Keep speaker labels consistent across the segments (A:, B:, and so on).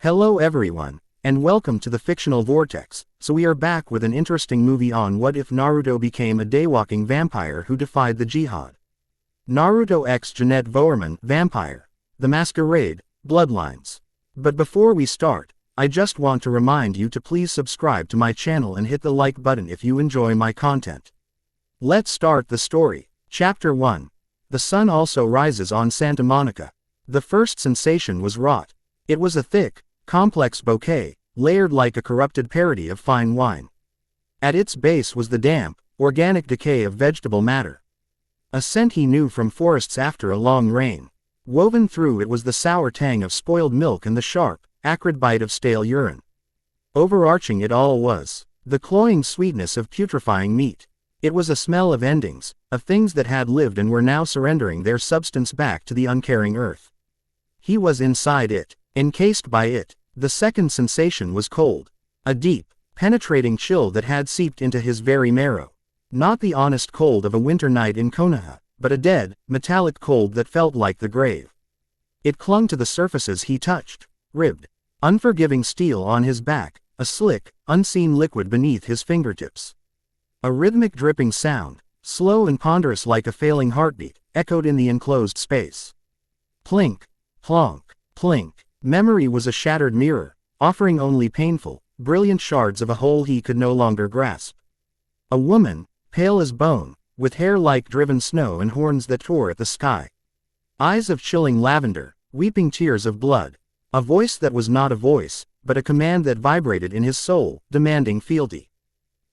A: Hello everyone, and welcome to the Fictional Vortex. So we are back with an interesting movie on what if Naruto became a daywalking vampire who defied the Jyhad. Naruto x Jeanette Voerman, Vampire. The Masquerade, Bloodlines. But before we start, I just want to remind you to please subscribe to my channel and hit the like button if you enjoy my content. Let's start the story. Chapter 1. The sun also rises on Santa Monica. The first sensation was wrought. It was a thick, complex bouquet, layered like a corrupted parody of fine wine. At its base was the damp, organic decay of vegetable matter. A scent he knew from forests after a long rain. Woven through it was the sour tang of spoiled milk and the sharp, acrid bite of stale urine. Overarching it all was the cloying sweetness of putrefying meat. It was a smell of endings, of things that had lived and were now surrendering their substance back to the uncaring earth. He was inside it, encased by it. The second sensation was cold. A deep, penetrating chill that had seeped into his very marrow. Not the honest cold of a winter night in Konoha, but a dead, metallic cold that felt like the grave. It clung to the surfaces he touched, ribbed, unforgiving steel on his back, a slick, unseen liquid beneath his fingertips. A rhythmic dripping sound, slow and ponderous like a failing heartbeat, echoed in the enclosed space. Plink, plonk, plink. Memory was a shattered mirror, offering only painful, brilliant shards of a whole he could no longer grasp. A woman, pale as bone, with hair like driven snow and horns that tore at the sky. Eyes of chilling lavender, weeping tears of blood. A voice that was not a voice, but a command that vibrated in his soul, demanding fealty.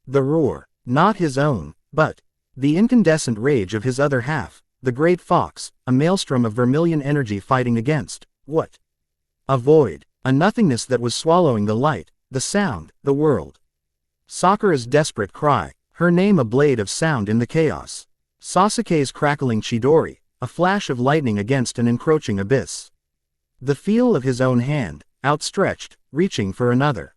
A: The roar, not his own, but the incandescent rage of his other half, the great fox, a maelstrom of vermilion energy fighting against, what? A void, a nothingness that was swallowing the light, the sound, the world. Sakura's desperate cry, her name a blade of sound in the chaos. Sasuke's crackling chidori, a flash of lightning against an encroaching abyss. The feel of his own hand, outstretched, reaching for another.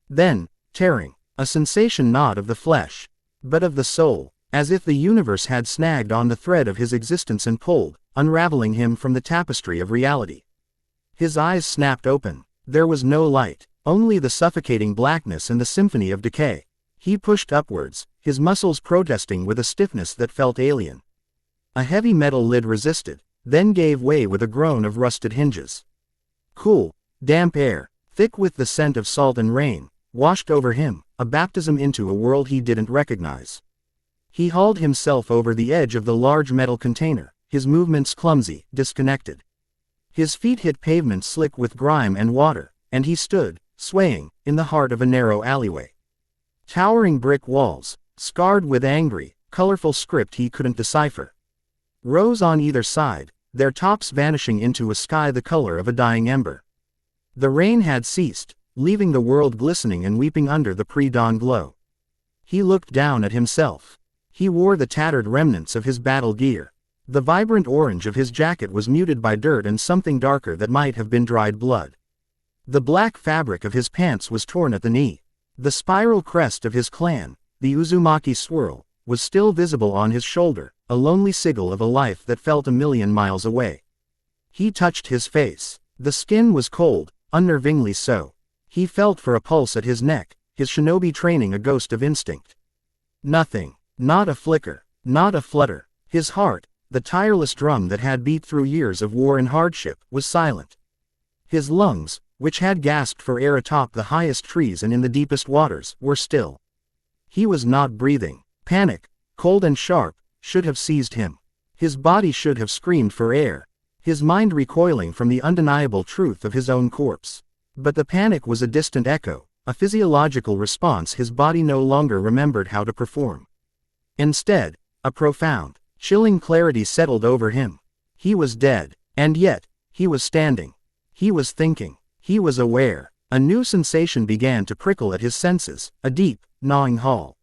A: Then, tearing, a sensation not of the flesh, but of the soul, as if the universe had snagged on the thread of his existence and pulled, unraveling him from the tapestry of reality. His eyes snapped open. There was no light, only the suffocating blackness and the symphony of decay. He pushed upwards, his muscles protesting with a stiffness that felt alien. A heavy metal lid resisted, then gave way with a groan of rusted hinges. Cool, damp air, thick with the scent of salt and rain, washed over him, a baptism into a world he didn't recognize. He hauled himself over the edge of the large metal container, his movements clumsy, disconnected. His feet hit pavement slick with grime and water, and he stood, swaying, in the heart of a narrow alleyway. Towering brick walls, scarred with angry, colorful script he couldn't decipher, rose on either side, their tops vanishing into a sky the color of a dying ember. The rain had ceased, leaving the world glistening and weeping under the pre-dawn glow. He looked down at himself. He wore the tattered remnants of his battle gear. The vibrant orange of his jacket was muted by dirt and something darker that might have been dried blood. The black fabric of his pants was torn at the knee. The spiral crest of his clan, the Uzumaki swirl, was still visible on his shoulder, a lonely sigil of a life that felt a million miles away. He touched his face. The skin was cold, unnervingly so. He felt for a pulse at his neck, his shinobi training a ghost of instinct. Nothing, not a flicker, not a flutter. His heart, the tireless drum that had beat through years of war and hardship, was silent. His lungs, which had gasped for air atop the highest trees and in the deepest waters, were still. He was not breathing. Panic, cold and sharp, should have seized him. His body should have screamed for air, his mind recoiling from the undeniable truth of his own corpse. But the panic was a distant echo, a physiological response his body no longer remembered how to perform. Instead, a profound, chilling clarity settled over him. He was dead, and yet, he was standing. He was thinking. He was aware. A new sensation began to prickle at his senses, a deep, gnawing haul.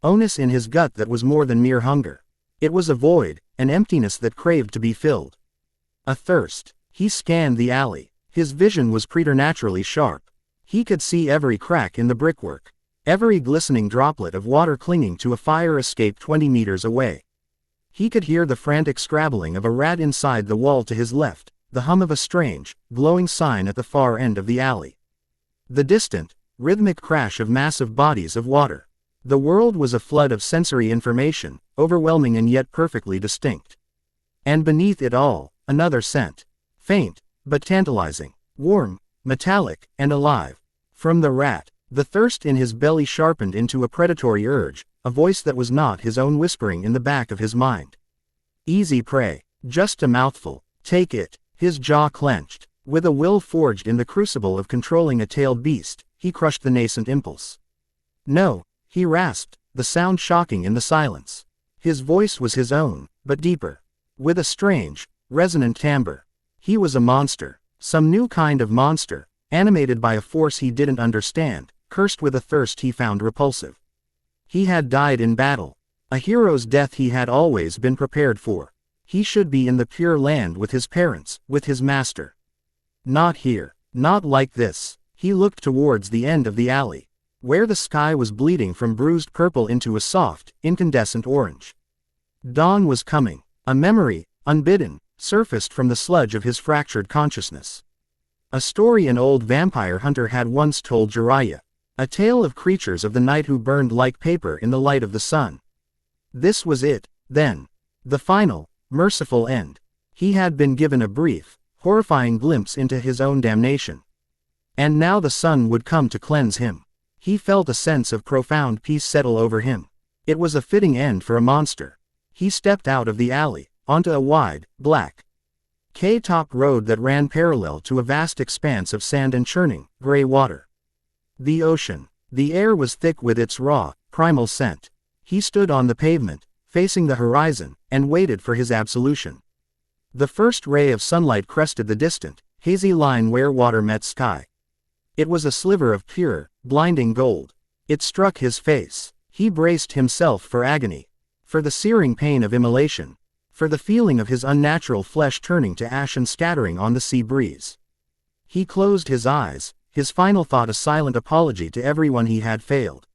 A: Onus in his gut that was more than mere hunger. It was a void, an emptiness that craved to be filled. A thirst. He scanned the alley. His vision was preternaturally sharp. He could see every crack in the brickwork, every glistening droplet of water clinging to a fire escape 20 meters away. He could hear the frantic scrabbling of a rat inside the wall to his left, the hum of a strange, glowing sign at the far end of the alley. The distant, rhythmic crash of massive bodies of water. The world was a flood of sensory information, overwhelming and yet perfectly distinct. And beneath it all, another scent. Faint, but tantalizing. Warm, metallic, and alive. From the rat, the thirst in his belly sharpened into a predatory urge, a voice that was not his own whispering in the back of his mind. Easy prey. Just a mouthful. Take it. His jaw clenched. With a will forged in the crucible of controlling a tailed beast, he crushed the nascent impulse. No, he rasped, the sound shocking in the silence. His voice was his own, but deeper. With a strange, resonant timbre. He was a monster. Some new kind of monster, animated by a force he didn't understand, cursed with a thirst he found repulsive. He had died in battle. A hero's death he had always been prepared for. He should be in the Pure Land with his parents, with his master. Not here. Not like this. He looked towards the end of the alley, where the sky was bleeding from bruised purple into a soft, incandescent orange. Dawn was coming. A memory, unbidden, surfaced from the sludge of his fractured consciousness. A story an old vampire hunter had once told Jiraiya. A tale of creatures of the night who burned like paper in the light of the sun. This was it, then. The final, merciful end. He had been given a brief, horrifying glimpse into his own damnation. And now the sun would come to cleanse him. He felt a sense of profound peace settle over him. It was a fitting end for a monster. He stepped out of the alley, onto a wide, black, K-top road that ran parallel to a vast expanse of sand and churning, gray water. The ocean. The air was thick with its raw, primal scent. He stood on the pavement, facing the horizon, and waited for his absolution. The first ray of sunlight crested the distant, hazy line where water met sky. It was a sliver of pure, blinding gold. It struck his face. He braced himself for agony. For the searing pain of immolation. For the feeling of his unnatural flesh turning to ash and scattering on the sea breeze. He closed his eyes, his final thought a silent apology to everyone he had failed.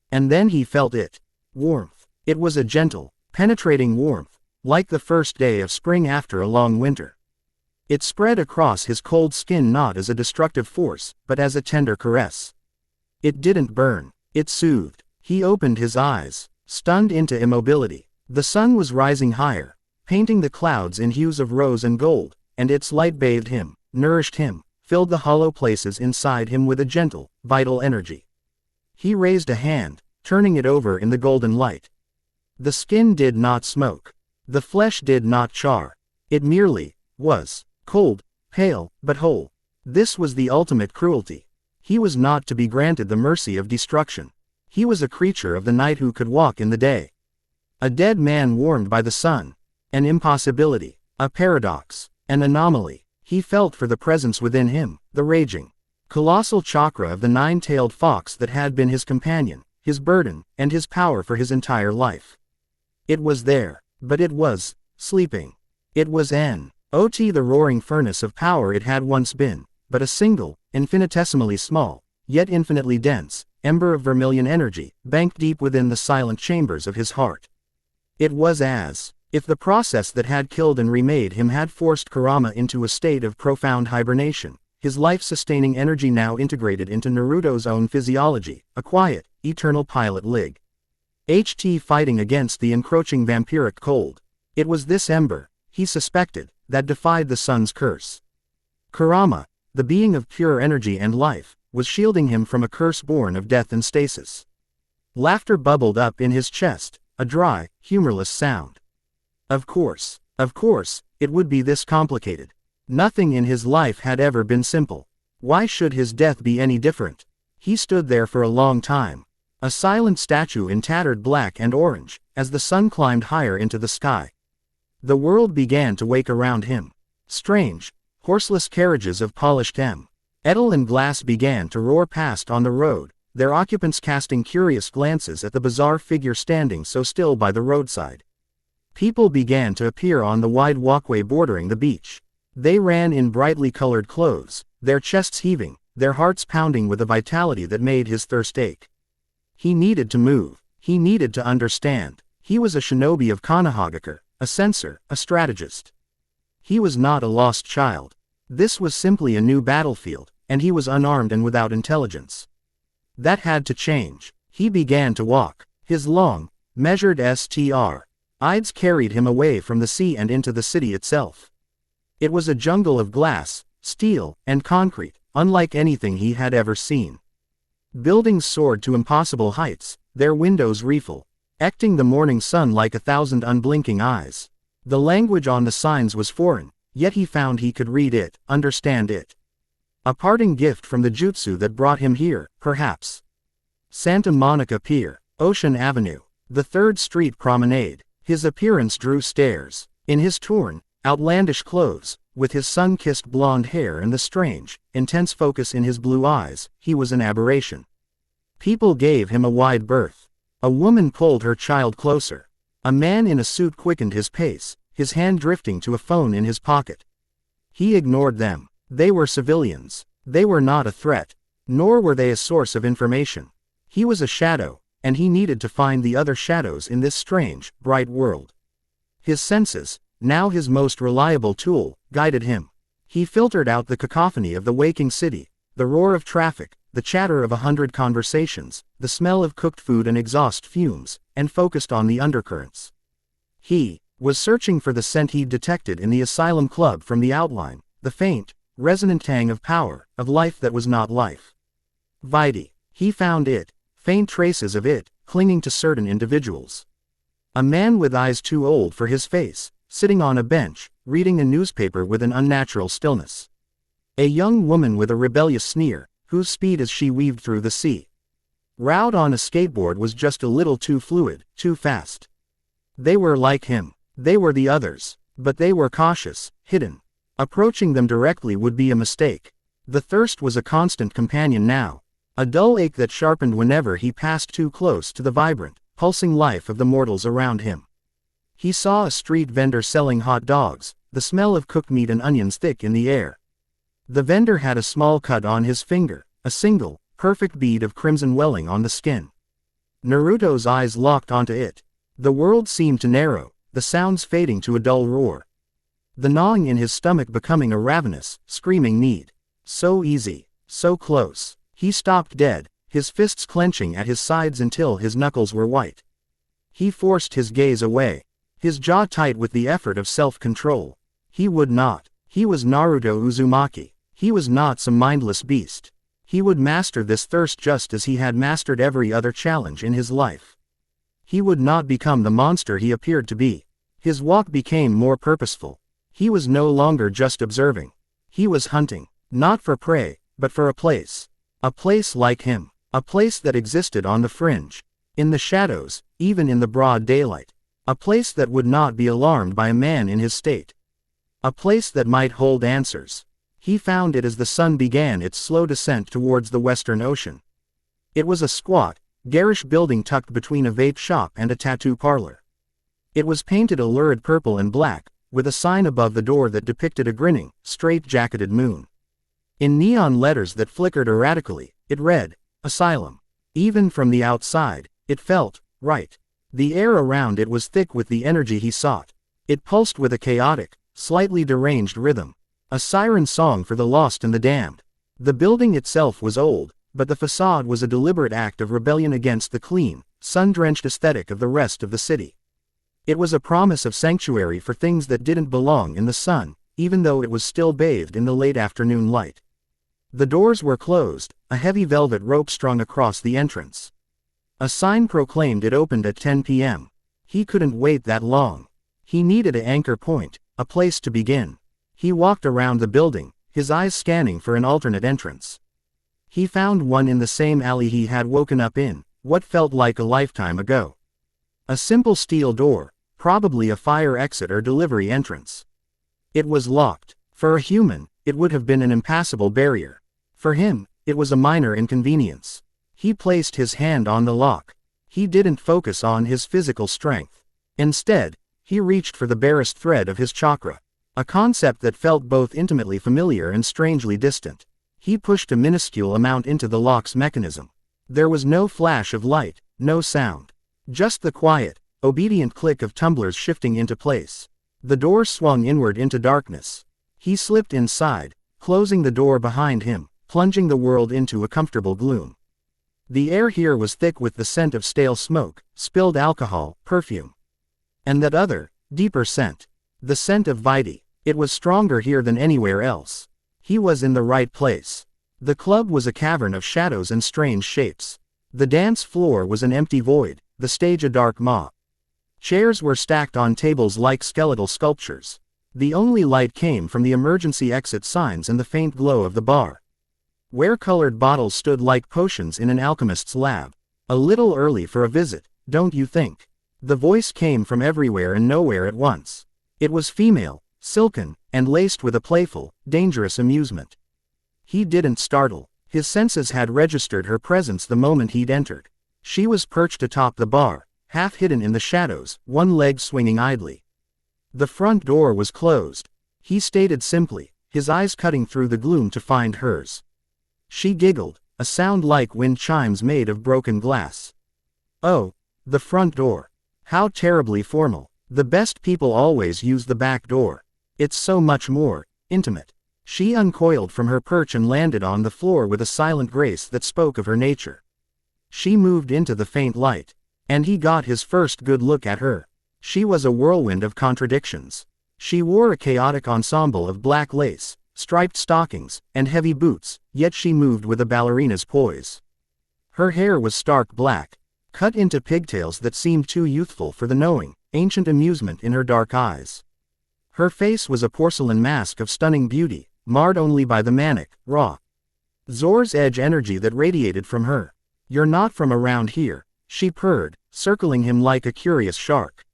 A: And then he felt it. Warmth. It was a gentle, penetrating warmth, like the first day of spring after a long winter. It spread across his cold skin not as a destructive force, but as a tender caress. It didn't burn. It soothed. He opened his eyes, stunned into immobility. The sun was rising higher, painting the clouds in hues of rose and gold, and its light bathed him, nourished him, filled the hollow places inside him with a gentle, vital energy. He raised a hand, turning it over in the golden light. The skin did not smoke. The flesh did not char. It merely was cold, pale, but whole. This was the ultimate cruelty. He was not to be granted the mercy of destruction. He was a creature of the night who could walk in the day. A dead man warmed by the sun. An impossibility. A paradox. An anomaly. He felt for the presence within him, the raging, colossal chakra of the nine-tailed fox that had been his companion, his burden, and his power for his entire life. It was there, but it was sleeping. It was not the roaring furnace of power it had once been, but a single, infinitesimally small, yet infinitely dense, ember of vermilion energy, banked deep within the silent chambers of his heart. It was as if the process that had killed and remade him had forced Kurama into a state of profound hibernation, his life-sustaining energy now integrated into Naruto's own physiology, a quiet, eternal pilot lig. Fighting against the encroaching vampiric cold. It was this ember, he suspected, that defied the sun's curse. Kurama, the being of pure energy and life, was shielding him from a curse born of death and stasis. Laughter bubbled up in his chest, a dry, humorless sound. Of course, it would be this complicated. Nothing in his life had ever been simple. Why should his death be any different? He stood there for a long time, a silent statue in tattered black and orange, as the sun climbed higher into the sky. The world began to wake around him. Strange, horseless carriages of polished metal and glass began to roar past on the road, their occupants casting curious glances at the bizarre figure standing so still by the roadside. People began to appear on the wide walkway bordering the beach. They ran in brightly colored clothes, their chests heaving, their hearts pounding with a vitality that made his thirst ache. He needed to move. He needed to understand. He was a shinobi of Konohagakure, a censor, a strategist. He was not a lost child. This was simply a new battlefield, and he was unarmed and without intelligence. That had to change. He began to walk. His long, measured strides carried him away from the sea and into the city itself. It was a jungle of glass, steel, and concrete, unlike anything he had ever seen. Buildings soared to impossible heights, their windows reflecting the morning sun like 1,000 unblinking eyes. The language on the signs was foreign, yet he found he could read it, understand it. A parting gift from the jutsu that brought him here, perhaps. Santa Monica Pier, Ocean Avenue, the 3rd Street Promenade. His appearance drew stares. In his torn, outlandish clothes, with his sun-kissed blonde hair and the strange, intense focus in his blue eyes, he was an aberration. People gave him a wide berth. A woman pulled her child closer. A man in a suit quickened his pace, his hand drifting to a phone in his pocket. He ignored them. They were civilians. They were not a threat. Nor were they a source of information. He was a shadow, and he needed to find the other shadows in this strange, bright world. His senses, now his most reliable tool, guided him. He filtered out the cacophony of the waking city, the roar of traffic, the chatter of 100 conversations, the smell of cooked food and exhaust fumes, and focused on the undercurrents. He was searching for the scent he'd detected in the asylum club from the outline, the faint, resonant tang of power, of life that was not life. Vidi. He found it, faint traces of it, clinging to certain individuals. A man with eyes too old for his face, sitting on a bench, reading a newspaper with an unnatural stillness. A young woman with a rebellious sneer, whose speed as she weaved through the sea. Route on a skateboard was just a little too fluid, too fast. They were like him. They were the others. But they were cautious, hidden. Approaching them directly would be a mistake. The thirst was a constant companion now. A dull ache that sharpened whenever he passed too close to the vibrant, pulsing life of the mortals around him. He saw a street vendor selling hot dogs, the smell of cooked meat and onions thick in the air. The vendor had a small cut on his finger, a single, perfect bead of crimson welling on the skin. Naruto's eyes locked onto it. The world seemed to narrow, the sounds fading to a dull roar. The gnawing in his stomach becoming a ravenous, screaming need. So easy, so close. He stopped dead, his fists clenching at his sides until his knuckles were white. He forced his gaze away, his jaw tight with the effort of self-control. He would not. He was Naruto Uzumaki. He was not some mindless beast. He would master this thirst just as he had mastered every other challenge in his life. He would not become the monster he appeared to be. His walk became more purposeful. He was no longer just observing. He was hunting, not for prey, but for a place. A place like him. A place that existed on the fringe. In the shadows, even in the broad daylight. A place that would not be alarmed by a man in his state. A place that might hold answers. He found it as the sun began its slow descent towards the western ocean. It was a squat, garish building tucked between a vape shop and a tattoo parlor. It was painted a lurid purple and black, with a sign above the door that depicted a grinning, straight-jacketed moon. In neon letters that flickered erratically, it read, Asylum. Even from the outside, it felt right. The air around it was thick with the energy he sought. It pulsed with a chaotic, slightly deranged rhythm. A siren song for the lost and the damned. The building itself was old, but the facade was a deliberate act of rebellion against the clean, sun-drenched aesthetic of the rest of the city. It was a promise of sanctuary for things that didn't belong in the sun, even though it was still bathed in the late afternoon light. The doors were closed, a heavy velvet rope strung across the entrance. A sign proclaimed it opened at 10 p.m. He couldn't wait that long. He needed an anchor point, a place to begin. He walked around the building, his eyes scanning for an alternate entrance. He found one in the same alley he had woken up in, what felt like a lifetime ago. A simple steel door, probably a fire exit or delivery entrance. It was locked. For a human, it would have been an impassable barrier. For him, it was a minor inconvenience. He placed his hand on the lock. He didn't focus on his physical strength. Instead, he reached for the barest thread of his chakra. A concept that felt both intimately familiar and strangely distant. He pushed a minuscule amount into the lock's mechanism. There was no flash of light, no sound. Just the quiet, obedient click of tumblers shifting into place. The door swung inward into darkness. He slipped inside, closing the door behind him, plunging the world into a comfortable gloom. The air here was thick with the scent of stale smoke, spilled alcohol, perfume. And that other, deeper scent. The scent of Vidi. It was stronger here than anywhere else. He was in the right place. The club was a cavern of shadows and strange shapes. The dance floor was an empty void, the stage a dark maw. Chairs were stacked on tables like skeletal sculptures. The only light came from the emergency exit signs and the faint glow of the bar, where colored bottles stood like potions in an alchemist's lab. A little early for a visit, don't you think? The voice came from everywhere and nowhere at once. It was female, silken, and laced with a playful, dangerous amusement. He didn't startle. His senses had registered her presence the moment he'd entered. She was perched atop the bar, half hidden in the shadows, one leg swinging idly. The front door was closed. He stated simply, his eyes cutting through the gloom to find hers. She giggled, a sound like wind chimes made of broken glass. Oh, the front door. How terribly formal. The best people always use the back door. It's so much more intimate. She uncoiled from her perch and landed on the floor with a silent grace that spoke of her nature. She moved into the faint light, and he got his first good look at her. She was a whirlwind of contradictions. She wore a chaotic ensemble of black lace, striped stockings, and heavy boots, yet she moved with a ballerina's poise. Her hair was stark black, cut into pigtails that seemed too youthful for the knowing, ancient amusement in her dark eyes. Her face was a porcelain mask of stunning beauty, marred only by the manic, raw, Zor's edge energy that radiated from her. "You're not from around here," she purred, circling him like a curious shark.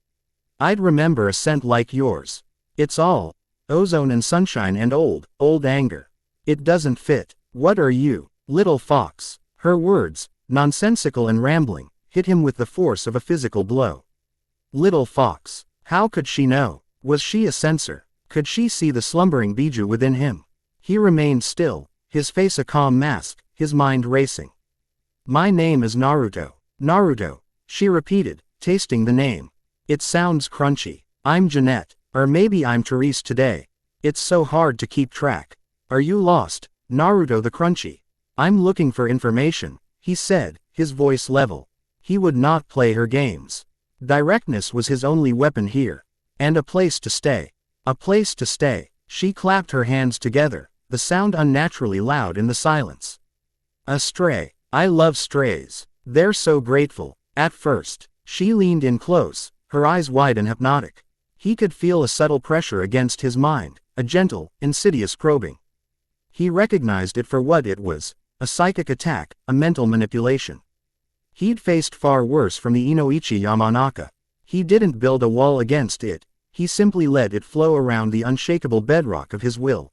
A: "I'd remember a scent like yours. It's all ozone and sunshine and old anger. It doesn't fit. What are you, little fox?" Her words, nonsensical and rambling, hit him with the force of a physical blow. Little fox. How could she know? Was she a censor? Could she see the slumbering Biju within him? He remained still, his face a calm mask, his mind racing. "My name is Naruto." "Naruto," she repeated, tasting the name. "It sounds crunchy. I'm Janette, or maybe I'm Therese today. It's so hard to keep track. Are you lost, Naruto the Crunchy?" "I'm looking for information," he said, his voice level. He would not play her games. Directness was his only weapon here. And a place to stay. A place to stay. She clapped her hands together, the sound unnaturally loud in the silence. "A stray. I love strays. They're so grateful." At first, she leaned in close, her eyes wide and hypnotic. He could feel a subtle pressure against his mind, a gentle, insidious probing. He recognized it for what it was, a psychic attack, a mental manipulation. He'd faced far worse from the Inoichi Yamanaka. He didn't build a wall against it, he simply let it flow around the unshakable bedrock of his will.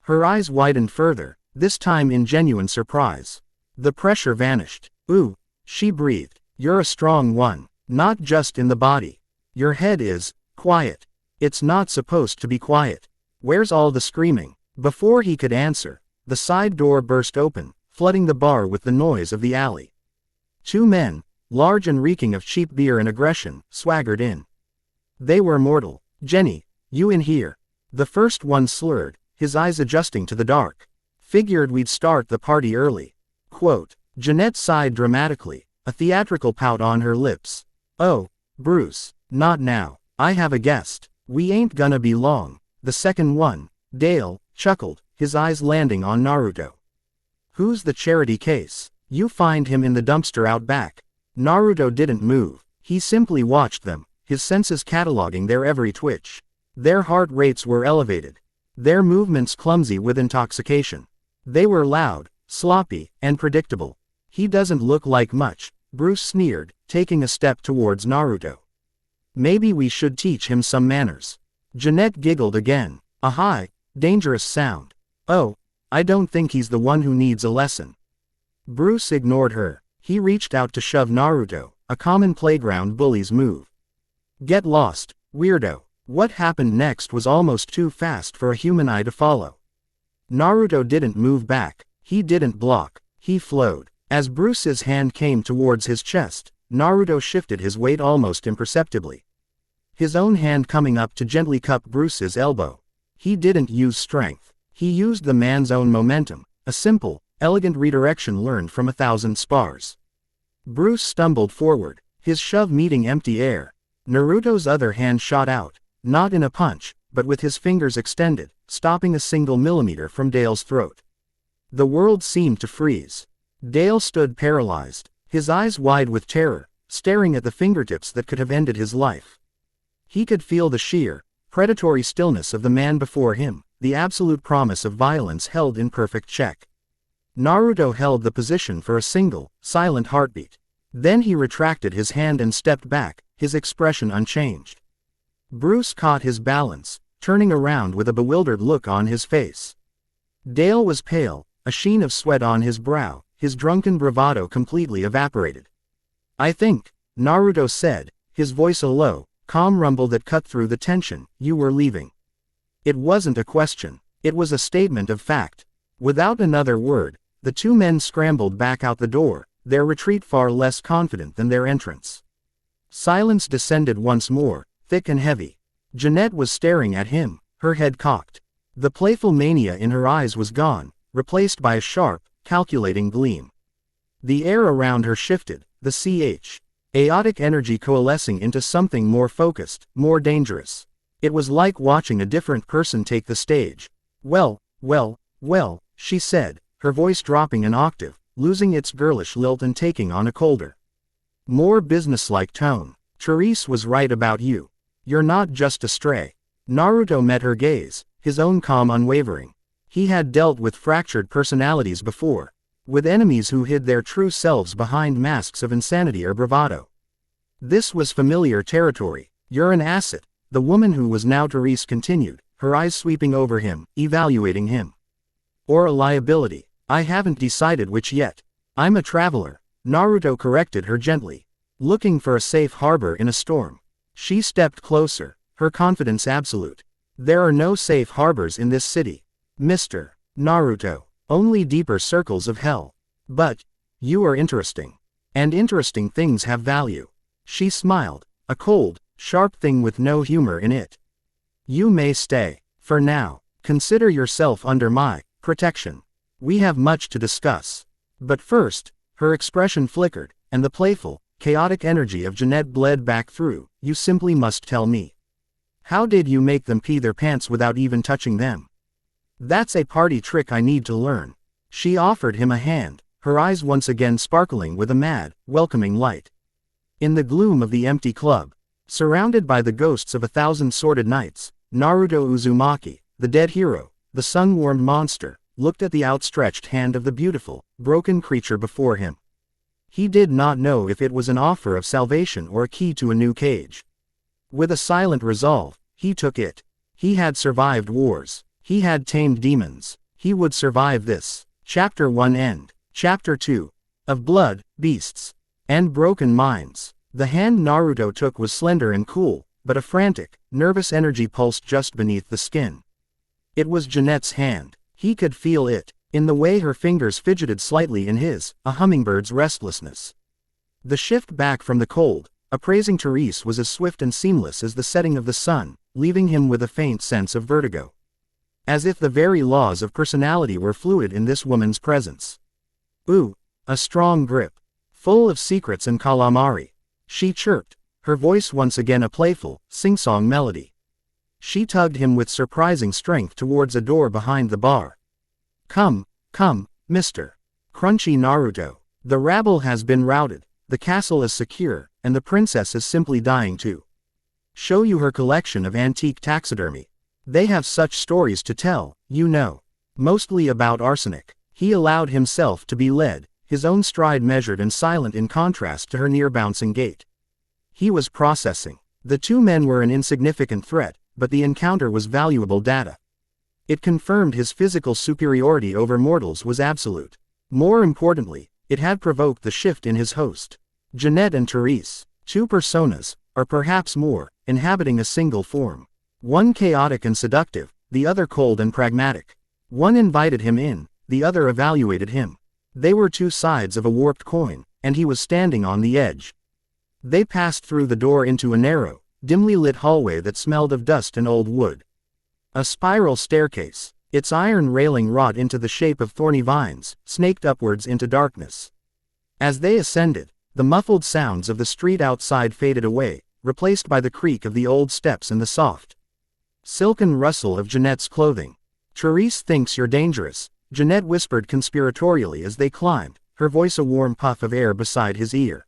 A: Her eyes widened further, this time in genuine surprise. The pressure vanished. "Ooh," she breathed, "you're a strong one, not just in the body. Your head is quiet. It's not supposed to be quiet. Where's all the screaming?" Before he could answer, the side door burst open, flooding the bar with the noise of the alley. Two men, large and reeking of cheap beer and aggression, swaggered in. They were mortal. "Jenny, you in here?" The first one slurred, his eyes adjusting to the dark. "Figured we'd start the party early." Quote. Jeanette sighed dramatically, a theatrical pout on her lips. "Oh, Bruce, not now. I have a guest. We ain't gonna be long." The second one, Dale, chuckled, his eyes landing on Naruto. "Who's the charity case? You find him in the dumpster out back." Naruto didn't move, he simply watched them, his senses cataloging their every twitch. Their heart rates were elevated. Their movements clumsy with intoxication. They were loud, sloppy, and predictable. "He doesn't look like much," Bruce sneered, taking a step towards Naruto. "Maybe we should teach him some manners." Jeanette giggled again, a high, dangerous sound. "Oh, I don't think he's the one who needs a lesson." Bruce ignored her. He reached out to shove Naruto, a common playground bully's move. "Get lost, weirdo." What happened next was almost too fast for a human eye to follow. Naruto didn't move back, he didn't block, he flowed. As Bruce's hand came towards his chest, Naruto shifted his weight almost imperceptibly. his own hand coming up to gently cup Bruce's elbow. He didn't use strength. He used the man's own momentum, a simple, elegant redirection learned from 1,000 spars. Bruce stumbled forward, his shove meeting empty air. Naruto's other hand shot out, not in a punch, but with his fingers extended, stopping a single millimeter from Dale's throat. The world seemed to freeze. Dale stood paralyzed, his eyes wide with terror, staring at the fingertips that could have ended his life. He could feel the sheer, predatory stillness of the man before him, the absolute promise of violence held in perfect check. Naruto held the position for a single, silent heartbeat. Then he retracted his hand and stepped back, his expression unchanged. Bruce caught his balance, turning around with a bewildered look on his face. Dale was pale, a sheen of sweat on his brow, his drunken bravado completely evaporated. "I think," Naruto said, his voice a low, calm rumble that cut through the tension, "you were leaving." It wasn't a question. It was a statement of fact. Without another word, the two men scrambled back out the door, their retreat far less confident than their entrance. Silence descended once more, thick and heavy. Janette was staring at him, her head cocked. The playful mania in her eyes was gone, replaced by a sharp, calculating gleam. The air around her shifted, the chaotic energy coalescing into something more focused, more dangerous. It was like watching a different person take the stage. "Well, she said, her voice dropping an octave, losing its girlish lilt and taking on a colder, more businesslike tone. "Therese was right about you. You're not just a stray." Naruto met her gaze, his own calm unwavering. He had dealt with fractured personalities before, with enemies who hid their true selves behind masks of insanity or bravado. This was familiar territory. "You're an asset," the woman who was now Therese continued, her eyes sweeping over him, evaluating him. "Or a liability. I haven't decided which yet. I'm a traveler," Naruto corrected her gently. "Looking for a safe harbor in a storm." She stepped closer, her confidence absolute. "There are no safe harbors in this city, Mr. Naruto. Only deeper circles of hell. But you are interesting. And interesting things have value." She smiled, a cold, sharp thing with no humor in it. "You may stay. For now, consider yourself under my protection. We have much to discuss. But first," her expression flickered, and the playful, chaotic energy of Janette bled back through, "you simply must tell me. How did you make them pee their pants without even touching them?" "That's a party trick I need to learn." She offered him a hand, her eyes once again sparkling with a mad, welcoming light. In the gloom of the empty club, surrounded by the ghosts of 1,000 sordid nights, Naruto Uzumaki, the dead hero, the sun-warmed monster, looked at the outstretched hand of the beautiful, broken creature before him. He did not know if it was an offer of salvation or a key to a new cage. With a silent resolve, he took it. He had survived wars. He had tamed demons. He would survive this. Chapter 1 End. Chapter 2. Of Blood, Beasts, and Broken Minds. The hand Naruto took was slender and cool, but a frantic, nervous energy pulsed just beneath the skin. It was Janette's hand. He could feel it, in the way her fingers fidgeted slightly in his, a hummingbird's restlessness. The shift back from the cold, appraising Therese was as swift and seamless as the setting of the sun, leaving him with a faint sense of vertigo. As if the very laws of personality were fluid in this woman's presence. "Ooh, a strong grip. Full of secrets and calamari," she chirped, her voice once again a playful, sing-song melody. She tugged him with surprising strength towards a door behind the bar. Come, Mr. Crunchy Naruto. The rabble has been routed, the castle is secure, and the princess is simply dying to show you her collection of antique taxidermy. They have such stories to tell, you know. Mostly about arsenic." He allowed himself to be led, his own stride measured and silent in contrast to her near-bouncing gait. He was processing. The two men were an insignificant threat, but the encounter was valuable data. It confirmed his physical superiority over mortals was absolute. More importantly, it had provoked the shift in his host. Janette and Therese, two personas, or perhaps more, inhabiting a single form. One chaotic and seductive, the other cold and pragmatic. One invited him in, the other evaluated him. They were two sides of a warped coin, and he was standing on the edge. They passed through the door into a narrow, dimly lit hallway that smelled of dust and old wood. A spiral staircase, its iron railing wrought into the shape of thorny vines, snaked upwards into darkness. As they ascended, the muffled sounds of the street outside faded away, replaced by the creak of the old steps and the soft, silken rustle of Janette's clothing. "Therese thinks you're dangerous," Janette whispered conspiratorially as they climbed, her voice a warm puff of air beside his ear.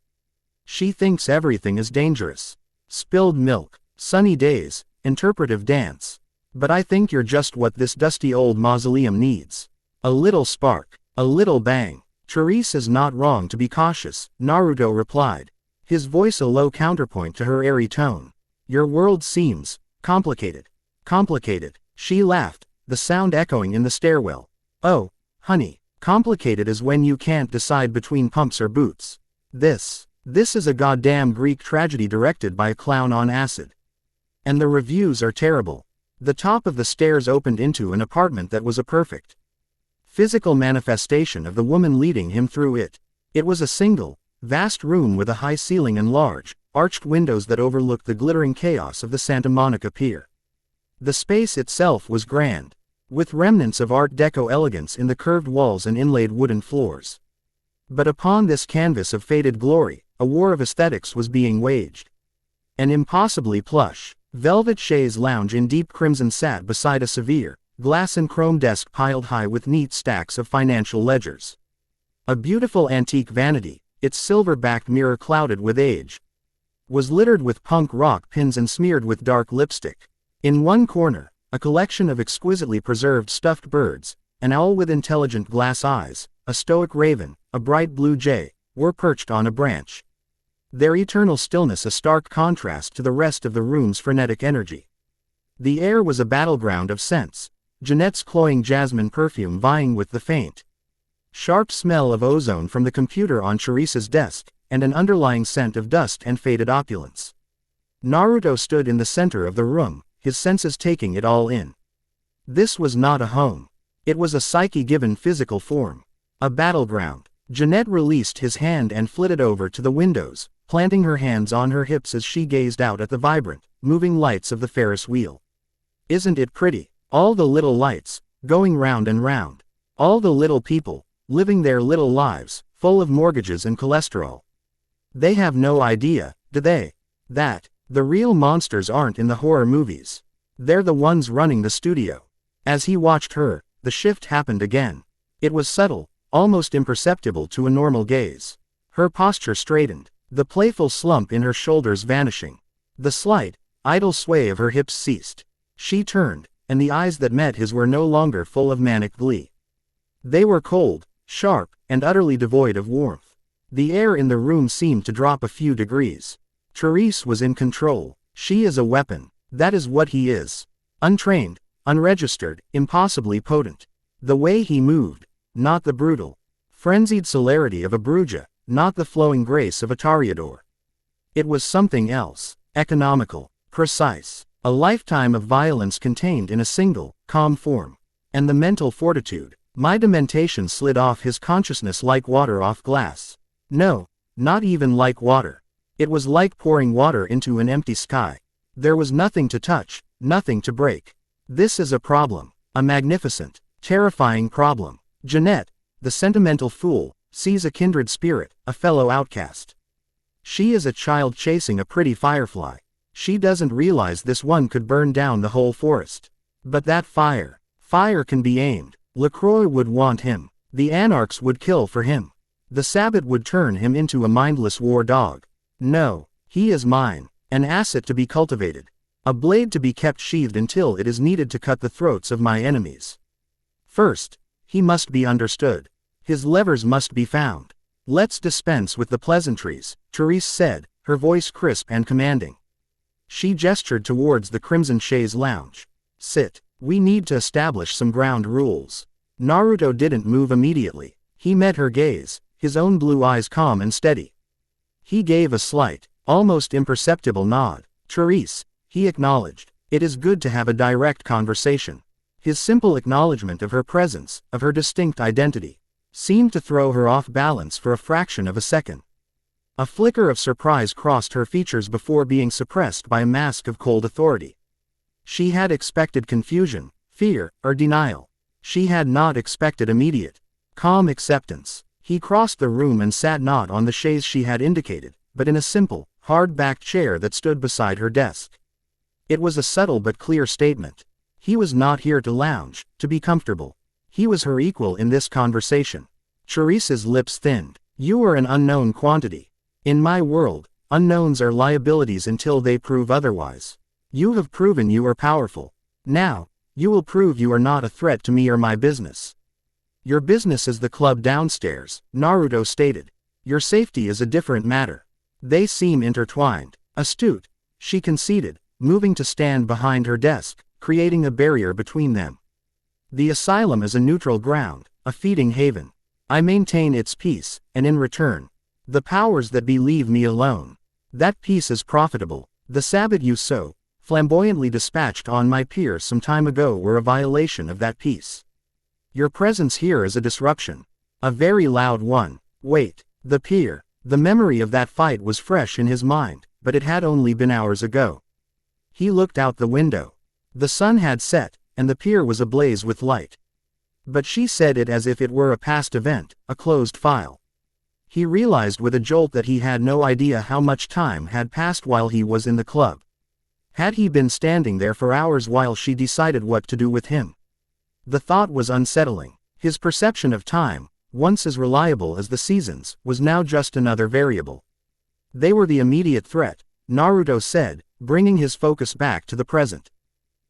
A: "She thinks everything is dangerous. Spilled milk, sunny days, interpretive dance. But I think you're just what this dusty old mausoleum needs. A little spark, a little bang." "Therese is not wrong to be cautious," Naruto replied, his voice a low counterpoint to her airy tone. "Your world seems complicated." "Complicated," she laughed, the sound echoing in the stairwell. "Oh, honey, complicated is when you can't decide between pumps or boots. This is a goddamn Greek tragedy directed by a clown on acid. And the reviews are terrible." The top of the stairs opened into an apartment that was a perfect physical manifestation of the woman leading him through it. It was a single, vast room with a high ceiling and large, arched windows that overlooked the glittering chaos of the Santa Monica Pier. The space itself was grand, with remnants of Art Deco elegance in the curved walls and inlaid wooden floors. But upon this canvas of faded glory, a war of aesthetics was being waged. An impossibly plush, velvet chaise lounge in deep crimson sat beside a severe, glass and chrome desk piled high with neat stacks of financial ledgers. A beautiful antique vanity, its silver-backed mirror clouded with age, was littered with punk rock pins and smeared with dark lipstick. In one corner, a collection of exquisitely preserved stuffed birds, an owl with intelligent glass eyes, a stoic raven, a bright blue jay, were perched on a branch, their eternal stillness a stark contrast to the rest of the room's frenetic energy. The air was a battleground of scents, Janette's cloying jasmine perfume vying with the faint, sharp smell of ozone from the computer on Therese's desk, and an underlying scent of dust and faded opulence. Naruto stood in the center of the room, his senses taking it all in. This was not a home. It was a psyche given physical form. A battleground. Janette released his hand and flitted over to the windows, planting her hands on her hips as she gazed out at the vibrant, moving lights of the Ferris wheel. "Isn't it pretty? All the little lights, going round and round. All the little people, living their little lives, full of mortgages and cholesterol. They have no idea, do they, that the real monsters aren't in the horror movies. They're the ones running the studio." As he watched her, the shift happened again. It was subtle, almost imperceptible to a normal gaze. Her posture straightened, the playful slump in her shoulders vanishing. The slight, idle sway of her hips ceased. She turned, and the eyes that met his were no longer full of manic glee. They were cold, sharp, and utterly devoid of warmth. The air in the room seemed to drop a few degrees. Therese was in control. She is a weapon. That is what he is. Untrained, unregistered, impossibly potent. The way he moved, not the brutal, frenzied celerity of a Bruja, not the flowing grace of a Toreador. It was something else, economical, precise, a lifetime of violence contained in a single, calm form. And the mental fortitude. My dementation slid off his consciousness like water off glass. No, not even like water. It was like pouring water into an empty sky. There was nothing to touch, nothing to break. This is a problem, a magnificent, terrifying problem. Janette, the sentimental fool, sees a kindred spirit, a fellow outcast. She is a child chasing a pretty firefly. She doesn't realize this one could burn down the whole forest. But that fire can be aimed. LaCroix would want him. The anarchs would kill for him. The Sabbat would turn him into a mindless war dog. No, he is mine, an asset to be cultivated. A blade to be kept sheathed until it is needed to cut the throats of my enemies. First, he must be understood. His levers must be found. Let's dispense with the pleasantries, Therese said, her voice crisp and commanding. She gestured towards the crimson chaise lounge. Sit. We need to establish some ground rules. Naruto didn't move immediately. He met her gaze, his own blue eyes calm and steady. He gave a slight, almost imperceptible nod. Therese, he acknowledged. It is good to have a direct conversation. His simple acknowledgement of her presence, of her distinct identity, seemed to throw her off balance for a fraction of a second. A flicker of surprise crossed her features before being suppressed by a mask of cold authority. She had expected confusion, fear, or denial. She had not expected immediate, calm acceptance. He crossed the room and sat not on the chaise she had indicated, but in a simple, hard-backed chair that stood beside her desk. It was a subtle but clear statement. He was not here to lounge, to be comfortable. He was her equal in this conversation. Therese's lips thinned. You are an unknown quantity. In my world, unknowns are liabilities until they prove otherwise. You have proven you are powerful. Now, you will prove you are not a threat to me or my business. Your business is the club downstairs, Naruto stated. Your safety is a different matter. They seem intertwined. Astute, she conceded, moving to stand behind her desk, creating a barrier between them. The asylum is a neutral ground, a feeding haven. I maintain its peace, and in return, the powers that be leave me alone. That peace is profitable. The sabbat you so flamboyantly dispatched on my peers some time ago were a violation of that peace. Your presence here is a disruption. A very loud one. Wait. The peer. The memory of that fight was fresh in his mind, but it had only been hours ago. He looked out the window. The sun had set, and the pier was ablaze with light. But she said it as if it were a past event, a closed file. He realized with a jolt that he had no idea how much time had passed while he was in the club. Had he been standing there for hours while she decided what to do with him? The thought was unsettling. His perception of time, once as reliable as the seasons, was now just another variable. They were the immediate threat, Naruto said, bringing his focus back to the present.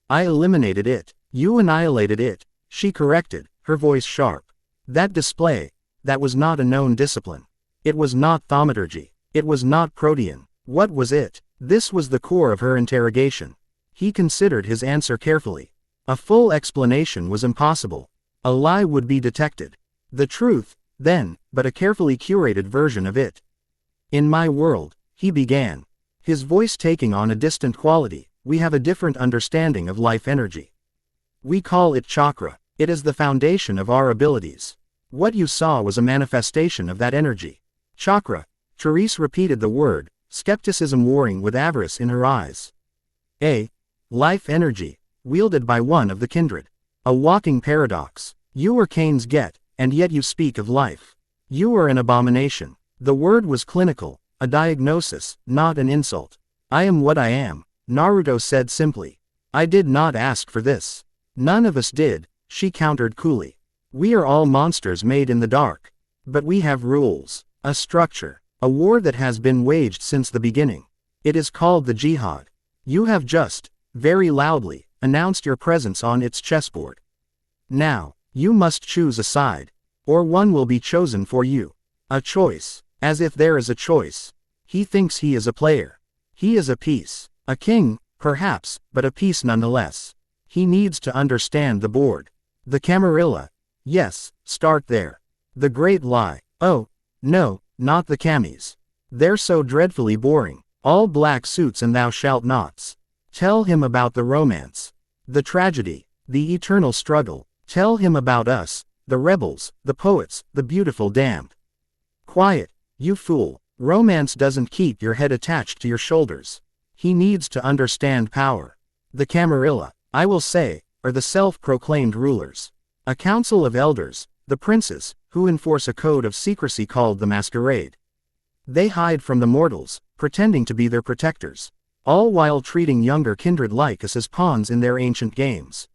A: I eliminated it. You annihilated it, she corrected, her voice sharp. That display, that was not a known discipline. It was not thaumaturgy. It was not protean. What was it? This was the core of her interrogation. He considered his answer carefully. A full explanation was impossible. A lie would be detected. The truth, then, but a carefully curated version of it. In my world, he began, his voice taking on a distant quality, we have a different understanding of life energy. We call it chakra. It is the foundation of our abilities. What you saw was a manifestation of that energy. Chakra. Therese repeated the word, skepticism warring with avarice in her eyes. Life energy, wielded by one of the kindred. A walking paradox. You are Cain's get, and yet you speak of life. You are an abomination. The word was clinical, a diagnosis, not an insult. I am what I am, Naruto said simply. I did not ask for this. None of us did, she countered coolly. We are all monsters made in the dark. But we have rules, a structure, a war that has been waged since the beginning. It is called the Jyhad. You have just, very loudly, announced your presence on its chessboard. Now, you must choose a side, or one will be chosen for you. A choice, as if there is a choice. He thinks he is a player. He is a piece, a king, perhaps, but a piece nonetheless. He needs to understand the board. The Camarilla. Yes, start there. The great lie. Oh, no, not the camis. They're so dreadfully boring. All black suits and thou shalt nots. Tell him about the romance. The tragedy. The eternal struggle. Tell him about us, the rebels, the poets, the beautiful damned. Quiet, you fool. Romance doesn't keep your head attached to your shoulders. He needs to understand power. The Camarilla, I will say, are the self-proclaimed rulers. A council of elders, the princes, who enforce a code of secrecy called the Masquerade. They hide from the mortals, pretending to be their protectors, all while treating younger kindred like us as pawns in their ancient games.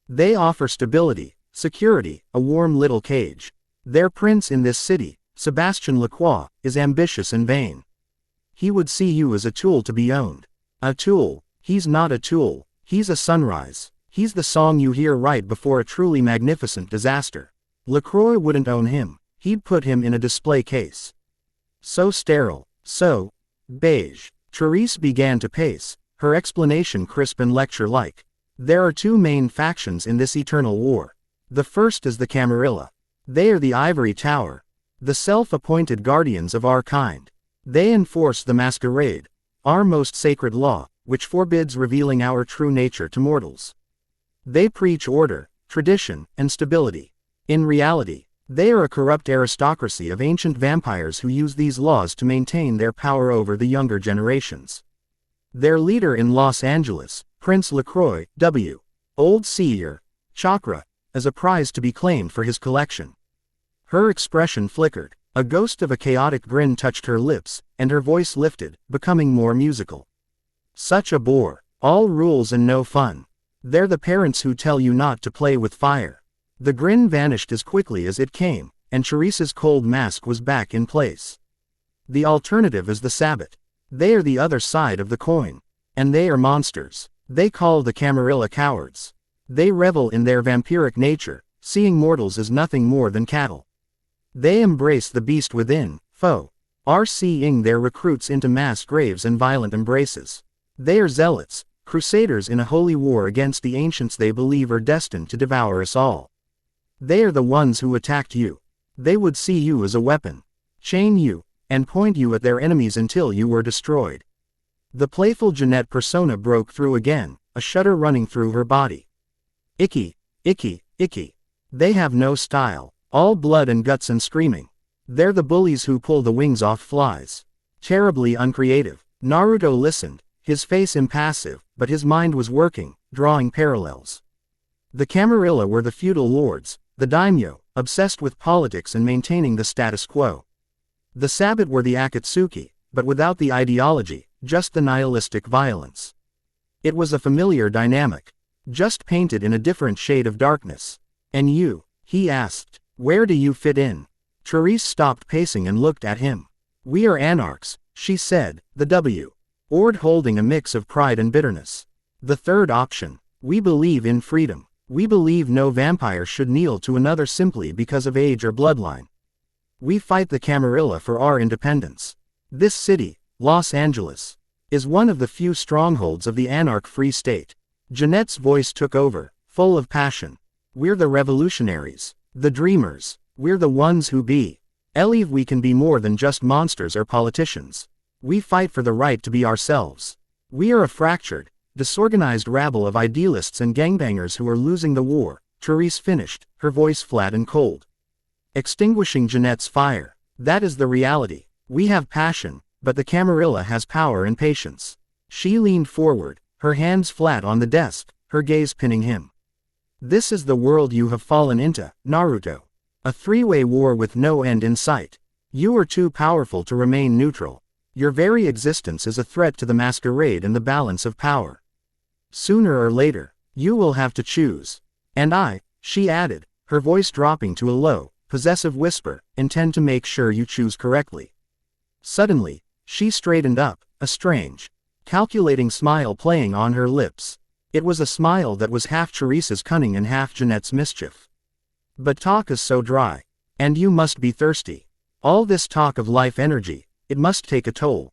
A: They offer stability, security, a warm little cage. Their prince in this city, Sebastian Lacroix, is ambitious and vain. He would see you as a tool to be owned. A tool. He's not a tool. He's a sunrise. He's the song you hear right before a truly magnificent disaster. Lacroix wouldn't own him. He'd put him in a display case. So sterile. So beige. Therese began to pace, her explanation crisp and lecture-like. There are two main factions in this eternal war. The first is the Camarilla. They are the ivory tower. The self-appointed guardians of our kind. They enforce the Masquerade, our most sacred law, which forbids revealing our true nature to mortals. They preach order, tradition, and stability. In reality, They are a corrupt aristocracy of ancient vampires who use these laws to maintain their power over the younger generations. Their leader in Los Angeles, Prince LaCroix, W. Old Seer, Chakra, is a prize to be claimed for his collection. Her expression flickered. A ghost of a chaotic grin touched her lips, and her voice lifted, becoming more musical. Such a bore. All rules and no fun. They're the parents who tell you not to play with fire. The grin vanished as quickly as it came, and Therese's cold mask was back in place. The alternative is the Sabbat. They are the other side of the coin. And they are monsters. They call the Camarilla cowards. They revel in their vampiric nature, seeing mortals as nothing more than cattle. They embrace the beast within, foe. Seeing their recruits into mass graves and violent embraces. They are zealots, crusaders in a holy war against the ancients they believe are destined to devour us all. They are the ones who attacked you. They would see you as a weapon, chain you, and point you at their enemies until you were destroyed. The playful Jeanette persona broke through again, a shudder running through her body. Icky, icky, icky. They have no style. All blood and guts and screaming. They're the bullies who pull the wings off flies. Terribly uncreative. Naruto listened, his face impassive, but his mind was working, drawing parallels. The Camarilla were the feudal lords, the daimyo, obsessed with politics and maintaining the status quo. The Sabbat were the Akatsuki, but without the ideology, just the nihilistic violence. It was a familiar dynamic, just painted in a different shade of darkness. And you? He asked. Where do you fit in? Therese stopped pacing and looked at him. We are anarchs, she said, the W. Ord holding a mix of pride and bitterness. The third option. We believe in freedom. We believe no vampire should kneel to another simply because of age or bloodline. We fight the Camarilla for our independence. This city, Los Angeles, is one of the few strongholds of the anarch-free state. Jeanette's voice took over, full of passion. We're the revolutionaries. The dreamers. We're the ones who believe we can be more than just monsters or politicians. We fight for the right to be ourselves. We are a fractured, disorganized rabble of idealists and gangbangers who are losing the war, Therese finished, her voice flat and cold. Extinguishing Jeanette's fire. That is the reality. We have passion, but the Camarilla has power and patience. She leaned forward, her hands flat on the desk, her gaze pinning him. This is the world you have fallen into, Naruto. A three-way war with no end in sight. You are too powerful to remain neutral. Your very existence is a threat to the Masquerade and the balance of power. Sooner or later, you will have to choose. And I, she added, her voice dropping to a low, possessive whisper, intend to make sure you choose correctly. Suddenly, she straightened up, a strange, calculating smile playing on her lips. It was a smile that was half Therese's cunning and half Jeanette's mischief. But talk is so dry. And you must be thirsty. All this talk of life energy, it must take a toll.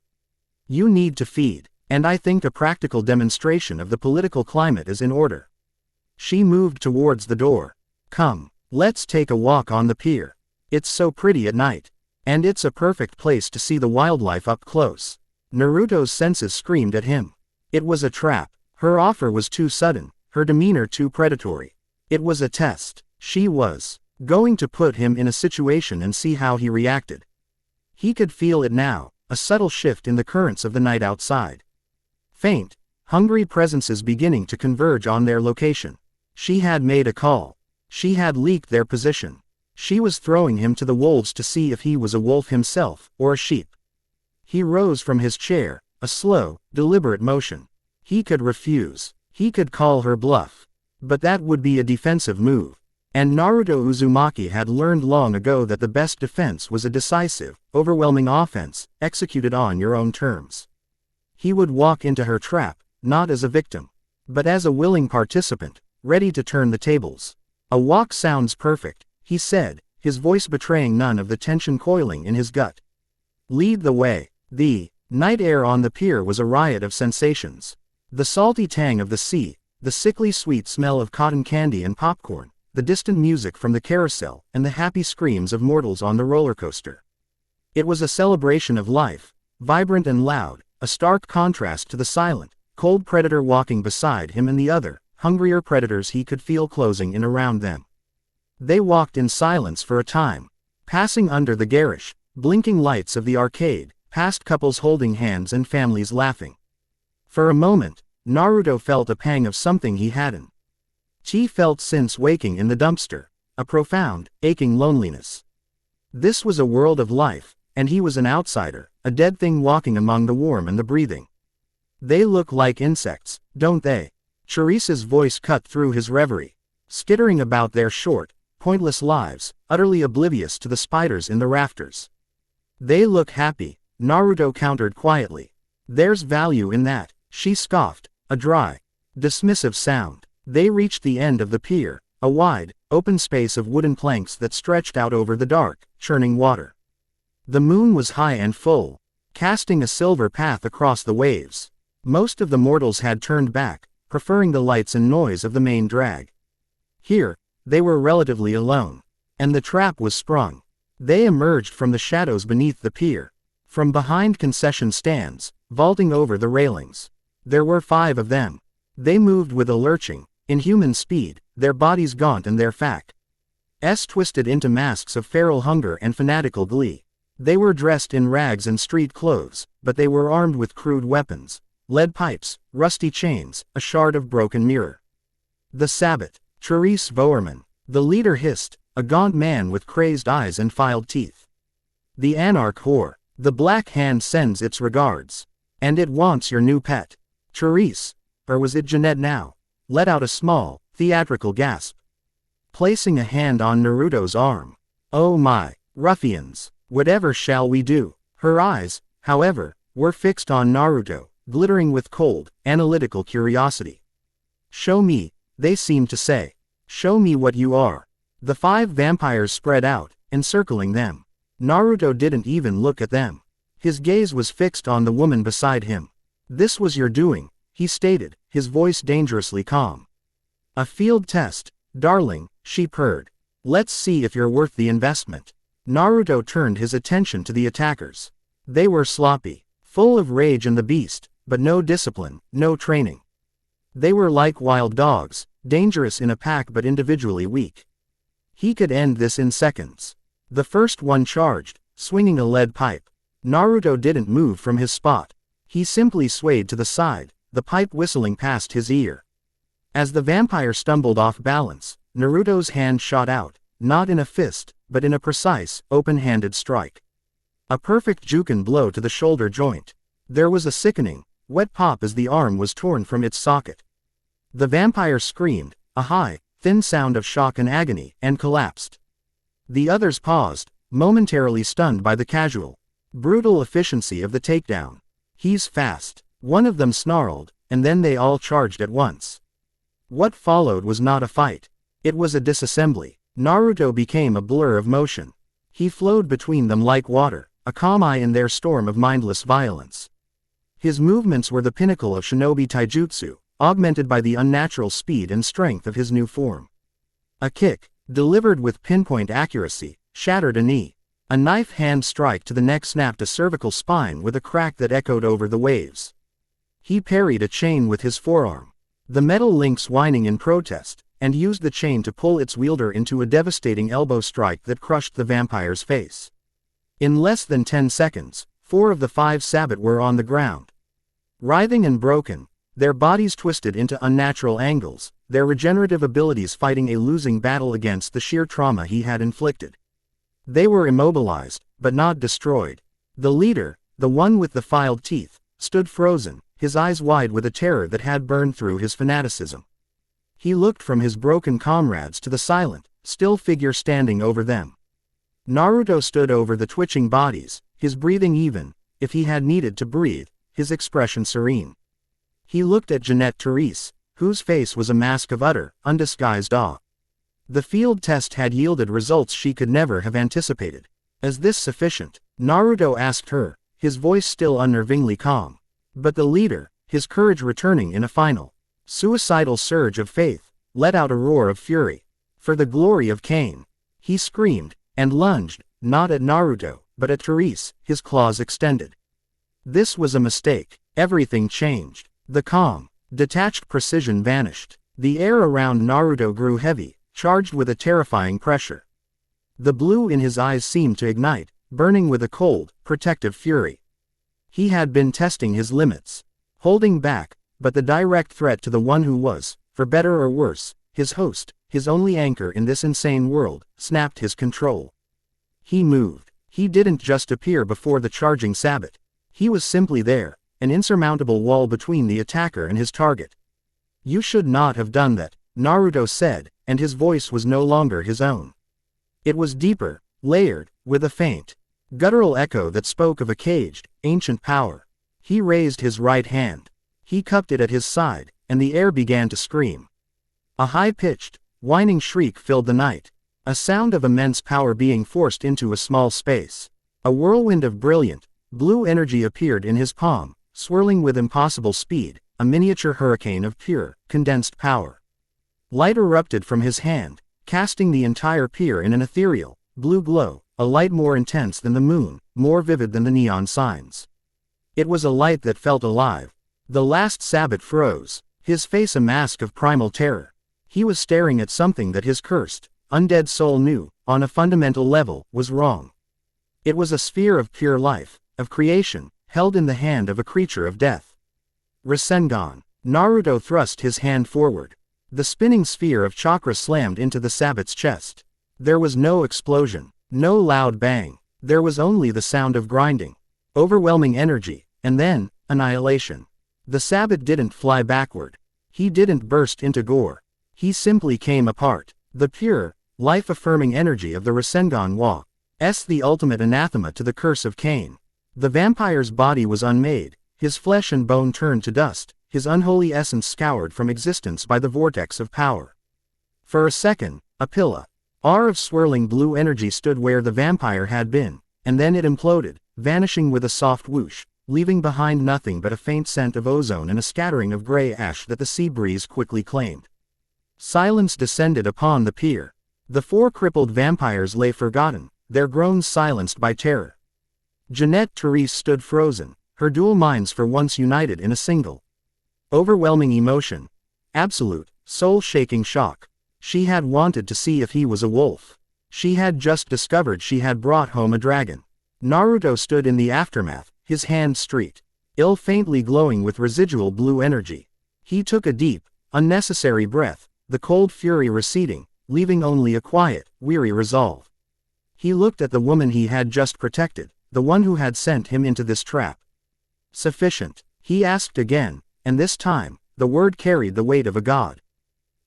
A: You need to feed, and I think a practical demonstration of the political climate is in order. She moved towards the door. Come, let's take a walk on the pier. It's so pretty at night. And it's a perfect place to see the wildlife up close. Naruto's senses screamed at him. It was a trap. Her offer was too sudden, her demeanor too predatory. It was a test. She was going to put him in a situation and see how he reacted. He could feel it now, a subtle shift in the currents of the night outside. Faint, hungry presences beginning to converge on their location. She had made a call. She had leaked their position. She was throwing him to the wolves to see if he was a wolf himself, or a sheep. He rose from his chair, a slow, deliberate motion. He could refuse. He could call her bluff. But that would be a defensive move. And Naruto Uzumaki had learned long ago that the best defense was a decisive, overwhelming offense, executed on your own terms. He would walk into her trap, not as a victim, but as a willing participant, ready to turn the tables. A walk sounds perfect, he said, his voice betraying none of the tension coiling in his gut. Lead the way. The night air on the pier was a riot of sensations. The salty tang of the sea, the sickly sweet smell of cotton candy and popcorn, the distant music from the carousel, and the happy screams of mortals on the roller coaster. It was a celebration of life, vibrant and loud, a stark contrast to the silent, cold predator walking beside him and the other, hungrier predators he could feel closing in around them. They walked in silence for a time, passing under the garish, blinking lights of the arcade, past couples holding hands and families laughing. For a moment, Naruto felt a pang of something he hadn't felt since waking in the dumpster, a profound, aching loneliness. This was a world of life, and he was an outsider, a dead thing walking among the warm and the breathing. They look like insects, don't they? Therese's voice cut through his reverie, skittering about their short, pointless lives, utterly oblivious to the spiders in the rafters. They look happy, Naruto countered quietly. There's value in that, she scoffed, a dry, dismissive sound. They reached the end of the pier, a wide, open space of wooden planks that stretched out over the dark, churning water. The moon was high and full, casting a silver path across the waves. Most of the mortals had turned back, preferring the lights and noise of the main drag. Here, they were relatively alone. And the trap was sprung. They emerged from the shadows beneath the pier. From behind concession stands, vaulting over the railings. There were 5 of them. They moved with a lurching, inhuman speed, their bodies gaunt and their faces twisted into masks of feral hunger and fanatical glee. They were dressed in rags and street clothes, but they were armed with crude weapons, lead pipes, rusty chains, a shard of broken mirror. The Sabbat, Jeanette Voerman, the leader hissed, a gaunt man with crazed eyes and filed teeth. The anarch whore, the Black Hand sends its regards. And it wants your new pet. Jeanette, or was it Janette now? Let out a small, theatrical gasp, placing a hand on Naruto's arm. Oh my, ruffians, whatever shall we do? Her eyes, however, were fixed on Naruto, glittering with cold, analytical curiosity. Show me, they seemed to say. Show me what you are. The 5 vampires spread out, encircling them. Naruto didn't even look at them. His gaze was fixed on the woman beside him. This was your doing, he stated, his voice dangerously calm. A field test, darling, she purred. Let's see if you're worth the investment. Naruto turned his attention to the attackers. They were sloppy, full of rage and the beast, but no discipline, no training. They were like wild dogs, dangerous in a pack but individually weak. He could end this in seconds. The first one charged, swinging a lead pipe. Naruto didn't move from his spot. He simply swayed to the side, the pipe whistling past his ear. As the vampire stumbled off balance, Naruto's hand shot out, not in a fist, but in a precise, open-handed strike. A perfect Juken blow to the shoulder joint. There was a sickening, wet pop as the arm was torn from its socket. The vampire screamed, a high, thin sound of shock and agony, and collapsed. The others paused, momentarily stunned by the casual, brutal efficiency of the takedown. He's fast, one of them snarled, and then they all charged at once. What followed was not a fight. It was a disassembly. Naruto became a blur of motion. He flowed between them like water, a calm eye in their storm of mindless violence. His movements were the pinnacle of shinobi taijutsu, augmented by the unnatural speed and strength of his new form. A kick, delivered with pinpoint accuracy, shattered a knee. A knife hand strike to the neck snapped a cervical spine with a crack that echoed over the waves. He parried a chain with his forearm, the metal links whining in protest, and used the chain to pull its wielder into a devastating elbow strike that crushed the vampire's face. In less than 10 seconds, 4 of the 5 Sabbat were on the ground. Writhing and broken, their bodies twisted into unnatural angles, their regenerative abilities fighting a losing battle against the sheer trauma he had inflicted. They were immobilized, but not destroyed. The leader, the one with the filed teeth, stood frozen, his eyes wide with a terror that had burned through his fanaticism. He looked from his broken comrades to the silent, still figure standing over them. Naruto stood over the twitching bodies, his breathing even, if he had needed to breathe, his expression serene. He looked at Jeanette Voerman, whose face was a mask of utter, undisguised awe. The field test had yielded results she could never have anticipated. Is this sufficient? Naruto asked her, his voice still unnervingly calm. But the leader, his courage returning in a final, suicidal surge of faith, let out a roar of fury. For the glory of Kane! He screamed, and lunged, not at Naruto, but at Voerman, his claws extended. This was a mistake. Everything changed. The calm, detached precision vanished. The air around Naruto grew heavy, charged with a terrifying pressure. The blue in his eyes seemed to ignite, burning with a cold, protective fury. He had been testing his limits, holding back, but the direct threat to the one who was, for better or worse, his host, his only anchor in this insane world, snapped his control. He moved. He didn't just appear before the charging Sabbat. He was simply there, an insurmountable wall between the attacker and his target. "You should not have done that," Naruto said, and his voice was no longer his own. It was deeper, layered, with a faint, guttural echo that spoke of a caged, ancient power. He raised his right hand. He cupped it at his side, and the air began to scream. A high-pitched, whining shriek filled the night, a sound of immense power being forced into a small space. A whirlwind of brilliant, blue energy appeared in his palm, swirling with impossible speed, a miniature hurricane of pure, condensed power. Light erupted from his hand, casting the entire pier in an ethereal, blue glow, a light more intense than the moon, more vivid than the neon signs. It was a light that felt alive. The last Sabbat froze, his face a mask of primal terror. He was staring at something that his cursed, undead soul knew, on a fundamental level, was wrong. It was a sphere of pure life, of creation, held in the hand of a creature of death. Rasengan. Naruto thrust his hand forward. The spinning sphere of chakra slammed into the Sabbat's chest. There was no explosion, no loud bang. There was only the sound of grinding, overwhelming energy, and then, annihilation. The Sabbat didn't fly backward. He didn't burst into gore. He simply came apart. The pure, life-affirming energy of the Rasengan was the ultimate anathema to the curse of Cain. The vampire's body was unmade, his flesh and bone turned to dust, his unholy essence scoured from existence by the vortex of power. For a second, a pillar of swirling blue energy stood where the vampire had been, and then it imploded, vanishing with a soft whoosh, leaving behind nothing but a faint scent of ozone and a scattering of gray ash that the sea breeze quickly claimed. Silence descended upon the pier. The four crippled vampires lay forgotten, their groans silenced by terror. Jeanette Therese stood frozen, her dual minds for once united in a single, overwhelming emotion. Absolute, soul-shaking shock. She had wanted to see if he was a wolf. She had just discovered she had brought home a dragon. Naruto stood in the aftermath, his hand streaked, faintly glowing with residual blue energy. He took a deep, unnecessary breath, the cold fury receding, leaving only a quiet, weary resolve. He looked at the woman he had just protected, the one who had sent him into this trap. "Sufficient?" he asked again, and this time, the word carried the weight of a god.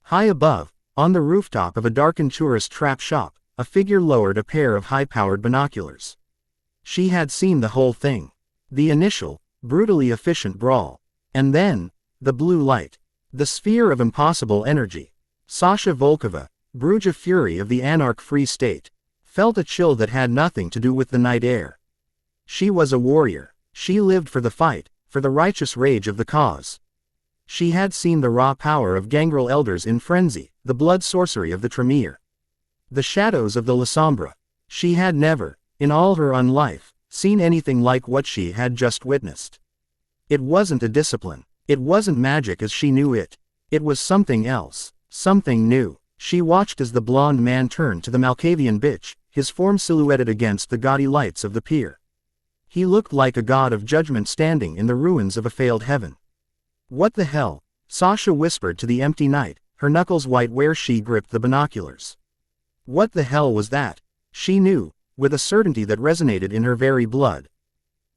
A: High above, on the rooftop of a darkened tourist trap shop, a figure lowered a pair of high-powered binoculars. She had seen the whole thing. The initial, brutally efficient brawl. And then, the blue light. The sphere of impossible energy. Sasha Volkova, Bruja Fury of the Anarch Free State, felt a chill that had nothing to do with the night air. She was a warrior. She lived for the fight, for the righteous rage of the cause. She had seen the raw power of gangrel elders in frenzy, the blood sorcery of the Tremere, the shadows of the La Sombra. She had never, in all her unlife, seen anything like what she had just witnessed. It wasn't a discipline. It wasn't magic as she knew it. It was something else, something new. She watched as the blonde man turned to the Malkavian bitch, his form silhouetted against the gaudy lights of the pier. He looked like a god of judgment standing in the ruins of a failed heaven. "What the hell?" Sasha whispered to the empty night, her knuckles white where she gripped the binoculars. What the hell was that? She knew, with a certainty that resonated in her very blood,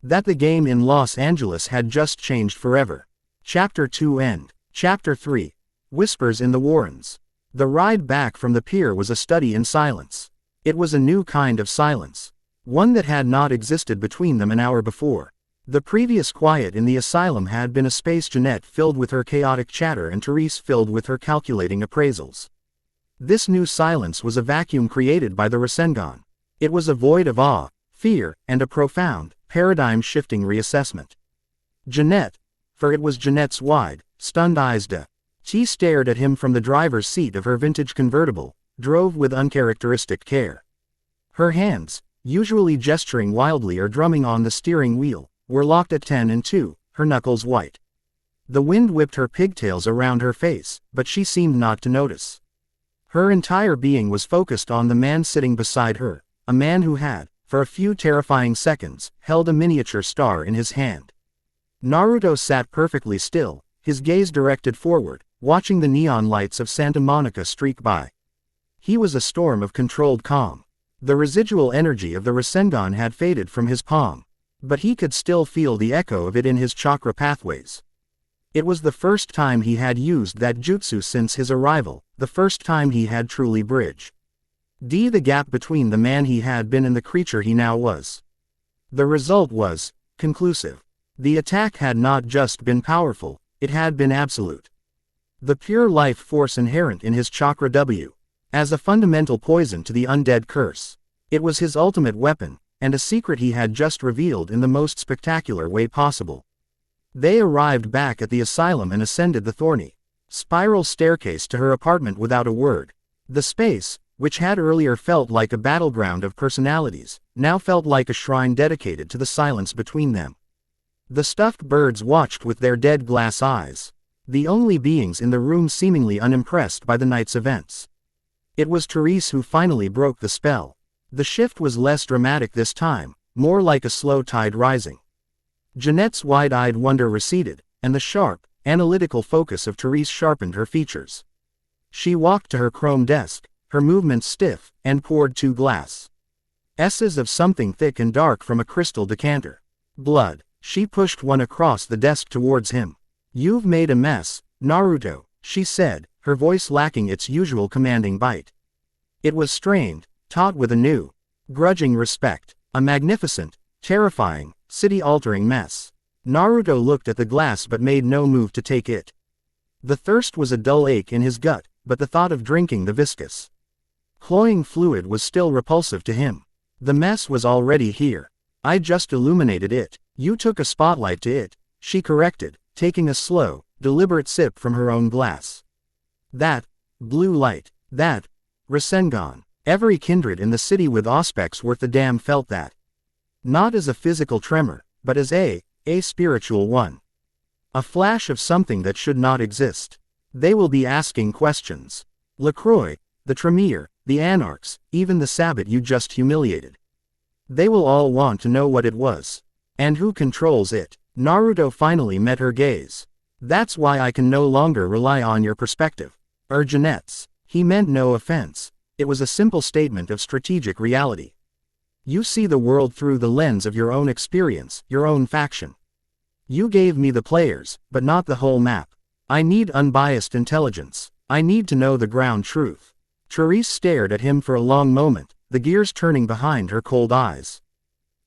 A: that the game in Los Angeles had just changed forever. Chapter 2 End. Chapter 3. Whispers in the Warrens. The ride back from the pier was a study in silence. It was a new kind of silence. One that had not existed between them an hour before. The previous quiet in the asylum had been a space Janette filled with her chaotic chatter and Therese filled with her calculating appraisals. This new silence was a vacuum created by the Rasengan. It was a void of awe, fear, and a profound, paradigm-shifting reassessment. Janette, for it was Janette's wide, stunned eyes she stared at him from the driver's seat of her vintage convertible, drove with uncharacteristic care. Her hands, usually gesturing wildly or drumming on the steering wheel, were locked at 10 and 2, her knuckles white. The wind whipped her pigtails around her face, but she seemed not to notice. Her entire being was focused on the man sitting beside her, a man who had, for a few terrifying seconds, held a miniature star in his hand. Naruto sat perfectly still, his gaze directed forward, watching the neon lights of Santa Monica streak by. He was a storm of controlled calm. The residual energy of the Rasengan had faded from his palm, but he could still feel the echo of it in his chakra pathways. It was the first time he had used that jutsu since his arrival, the first time he had truly bridged the gap between the man he had been and the creature he now was. The result was conclusive. The attack had not just been powerful, it had been absolute. The pure life force inherent in his chakra W, as a fundamental poison to the undead curse. It was his ultimate weapon, and a secret he had just revealed in the most spectacular way possible. They arrived back at the asylum and ascended the thorny spiral staircase to her apartment without a word. The space, which had earlier felt like a battleground of personalities, now felt like a shrine dedicated to the silence between them. The stuffed birds watched with their dead glass eyes, the only beings in the room seemingly unimpressed by the night's events. It was Therese who finally broke the spell. The shift was less dramatic this time, more like a slow tide rising. Janette's wide-eyed wonder receded, and the sharp, analytical focus of Therese sharpened her features. She walked to her chrome desk, her movements stiff, and poured 2 glasses of something thick and dark from a crystal decanter. Blood. She pushed one across the desk towards him. "You've made a mess, Naruto," she said, her voice lacking its usual commanding bite. It was strained, taut with a new, grudging respect. A magnificent, terrifying, city-altering mess. Naruto looked at the glass but made no move to take it. The thirst was a dull ache in his gut, but the thought of drinking the viscous, cloying fluid was still repulsive to him. The mess was already here. "I just illuminated it. You took a spotlight to it," she corrected, taking a slow, deliberate sip from her own glass. "That blue light, that Rasengan." Every kindred in the city with aspects worth the damn felt that. Not as a physical tremor, but as a spiritual one. A flash of something that should not exist. They will be asking questions. LaCroix, the Tremere, the Anarchs, even the Sabbat you just humiliated. They will all want to know what it was. And who controls it. Naruto finally met her gaze. "That's why I can no longer rely on your perspective." Janette's. He meant no offense. It was a simple statement of strategic reality. You see the world through the lens of your own experience, your own faction. You gave me the players, but not the whole map. I need unbiased intelligence. I need to know the ground truth. Therese stared at him for a long moment, the gears turning behind her cold eyes.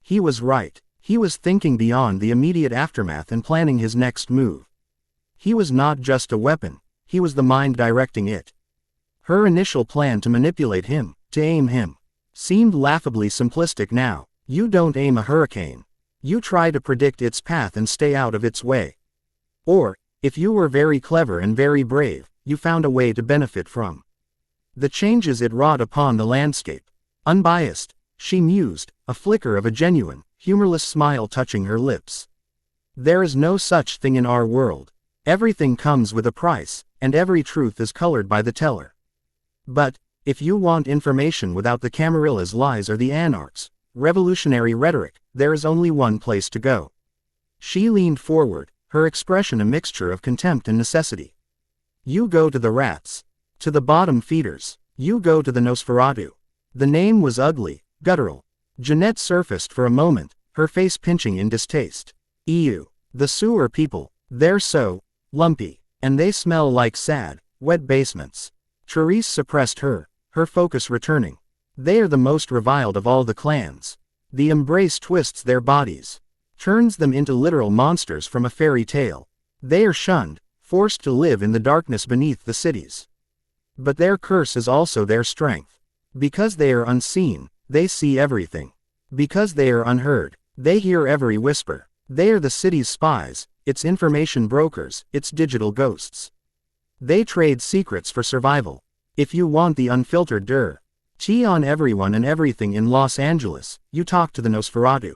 A: He was right. He was thinking beyond the immediate aftermath and planning his next move. He was not just a weapon, he was the mind directing it. Her initial plan to manipulate him, to aim him, seemed laughably simplistic now. You don't aim a hurricane. You try to predict its path and stay out of its way. Or, if you were very clever and very brave, you found a way to benefit from the changes it wrought upon the landscape. Unbiased, she mused, a flicker of a genuine, humorless smile touching her lips. There is no such thing in our world. Everything comes with a price, and every truth is colored by the teller. But, if you want information without the Camarilla's lies or the Anarchs' revolutionary rhetoric, there is only one place to go. She leaned forward, her expression a mixture of contempt and necessity. You go to the rats. To the bottom feeders. You go to the Nosferatu. The name was ugly, guttural. Jeanette surfaced for a moment, her face pinching in distaste. Ew. The sewer people. They're so lumpy. And they smell like sad, wet basements. Therese suppressed her focus returning. They are the most reviled of all the clans. The embrace twists their bodies, turns them into literal monsters from a fairy tale. They are shunned, forced to live in the darkness beneath the cities. But their curse is also their strength. Because they are unseen, they see everything. Because they are unheard, they hear every whisper. They are the city's spies, its information brokers, its digital ghosts. They trade secrets for survival. If you want the unfiltered tea on everyone and everything in Los Angeles, you talk to the Nosferatu.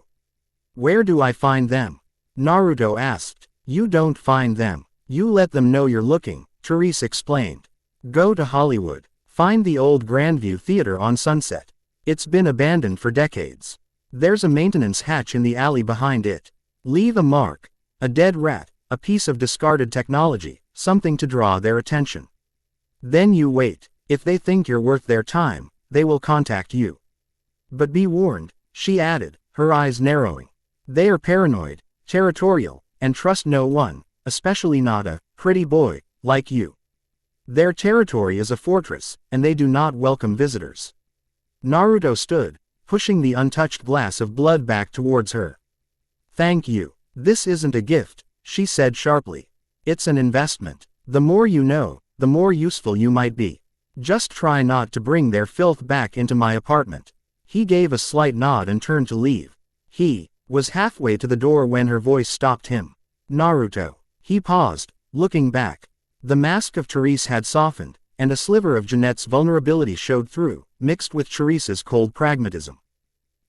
A: Where do I find them? Naruto asked. You don't find them. You let them know you're looking, Therese explained. Go to Hollywood. Find the old Grandview Theater on Sunset. It's been abandoned for decades. There's a maintenance hatch in the alley behind it. Leave a mark. A dead rat, a piece of discarded technology, something to draw their attention. Then you wait. If they think you're worth their time, they will contact you. But be warned, she added, her eyes narrowing. They are paranoid, territorial, and trust no one, especially not a pretty boy like you. Their territory is a fortress, and they do not welcome visitors. Naruto stood, pushing the untouched glass of blood back towards her. Thank you. This isn't a gift, she said sharply. It's an investment. The more you know, the more useful you might be. Just try not to bring their filth back into my apartment. He gave a slight nod and turned to leave. He was halfway to the door when her voice stopped him. Naruto. He paused, looking back. The mask of Therese had softened, and a sliver of Jeanette's vulnerability showed through, mixed with Therese's cold pragmatism.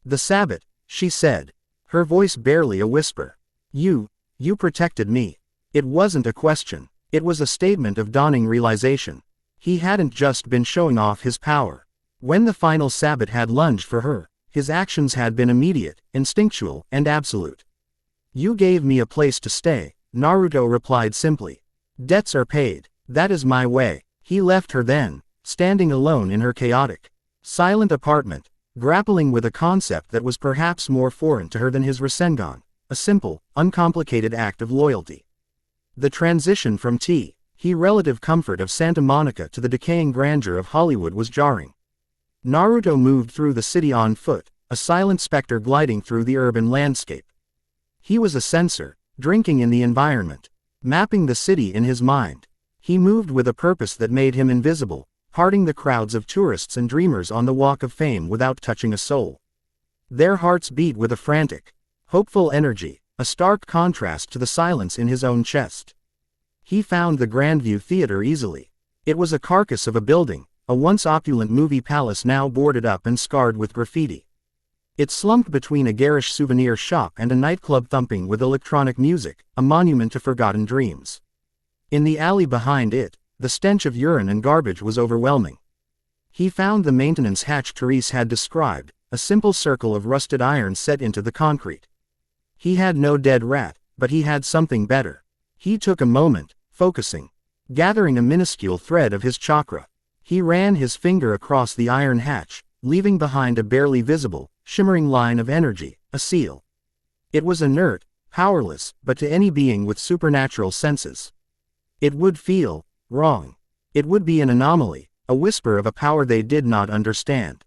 A: The Sabbat, she said, her voice barely a whisper. You protected me. It wasn't a question. It was a statement of dawning realization. He hadn't just been showing off his power. When the final Sabbat had lunged for her, his actions had been immediate, instinctual, and absolute. You gave me a place to stay, Naruto replied simply. Debts are paid. That is my way. He left her then, standing alone in her chaotic, silent apartment, grappling with a concept that was perhaps more foreign to her than his Rasengan, a simple, uncomplicated act of loyalty. The transition from relative comfort of Santa Monica to the decaying grandeur of Hollywood was jarring. Naruto moved through the city on foot, a silent specter gliding through the urban landscape. He was a sensor, drinking in the environment, mapping the city in his mind. He moved with a purpose that made him invisible, parting the crowds of tourists and dreamers on the Walk of Fame without touching a soul. Their hearts beat with a frantic, hopeful energy, a stark contrast to the silence in his own chest. He found the Grandview Theater easily. It was a carcass of a building, a once opulent movie palace now boarded up and scarred with graffiti. It slumped between a garish souvenir shop and a nightclub thumping with electronic music, a monument to forgotten dreams. In the alley behind it, the stench of urine and garbage was overwhelming. He found the maintenance hatch Therese had described, a simple circle of rusted iron set into the concrete. He had no dead rat, but he had something better. He took a moment, focusing, gathering a minuscule thread of his chakra. He ran his finger across the iron hatch, leaving behind a barely visible, shimmering line of energy, a seal. It was inert, powerless, but to any being with supernatural senses, it would feel wrong. It would be an anomaly, a whisper of a power they did not understand.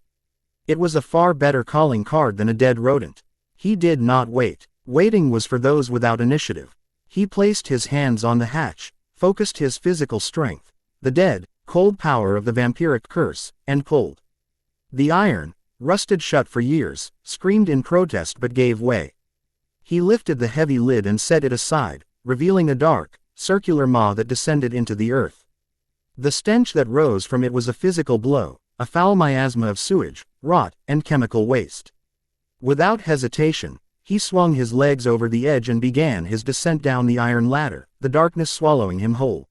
A: It was a far better calling card than a dead rodent. He did not wait. Waiting was for those without initiative. He placed his hands on the hatch, focused his physical strength, the dead, cold power of the vampiric curse, and pulled. The iron, rusted shut for years, screamed in protest but gave way. He lifted the heavy lid and set it aside, revealing a dark, circular maw that descended into the earth. The stench that rose from it was a physical blow, a foul miasma of sewage, rot, and chemical waste. Without hesitation, he swung his legs over the edge and began his descent down the iron ladder, the darkness swallowing him whole.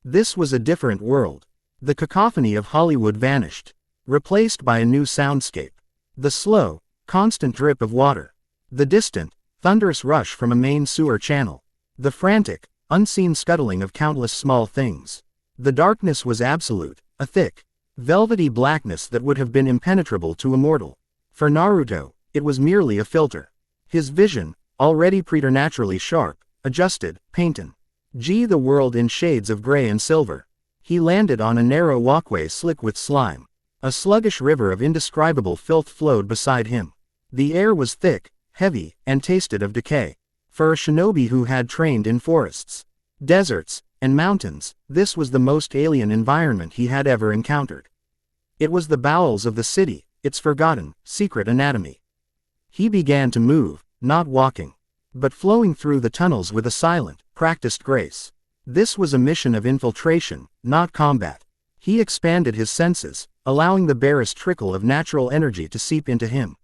A: This was a different world. The cacophony of Hollywood vanished, replaced by a new soundscape. The slow, constant drip of water. The distant, thunderous rush from a main sewer channel. The frantic, unseen scuttling of countless small things. The darkness was absolute, a thick, velvety blackness that would have been impenetrable to a mortal. For Naruto, it was merely a filter. His vision, already preternaturally sharp, adjusted, painted the world in shades of gray and silver. He landed on a narrow walkway slick with slime. A sluggish river of indescribable filth flowed beside him. The air was thick, heavy, and tasted of decay. For a shinobi who had trained in forests, deserts, and mountains, this was the most alien environment he had ever encountered. It was the bowels of the city, its forgotten, secret anatomy. He began to move, not walking, but flowing through the tunnels with a silent, practiced grace. This was a mission of infiltration, not combat. He expanded his senses, allowing the barest trickle of natural energy to seep into him,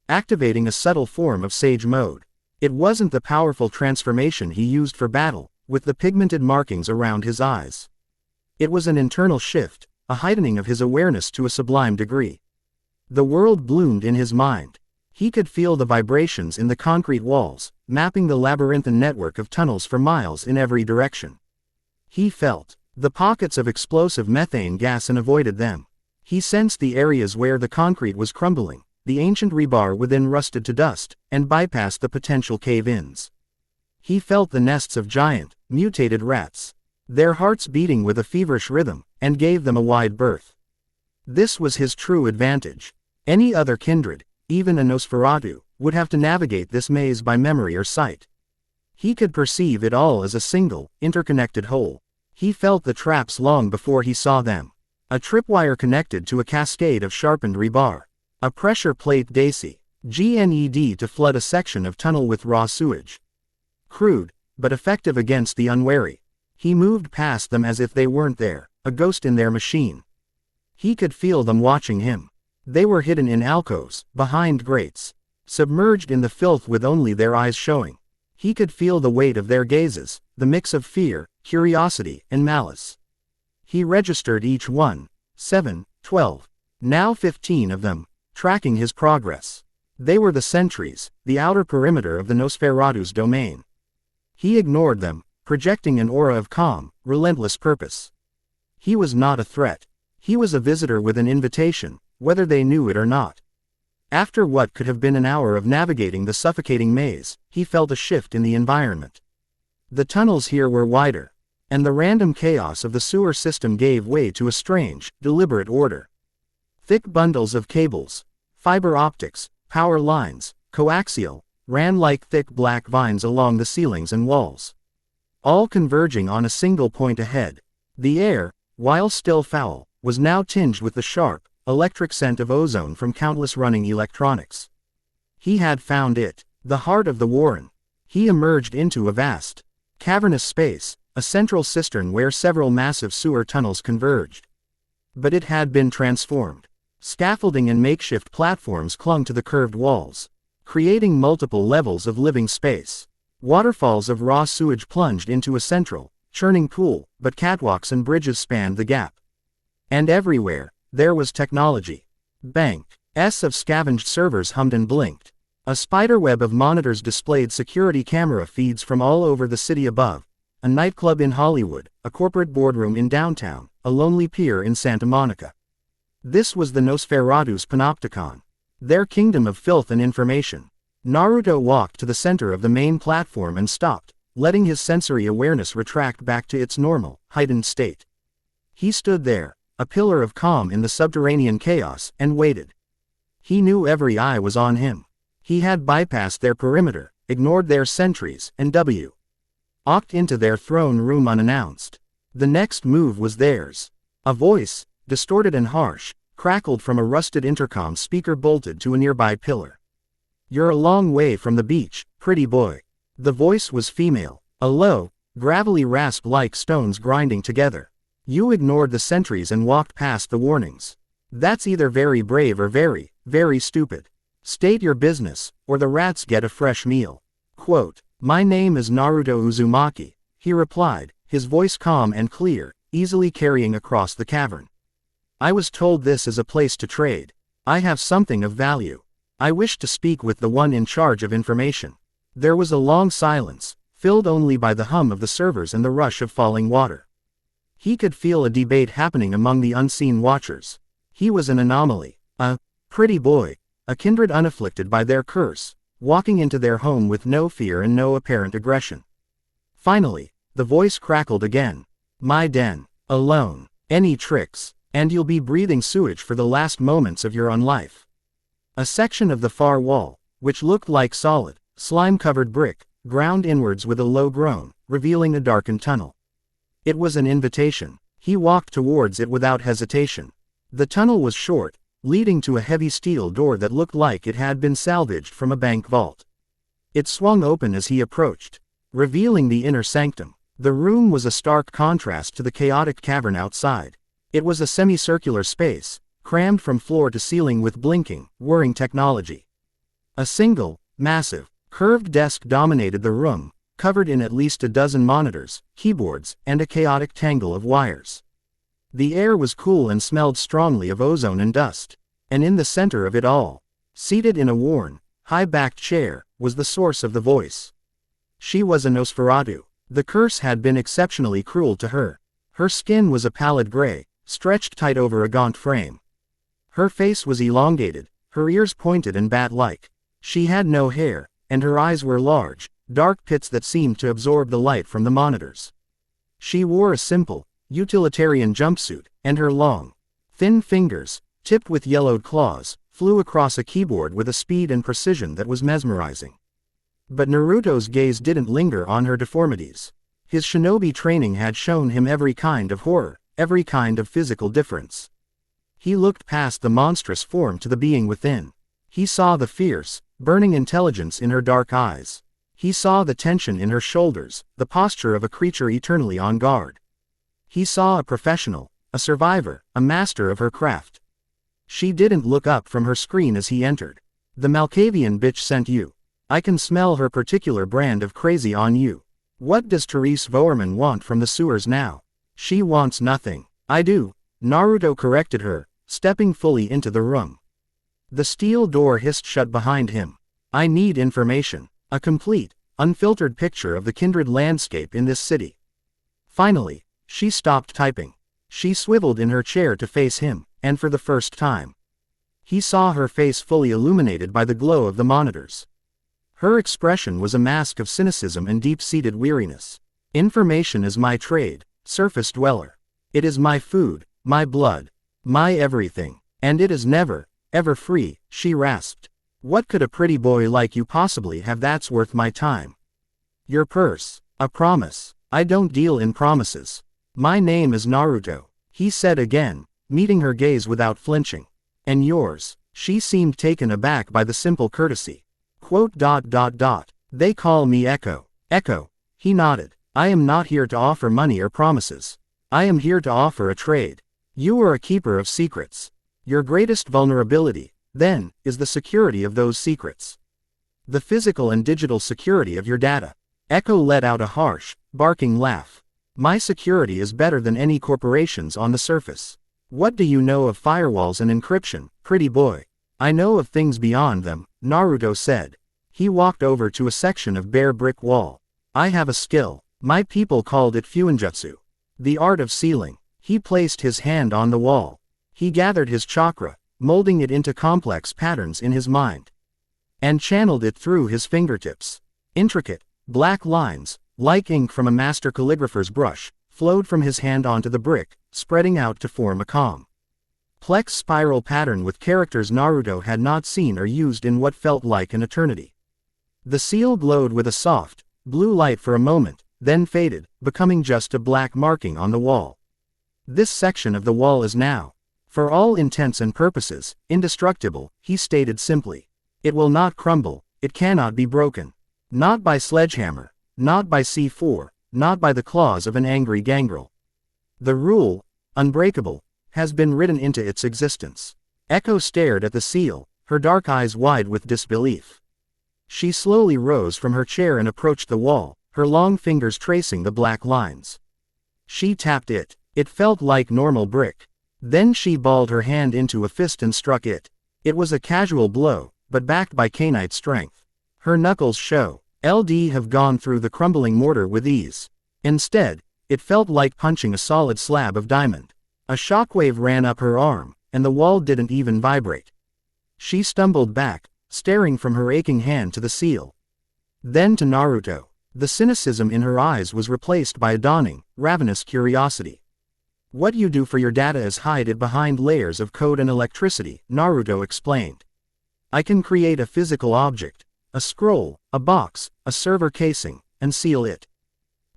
A: activating a subtle form of sage mode. It wasn't the powerful transformation he used for battle, with the pigmented markings around his eyes. It was an internal shift, a heightening of his awareness to a sublime degree. The world bloomed in his mind. He could feel the vibrations in the concrete walls, mapping the labyrinthine network of tunnels for miles in every direction. He felt the pockets of explosive methane gas and avoided them. He sensed the areas where the concrete was crumbling, the ancient rebar within rusted to dust, and bypassed the potential cave-ins. He felt the nests of giant, mutated rats, their hearts beating with a feverish rhythm, and gave them a wide berth. This was his true advantage. Any other kindred, even a Nosferatu, would have to navigate this maze by memory or sight. He could perceive it all as a single, interconnected whole. He felt the traps long before he saw them. A tripwire connected to a cascade of sharpened rebar. A pressure plate Janette to flood a section of tunnel with raw sewage. Crude, but effective against the unwary. He moved past them as if they weren't there, a ghost in their machine. He could feel them watching him. They were hidden in alcoves, behind grates, submerged in the filth with only their eyes showing. He could feel the weight of their gazes, the mix of fear, curiosity, and malice. He registered each one, 7, 12, now 15 of them, tracking his progress. They were the sentries, the outer perimeter of the Nosferatu's domain. He ignored them, projecting an aura of calm, relentless purpose. He was not a threat. He was a visitor with an invitation, whether they knew it or not. After what could have been an hour of navigating the suffocating maze, he felt a shift in the environment. The tunnels here were wider, and the random chaos of the sewer system gave way to a strange, deliberate order. Thick bundles of cables, fiber optics, power lines, coaxial, ran like thick black vines along the ceilings and walls, all converging on a single point ahead. The air, while still foul, was now tinged with the sharp, electric scent of ozone from countless running electronics. He had found it, the heart of the warren. He emerged into a vast, cavernous space, a central cistern where several massive sewer tunnels converged. But it had been transformed. Scaffolding and makeshift platforms clung to the curved walls, creating multiple levels of living space. Waterfalls of raw sewage plunged into a central, churning pool, but catwalks and bridges spanned the gap. And everywhere, there was technology. Banks of scavenged servers hummed and blinked. A spiderweb of monitors displayed security camera feeds from all over the city above. A nightclub in Hollywood, a corporate boardroom in downtown, a lonely pier in Santa Monica. This was the Nosferatu's panopticon, their kingdom of filth and information. Naruto walked to the center of the main platform and stopped, letting his sensory awareness retract back to its normal, heightened state. He stood there, a pillar of calm in the subterranean chaos, and waited. He knew every eye was on him. He had bypassed their perimeter, ignored their sentries, and walked into their throne room unannounced. The next move was theirs. A voice, distorted and harsh, crackled from a rusted intercom speaker bolted to a nearby pillar. "You're a long way from the beach, pretty boy." The voice was female, a low, gravelly rasp like stones grinding together. "You ignored the sentries and walked past the warnings. That's either very brave or very, very stupid. State your business, or the rats get a fresh meal." Quote, "My name is Naruto Uzumaki," he replied, his voice calm and clear, easily carrying across the cavern. "I was told this is a place to trade. I have something of value. I wish to speak with the one in charge of information." There was a long silence, filled only by the hum of the servers and the rush of falling water. He could feel a debate happening among the unseen watchers. He was an anomaly, a pretty boy, a kindred unafflicted by their curse, walking into their home with no fear and no apparent aggression. Finally, the voice crackled again. "My den, alone, any tricks, and you'll be breathing sewage for the last moments of your own life." A section of the far wall, which looked like solid, slime-covered brick, ground inwards with a low groan, revealing a darkened tunnel. It was an invitation. He walked towards it without hesitation. The tunnel was short, leading to a heavy steel door that looked like it had been salvaged from a bank vault. It swung open as he approached, revealing the inner sanctum. The room was a stark contrast to the chaotic cavern outside. It was a semicircular space, crammed from floor to ceiling with blinking, whirring technology. A single, massive, curved desk dominated the room, covered in at least a dozen monitors, keyboards, and a chaotic tangle of wires. The air was cool and smelled strongly of ozone and dust. And in the center of it all, seated in a worn, high-backed chair, was the source of the voice. She was a Nosferatu. The curse had been exceptionally cruel to her. Her skin was a pallid gray, stretched tight over a gaunt frame. Her face was elongated, her ears pointed and bat-like. She had no hair, and her eyes were large, dark pits that seemed to absorb the light from the monitors. She wore a simple, utilitarian jumpsuit, and her long, thin fingers, tipped with yellowed claws, flew across a keyboard with a speed and precision that was mesmerizing. But Naruto's gaze didn't linger on her deformities. His shinobi training had shown him every kind of horror, every kind of physical difference. He looked past the monstrous form to the being within. He saw the fierce, burning intelligence in her dark eyes. He saw the tension in her shoulders, the posture of a creature eternally on guard. He saw a professional, a survivor, a master of her craft. She didn't look up from her screen as he entered. "The Malkavian bitch sent you. I can smell her particular brand of crazy on you. What does Jeanette Voerman want from the sewers now?" "She wants nothing." "I do," Naruto corrected her, stepping fully into the room. The steel door hissed shut behind him. "I need information. A complete, unfiltered picture of the kindred landscape in this city." Finally, she stopped typing. She swiveled in her chair to face him, and for the first time, he saw her face fully illuminated by the glow of the monitors. Her expression was a mask of cynicism and deep-seated weariness. "Information is my trade, surface dweller. It is my food, my blood, my everything. And it is never, ever free," she rasped. "What could a pretty boy like you possibly have that's worth my time?" "Your purse. A promise. I don't deal in promises." "My name is Naruto," he said again, meeting her gaze without flinching. "And yours?" She seemed taken aback by the simple courtesy. "They call me Echo." "Echo," he nodded. "I am not here to offer money or promises. I am here to offer a trade. You are a keeper of secrets. Your greatest vulnerability, then, is the security of those secrets. The physical and digital security of your data." Echo let out a harsh, barking laugh. "My security is better than any corporation's on the surface. What do you know of firewalls and encryption, pretty boy?" "I know of things beyond them," Naruto said. He walked over to a section of bare brick wall. "I have a skill. My people called it fuinjutsu. The art of sealing." He placed his hand on the wall. He gathered his chakra, molding it into complex patterns in his mind, and channeled it through his fingertips. Intricate, black lines, like ink from a master calligrapher's brush, flowed from his hand onto the brick, spreading out to form a complex spiral pattern with characters Naruto had not seen or used in what felt like an eternity. The seal glowed with a soft, blue light for a moment, then faded, becoming just a black marking on the wall. "This section of the wall is now, for all intents and purposes, indestructible," he stated simply. "It will not crumble, it cannot be broken. Not by sledgehammer, not by C4, not by the claws of an angry gangrel. The rule, unbreakable, has been written into its existence." Echo stared at the seal, her dark eyes wide with disbelief. She slowly rose from her chair and approached the wall, her long fingers tracing the black lines. She tapped it. It felt like normal brick. Then she balled her hand into a fist and struck it. It was a casual blow, but backed by canine strength. Her knuckles have gone through the crumbling mortar with ease. Instead, it felt like punching a solid slab of diamond. A shockwave ran up her arm, and the wall didn't even vibrate. She stumbled back, staring from her aching hand to the seal. Then to Naruto. The cynicism in her eyes was replaced by a dawning, ravenous curiosity. "What you do for your data is hide it behind layers of code and electricity," Naruto explained. "I can create a physical object, a scroll, a box, a server casing, and seal it.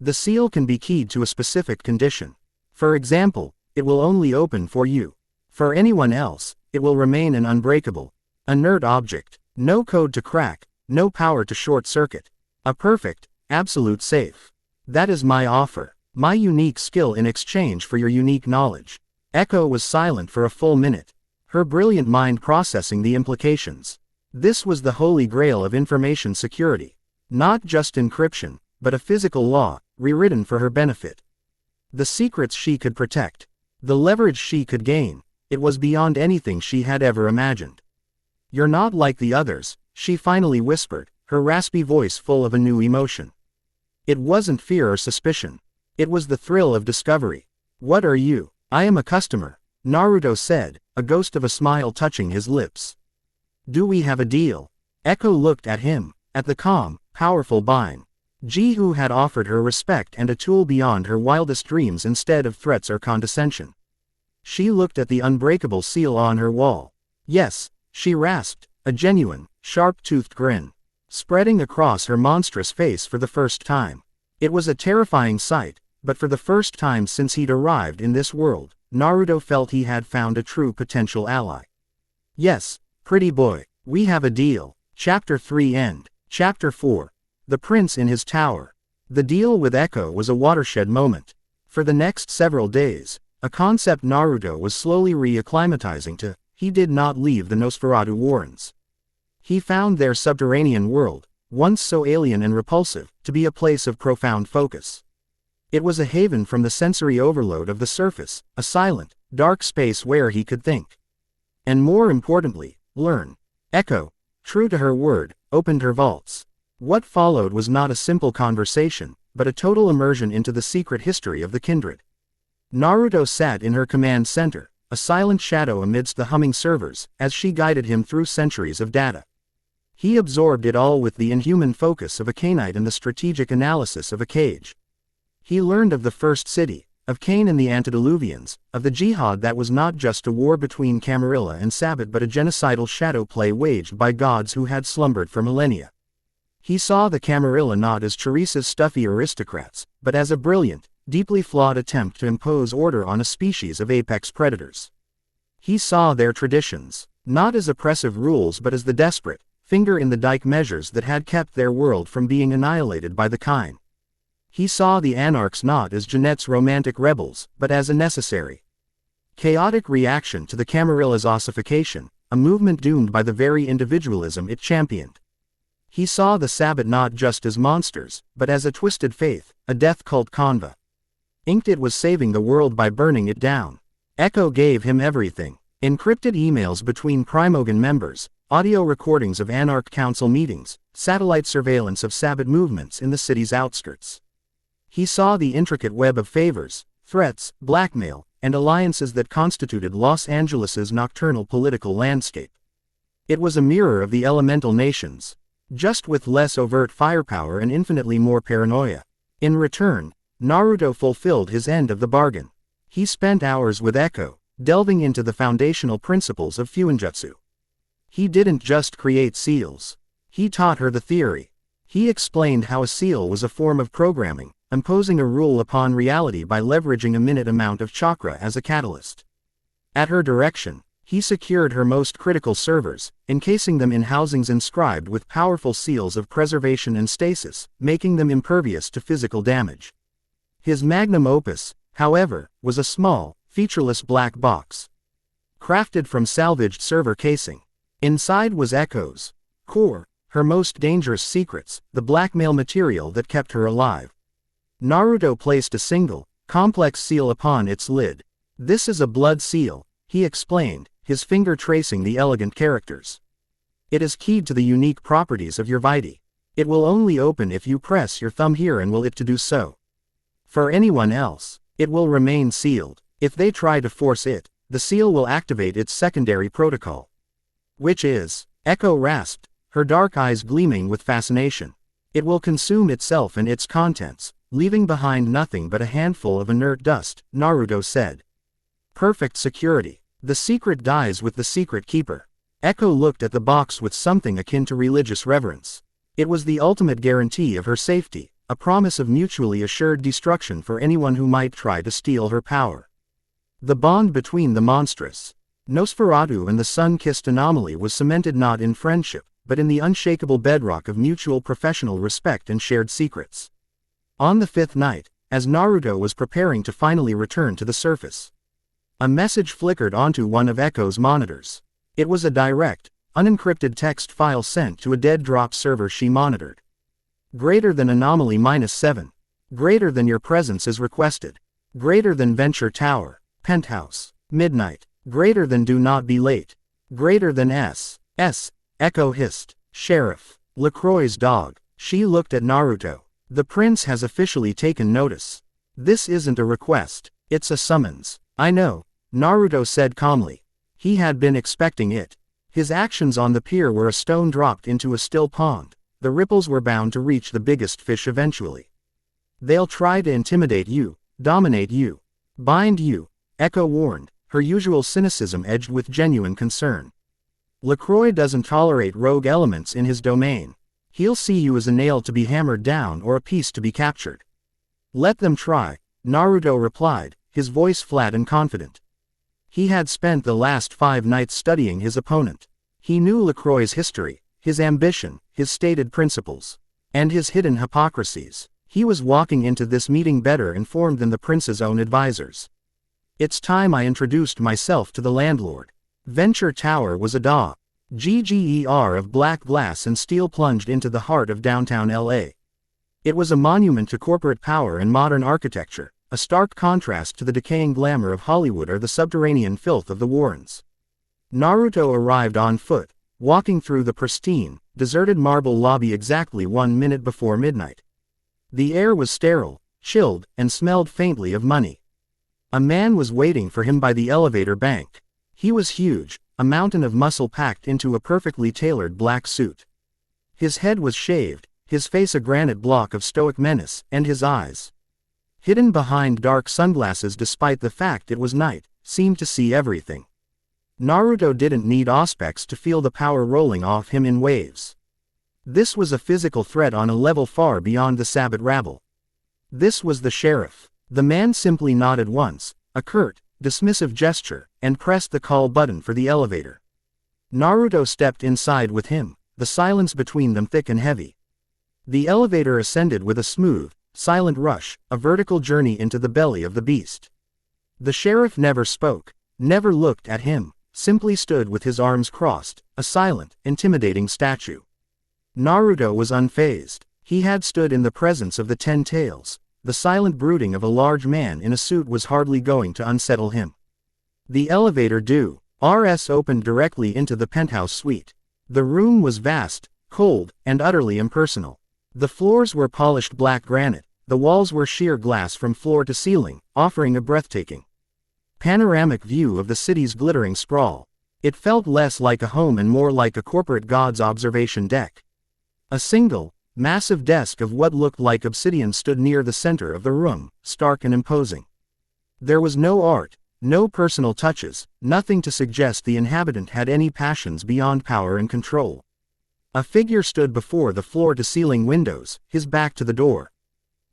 A: The seal can be keyed to a specific condition. For example, it will only open for you. For anyone else, it will remain an unbreakable, inert object. No code to crack, no power to short-circuit. A perfect, absolute safe. That is my offer. My unique skill in exchange for your unique knowledge." Echo was silent for a full minute, her brilliant mind processing the implications. This was the holy grail of information security. Not just encryption, but a physical law, rewritten for her benefit. The secrets she could protect. The leverage she could gain, it was beyond anything she had ever imagined. "You're not like the others," she finally whispered, her raspy voice full of a new emotion. It wasn't fear or suspicion. It was the thrill of discovery. "What are you?" "I am a customer," Naruto said, a ghost of a smile touching his lips. "Do we have a deal?" Echo looked at him, at the calm, powerful Bine. Jyhad had offered her respect and a tool beyond her wildest dreams instead of threats or condescension. She looked at the unbreakable seal on her wall. "Yes," she rasped, a genuine, sharp-toothed grin spreading across her monstrous face for the first time. It was a terrifying sight, but for the first time since he'd arrived in this world, Naruto felt he had found a true potential ally. "Yes, pretty boy, we have a deal." Chapter 3 End. Chapter 4. The Prince in His Tower. The deal with Echo was a watershed moment. For the next several days, a concept Naruto was slowly reacclimatizing to, he did not leave the Nosferatu Warrens. He found their subterranean world, once so alien and repulsive, to be a place of profound focus. It was a haven from the sensory overload of the surface, a silent, dark space where he could think. And more importantly, learn. Echo, true to her word, opened her vaults. What followed was not a simple conversation, but a total immersion into the secret history of the kindred. Naruto sat in her command center, a silent shadow amidst the humming servers, as she guided him through centuries of data. He absorbed it all with the inhuman focus of a canite and the strategic analysis of a cage. He learned of the First City, of Cain and the Antediluvians, of the Jyhad that was not just a war between Camarilla and Sabbat but a genocidal shadow play waged by gods who had slumbered for millennia. He saw the Camarilla not as Teresa's stuffy aristocrats, but as a brilliant, deeply flawed attempt to impose order on a species of apex predators. He saw their traditions, not as oppressive rules but as the desperate, finger-in-the-dike measures that had kept their world from being annihilated by the Kine. He saw the anarchs not as Janette's romantic rebels, but as a necessary, chaotic reaction to the Camarilla's ossification, a movement doomed by the very individualism it championed. He saw the Sabbat not just as monsters, but as a twisted faith, a death cult conva. Inked it was saving the world by burning it down. Echo gave him everything. Encrypted emails between Primogen members, audio recordings of Anarch Council meetings, satellite surveillance of Sabbat movements in the city's outskirts. He saw the intricate web of favors, threats, blackmail, and alliances that constituted Los Angeles's nocturnal political landscape. It was a mirror of the elemental nations, just with less overt firepower and infinitely more paranoia. In return, Naruto fulfilled his end of the bargain. He spent hours with Echo, delving into the foundational principles of Fuinjutsu. He didn't just create seals. He taught her the theory. He explained how a seal was a form of programming, imposing a rule upon reality by leveraging a minute amount of chakra as a catalyst. At her direction, he secured her most critical servers, encasing them in housings inscribed with powerful seals of preservation and stasis, making them impervious to physical damage. His magnum opus, however, was a small, featureless black box, crafted from salvaged server casing. Inside was Echo's core, her most dangerous secrets, the blackmail material that kept her alive. Naruto placed a single, complex seal upon its lid. "This is a blood seal," he explained, his finger tracing the elegant characters. "It is keyed to the unique properties of your Vitae. It will only open if you press your thumb here and will it to do so. For anyone else, it will remain sealed. If they try to force it, the seal will activate its secondary protocol." "Which is?" Echo rasped, her dark eyes gleaming with fascination. "It will consume itself and its contents, leaving behind nothing but a handful of inert dust," Naruto said. "Perfect security. The secret dies with the secret keeper." Echo looked at the box with something akin to religious reverence. It was the ultimate guarantee of her safety, a promise of mutually assured destruction for anyone who might try to steal her power. The bond between the monstrous Nosferatu and the sun-kissed anomaly was cemented not in friendship, but in the unshakable bedrock of mutual professional respect and shared secrets. On the fifth night, as Naruto was preparing to finally return to the surface, a message flickered onto one of Echo's monitors. It was a direct, unencrypted text file sent to a dead drop server she monitored. "Greater than anomaly -7. Greater than your presence is requested. Greater than Venture Tower. Penthouse. Midnight. Greater than do not be late. Greater than S. Echo hissed. Sheriff. LaCroix's dog. She looked at Naruto. The prince has officially taken notice. This isn't a request. It's a summons. I know, Naruto said calmly. He had been expecting it. His actions on the pier were a stone dropped into a still pond. The ripples were bound to reach the biggest fish eventually. They'll try to intimidate you, dominate you, bind you, Echo warned, her usual cynicism edged with genuine concern. LaCroix doesn't tolerate rogue elements in his domain. He'll see you as a nail to be hammered down or a piece to be captured. Let them try, Naruto replied, his voice flat and confident. He had spent the last 5 nights studying his opponent. He knew LaCroix's history, his ambition, his stated principles, and his hidden hypocrisies. He was walking into this meeting better informed than the prince's own advisors. It's time I introduced myself to the landlord. Venture Tower was a GGER of black glass and steel plunged into the heart of downtown LA. It was a monument to corporate power and modern architecture, a stark contrast to the decaying glamour of Hollywood or the subterranean filth of the Warrens. Naruto arrived on foot, walking through the pristine, deserted marble lobby exactly 1 minute before midnight. The air was sterile, chilled, and smelled faintly of money. A man was waiting for him by the elevator bank. He was huge, a mountain of muscle packed into a perfectly tailored black suit. His head was shaved, his face a granite block of stoic menace, and his eyes, hidden behind dark sunglasses despite the fact it was night, seemed to see everything. Naruto didn't need auspex to feel the power rolling off him in waves. This was a physical threat on a level far beyond the Sabbat rabble. This was the sheriff. The man simply nodded once, a curt, dismissive gesture, and pressed the call button for the elevator. Naruto stepped inside with him, the silence between them thick and heavy. The elevator ascended with a smooth, silent rush, a vertical journey into the belly of the beast. The sheriff never spoke, never looked at him, simply stood with his arms crossed, a silent, intimidating statue. Naruto was unfazed. He had stood in the presence of the 10 Tails. The silent brooding of a large man in a suit was hardly going to unsettle him. The elevator RS opened directly into the penthouse suite. The room was vast, cold, and utterly impersonal. The floors were polished black granite, the walls were sheer glass from floor to ceiling, offering a breathtaking panoramic view of the city's glittering sprawl. It felt less like a home and more like a corporate god's observation deck. A single, massive desk of what looked like obsidian stood near the center of the room, stark and imposing. There was no art, no personal touches, nothing to suggest the inhabitant had any passions beyond power and control. A figure stood before the floor-to-ceiling windows, his back to the door.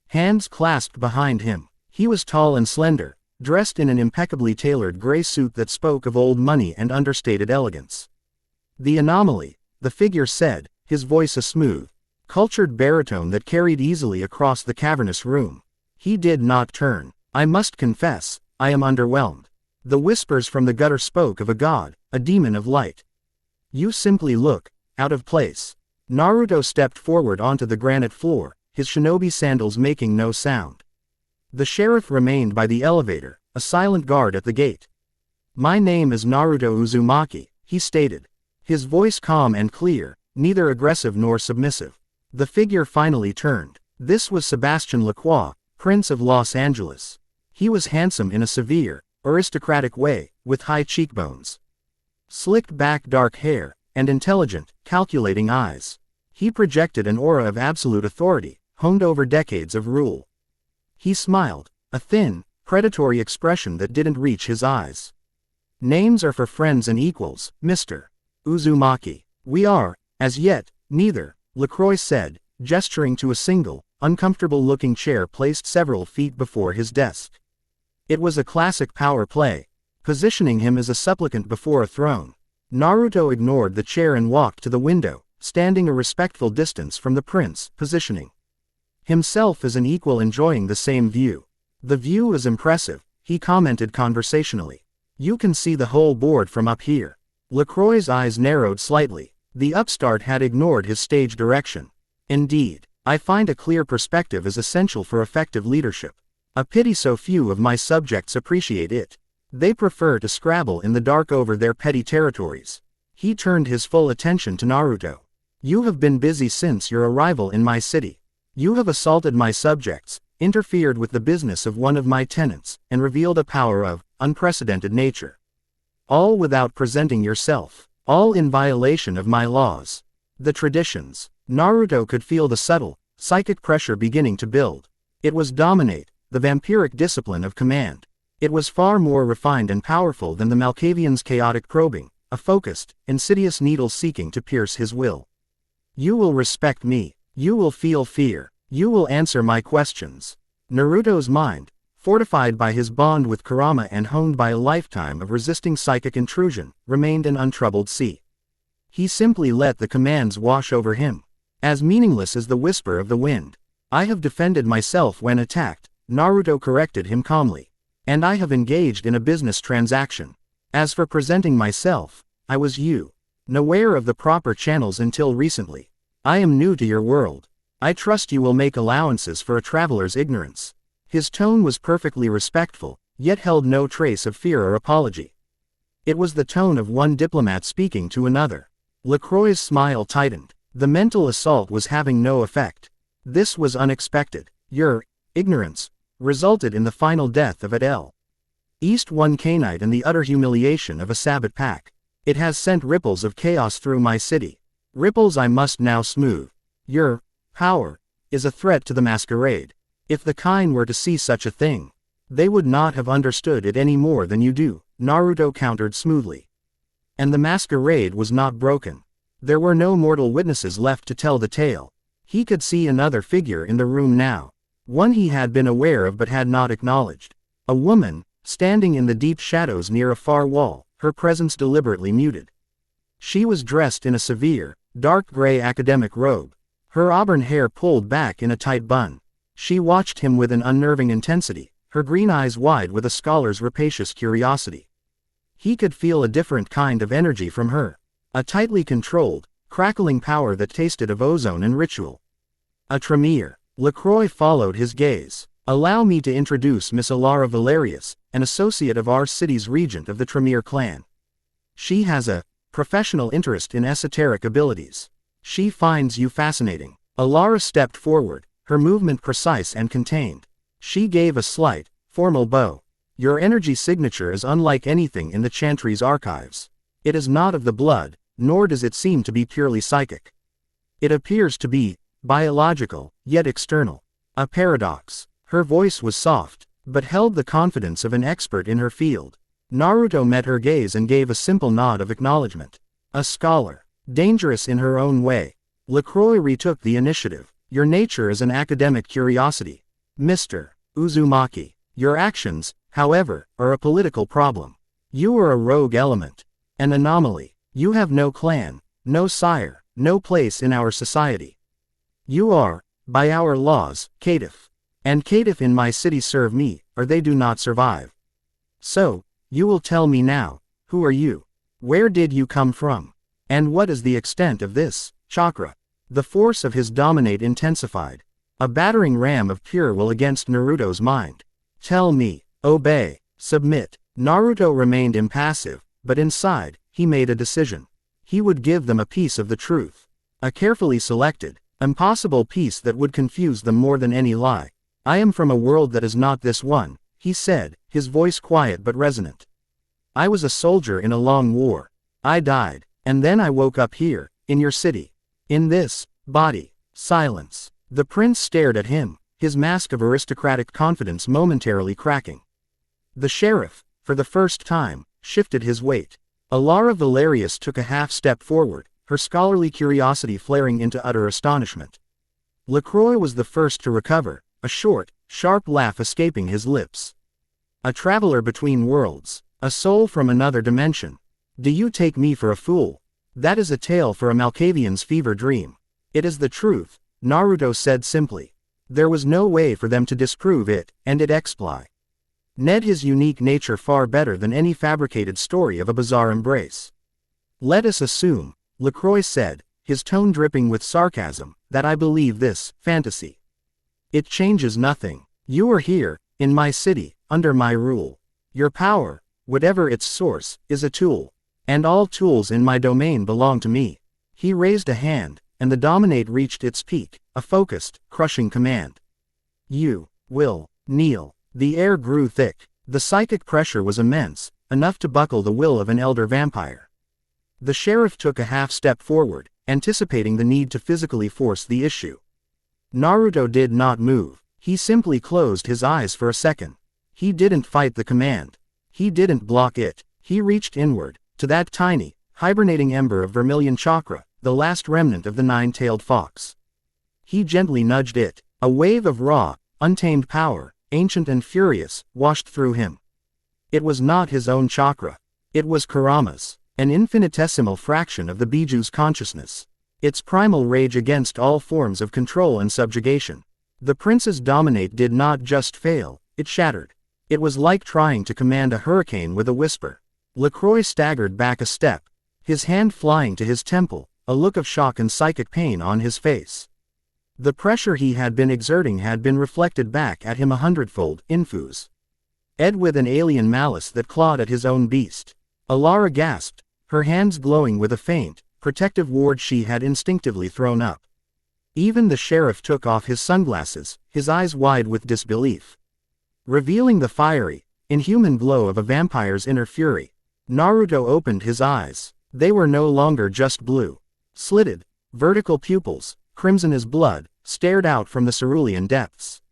A: Hands clasped behind him. He was tall and slender, dressed in an impeccably tailored gray suit that spoke of old money and understated elegance. The anomaly, the figure said, his voice a smooth, cultured baritone that carried easily across the cavernous room. He did not turn. I must confess, I am underwhelmed. The whispers from the gutter spoke of a god, a demon of light. You simply look out of place. Naruto stepped forward onto the granite floor, his shinobi sandals making no sound. The sheriff remained by the elevator, a silent guard at the gate. My name is Naruto Uzumaki, he stated. His voice calm and clear, neither aggressive nor submissive. The figure finally turned. This was Sebastian Lacroix, Prince of Los Angeles. He was handsome in a severe, aristocratic way, with high cheekbones, slicked back dark hair, and intelligent, calculating eyes. He projected an aura of absolute authority, honed over decades of rule. He smiled, a thin, predatory expression that didn't reach his eyes. Names are for friends and equals, Mr. Uzumaki. We are, as yet, neither, LaCroix said, gesturing to a single, uncomfortable-looking chair placed several feet before his desk. It was a classic power play, positioning him as a supplicant before a throne. Naruto ignored the chair and walked to the window, standing a respectful distance from the prince, positioning himself as an equal enjoying the same view. The view is impressive, he commented conversationally. You can see the whole board from up here. LaCroix's eyes narrowed slightly. The upstart had ignored his stage direction. Indeed, I find a clear perspective is essential for effective leadership. A pity so few of my subjects appreciate it. They prefer to scrabble in the dark over their petty territories. He turned his full attention to Naruto. You have been busy since your arrival in my city. You have assaulted my subjects, interfered with the business of one of my tenants, and revealed a power of unprecedented nature. All without presenting yourself. All in violation of my laws. The traditions. Naruto could feel the subtle, psychic pressure beginning to build. It was dominate, the vampiric discipline of command. It was far more refined and powerful than the Malkavian's chaotic probing, a focused, insidious needle seeking to pierce his will. You will respect me. You will feel fear. You will answer my questions. Naruto's mind, fortified by his bond with Kurama and honed by a lifetime of resisting psychic intrusion, remained an untroubled sea. He simply let the commands wash over him. As meaningless as the whisper of the wind. I have defended myself when attacked, Naruto corrected him calmly. And I have engaged in a business transaction. As for presenting myself, I was unaware of the proper channels until recently. I am new to your world. I trust you will make allowances for a traveler's ignorance. His tone was perfectly respectful, yet held no trace of fear or apology. It was the tone of one diplomat speaking to another. LaCroix's smile tightened. The mental assault was having no effect. This was unexpected. Your ignorance resulted in the final death of Adele. East one Cainite and the utter humiliation of a Sabbat pack. It has sent ripples of chaos through my city. Ripples I must now smooth. Your power is a threat to the Masquerade. If the Kain were to see such a thing, they would not have understood it any more than you do, Naruto countered smoothly. And the Masquerade was not broken. There were no mortal witnesses left to tell the tale. He could see another figure in the room now. One he had been aware of but had not acknowledged. A woman, standing in the deep shadows near a far wall, her presence deliberately muted. She was dressed in a severe, dark gray academic robe. Her auburn hair pulled back in a tight bun. She watched him with an unnerving intensity, her green eyes wide with a scholar's rapacious curiosity. He could feel a different kind of energy from her. A tightly controlled, crackling power that tasted of ozone and ritual. A tremere. LaCroix followed his gaze. Allow me to introduce Miss Alara Valerius, an associate of our city's regent of the Tremere clan. She has a professional interest in esoteric abilities. She finds you fascinating. Alara stepped forward, her movement precise and contained. She gave a slight, formal bow. Your energy signature is unlike anything in the Chantry's archives. It is not of the blood, nor does it seem to be purely psychic. It appears to be biological, yet external. A paradox. Her voice was soft, but held the confidence of an expert in her field. Naruto met her gaze and gave a simple nod of acknowledgement. A scholar. Dangerous in her own way. LaCroix retook the initiative. Your nature is an academic curiosity. Mr. Uzumaki. Your actions, however, are a political problem. You are a rogue element. An anomaly. You have no clan, no sire, no place in our society. You are, by our laws, caitiff. And caitiff in my city serve me, or they do not survive. So, you will tell me now, who are you? Where did you come from? And what is the extent of this chakra? The force of his dominate intensified. A battering ram of pure will against Naruto's mind. Tell me, obey, submit. Naruto remained impassive, but inside, he made a decision. He would give them a piece of the truth. A carefully selected, impossible piece that would confuse them more than any lie. I am from a world that is not this one, he said, his voice quiet but resonant. I was a soldier in a long war. I died, and then I woke up here, in your city. In this body. Silence. The prince stared at him, his mask of aristocratic confidence momentarily cracking. The sheriff, for the first time, shifted his weight. Alara Valerius took a half step forward, her scholarly curiosity flaring into utter astonishment. LaCroix was the first to recover, a short, sharp laugh escaping his lips. A traveler between worlds, a soul from another dimension. Do you take me for a fool? That is a tale for a Malkavian's fever dream. It is the truth, Naruto said simply. There was no way for them to disprove it, and it expli. Ned his unique nature far better than any fabricated story of a bizarre embrace. Let us assume, LaCroix said, his tone dripping with sarcasm, that I believe this fantasy. It changes nothing. You are here, in my city, under my rule. Your power whatever its source, is a tool. And all tools in my domain belong to me. He raised a hand, and the dominate reached its peak, a focused, crushing command. You will kneel. The air grew thick. The psychic pressure was immense, enough to buckle the will of an elder vampire. The sheriff took a half step forward, anticipating the need to physically force the issue. Naruto did not move. He simply closed his eyes for a second. He didn't fight the command. He didn't block it. He reached inward, to that tiny, hibernating ember of vermilion chakra, the last remnant of the nine-tailed fox. He gently nudged it. A wave of raw, untamed power, ancient and furious, washed through him. It was not his own chakra. It was Kurama's, an infinitesimal fraction of the Biju's consciousness. Its primal rage against all forms of control and subjugation. The prince's dominate did not just fail, it shattered. It was like trying to command a hurricane with a whisper. LaCroix staggered back a step, his hand flying to his temple, a look of shock and psychic pain on his face. The pressure he had been exerting had been reflected back at him 100-fold, infuse. Ed with an alien malice that clawed at his own beast. Alara gasped, her hands glowing with a faint, protective ward she had instinctively thrown up. Even the sheriff took off his sunglasses, his eyes wide with disbelief. Revealing the fiery, inhuman glow of a vampire's inner fury, Naruto opened his eyes. They were no longer just blue. Slitted, vertical pupils, crimson as blood, stared out from the cerulean depths.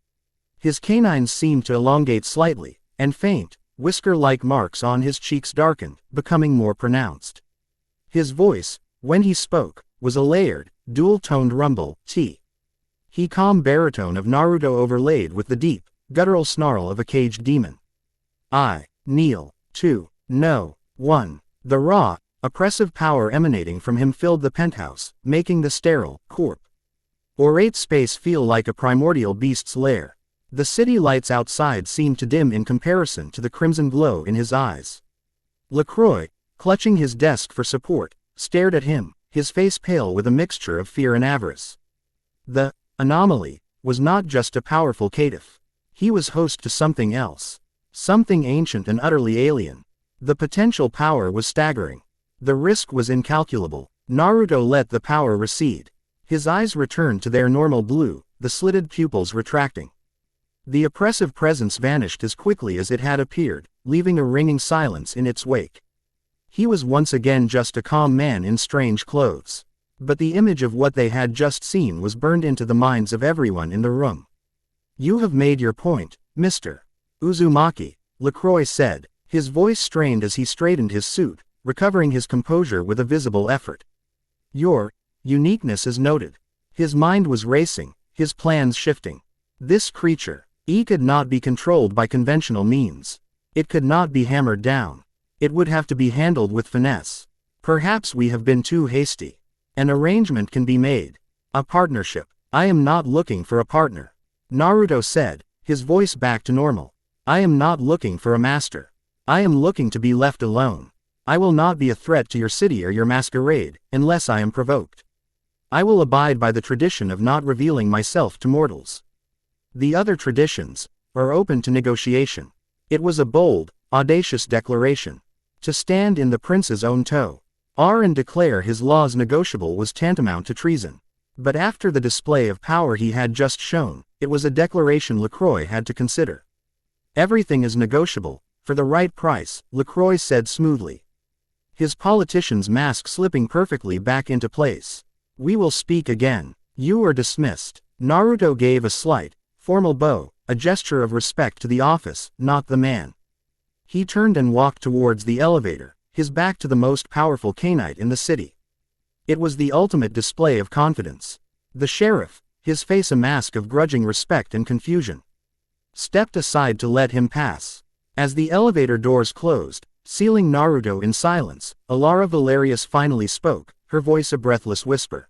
A: His canines seemed to elongate slightly, and faint, whisker-like marks on his cheeks darkened, becoming more pronounced. His voice, when he spoke, was a layered, dual-toned rumble, he calm baritone of Naruto overlaid with the deep, guttural snarl of a caged demon. I kneel. 2. No. 1. The raw, oppressive power emanating from him filled the penthouse, making the sterile, orate space feel like a primordial beast's lair. The city lights outside seemed to dim in comparison to the crimson glow in his eyes. LaCroix, clutching his desk for support, stared at him, his face pale with a mixture of fear and avarice. The anomaly was not just a powerful caitiff. He was host to something else. Something ancient and utterly alien. The potential power was staggering. The risk was incalculable. Naruto let the power recede. His eyes returned to their normal blue, the slitted pupils retracting. The oppressive presence vanished as quickly as it had appeared, leaving a ringing silence in its wake. He was once again just a calm man in strange clothes. But the image of what they had just seen was burned into the minds of everyone in the room. You have made your point, Mr. Uzumaki, LaCroix said, his voice strained as he straightened his suit, recovering his composure with a visible effort. Your uniqueness is noted. His mind was racing, his plans shifting. This creature, could not be controlled by conventional means. It could not be hammered down. It would have to be handled with finesse. Perhaps we have been too hasty. An arrangement can be made. A partnership. I am not looking for a partner. Naruto said, his voice back to normal. I am not looking for a master. I am looking to be left alone. I will not be a threat to your city or your masquerade, unless I am provoked. I will abide by the tradition of not revealing myself to mortals. The other traditions are open to negotiation. It was a bold, audacious declaration. To stand in the prince's own toe, and declare his laws negotiable was tantamount to treason. But after the display of power he had just shown, it was a declaration LaCroix had to consider. Everything is negotiable, for the right price, LaCroix said smoothly. His politician's mask slipping perfectly back into place. We will speak again. You are dismissed. Naruto gave a slight, formal bow, a gesture of respect to the office, not the man. He turned and walked towards the elevator, his back to the most powerful Kainite in the city. It was the ultimate display of confidence. The sheriff, his face a mask of grudging respect and confusion, stepped aside to let him pass. As the elevator doors closed, sealing Naruto in silence, Alara Valerius finally spoke, her voice a breathless whisper.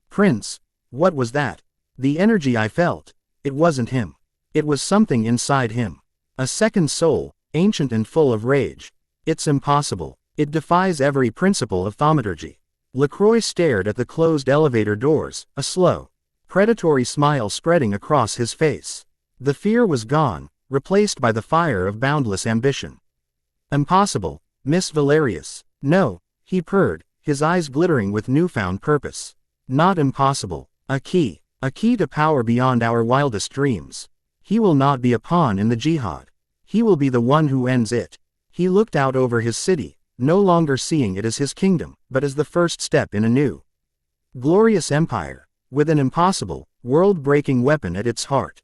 A: Prince, what was that? The energy I felt. It wasn't him. It was something inside him. A second soul, ancient and full of rage. It's impossible. It defies every principle of thaumaturgy. LaCroix stared at the closed elevator doors, a slow, predatory smile spreading across his face. The fear was gone, replaced by the fire of boundless ambition. Impossible, Miss Valerius. No, he purred, his eyes glittering with newfound purpose. Not impossible. A key to power beyond our wildest dreams. He will not be a pawn in the Jyhad. He will be the one who ends it. He looked out over his city, no longer seeing it as his kingdom, but as the first step in a new, glorious empire, with an impossible, world-breaking weapon at its heart.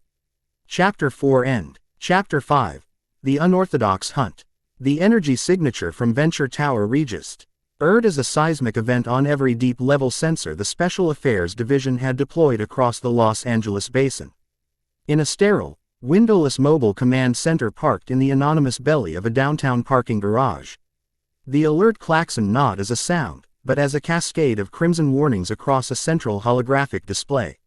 A: Chapter 4 End. Chapter 5. The Unorthodox Hunt. The energy signature from Venture Tower Regist. As a seismic event on every deep-level sensor the Special Affairs Division had deployed across the Los Angeles basin. In a sterile, windowless mobile command center parked in the anonymous belly of a downtown parking garage. The alert klaxon not as a sound, but as a cascade of crimson warnings across a central holographic display.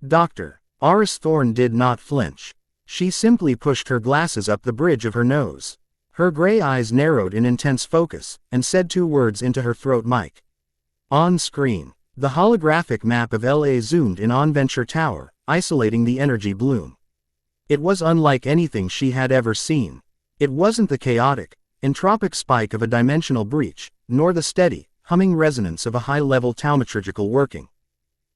A: Dr. Iris Thorne did not flinch. She simply pushed her glasses up the bridge of her nose. Her gray eyes narrowed in intense focus, and said 2 words into her throat mic. On screen, the holographic map of LA zoomed in on Venture Tower, isolating the energy bloom. It was unlike anything she had ever seen. It wasn't the chaotic, entropic spike of a dimensional breach, nor the steady, humming resonance of a high-level taumaturgical working.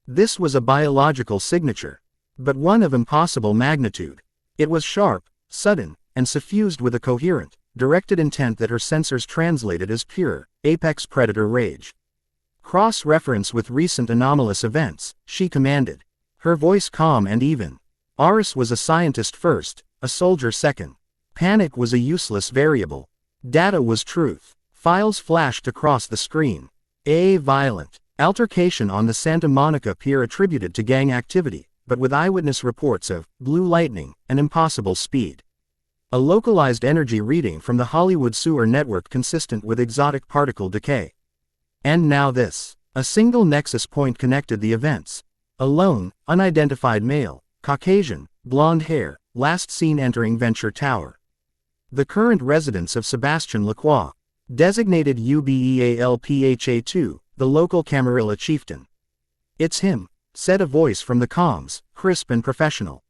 A: This was a biological signature, but one of impossible magnitude. It was sharp, sudden, and suffused with a coherent, directed intent that her sensors translated as pure, apex predator rage. Cross-reference with recent anomalous events, she commanded. Her voice calm and even. Iris was a scientist first, a soldier second. Panic was a useless variable. Data was truth. Files flashed across the screen. A violent altercation on the Santa Monica Pier attributed to gang activity, but with eyewitness reports of blue lightning and impossible speed. A localized energy reading from the Hollywood sewer network consistent with exotic particle decay. And now this. A single nexus point connected the events. A lone, unidentified male, Caucasian, blonde hair, last seen entering Venture Tower. The current residence of Sebastian Lacroix, designated UBEALPHA2, the local Camarilla chieftain. It's him, said a voice from the comms, crisp and professional.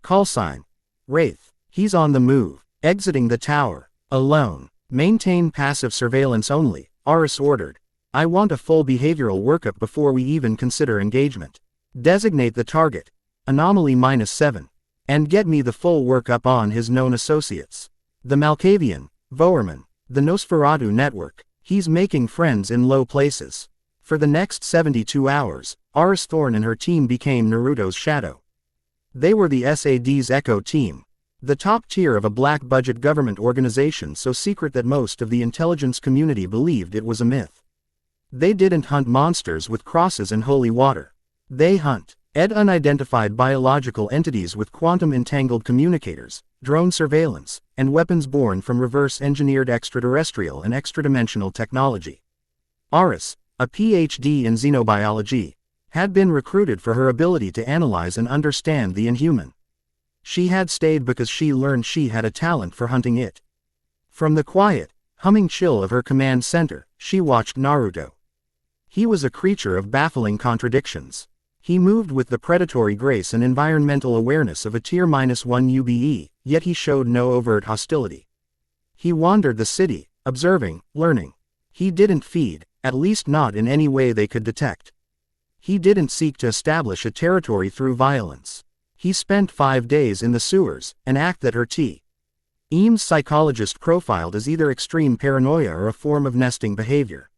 A: Call sign. Wraith. He's on the move, exiting the tower, alone. Maintain passive surveillance only, Iris ordered. I want a full behavioral workup before we even consider engagement. Designate the target, anomaly -7, and get me the full workup on his known associates. The Malkavian, Voerman, the Nosferatu network, he's making friends in low places. For the next 72 hours, Iris Thorne and her team became Naruto's shadow. They were the SAD's Echo team. The top tier of a black-budget government organization so secret that most of the intelligence community believed it was a myth. They didn't hunt monsters with crosses and holy water. They hunt unidentified biological entities with quantum-entangled communicators, drone surveillance, and weapons born from reverse-engineered extraterrestrial and extradimensional technology. Iris, a PhD in xenobiology, had been recruited for her ability to analyze and understand the inhuman. She had stayed because she learned she had a talent for hunting it. From the quiet, humming chill of her command center, she watched Naruto. He was a creature of baffling contradictions. He moved with the predatory grace and environmental awareness of a tier -1 UBE, yet he showed no overt hostility. He wandered the city, observing, learning. He didn't feed, at least not in any way they could detect. He didn't seek to establish a territory through violence. He spent 5 days in the sewers, an act that her Eames psychologist profiled as either extreme paranoia or a form of nesting behavior.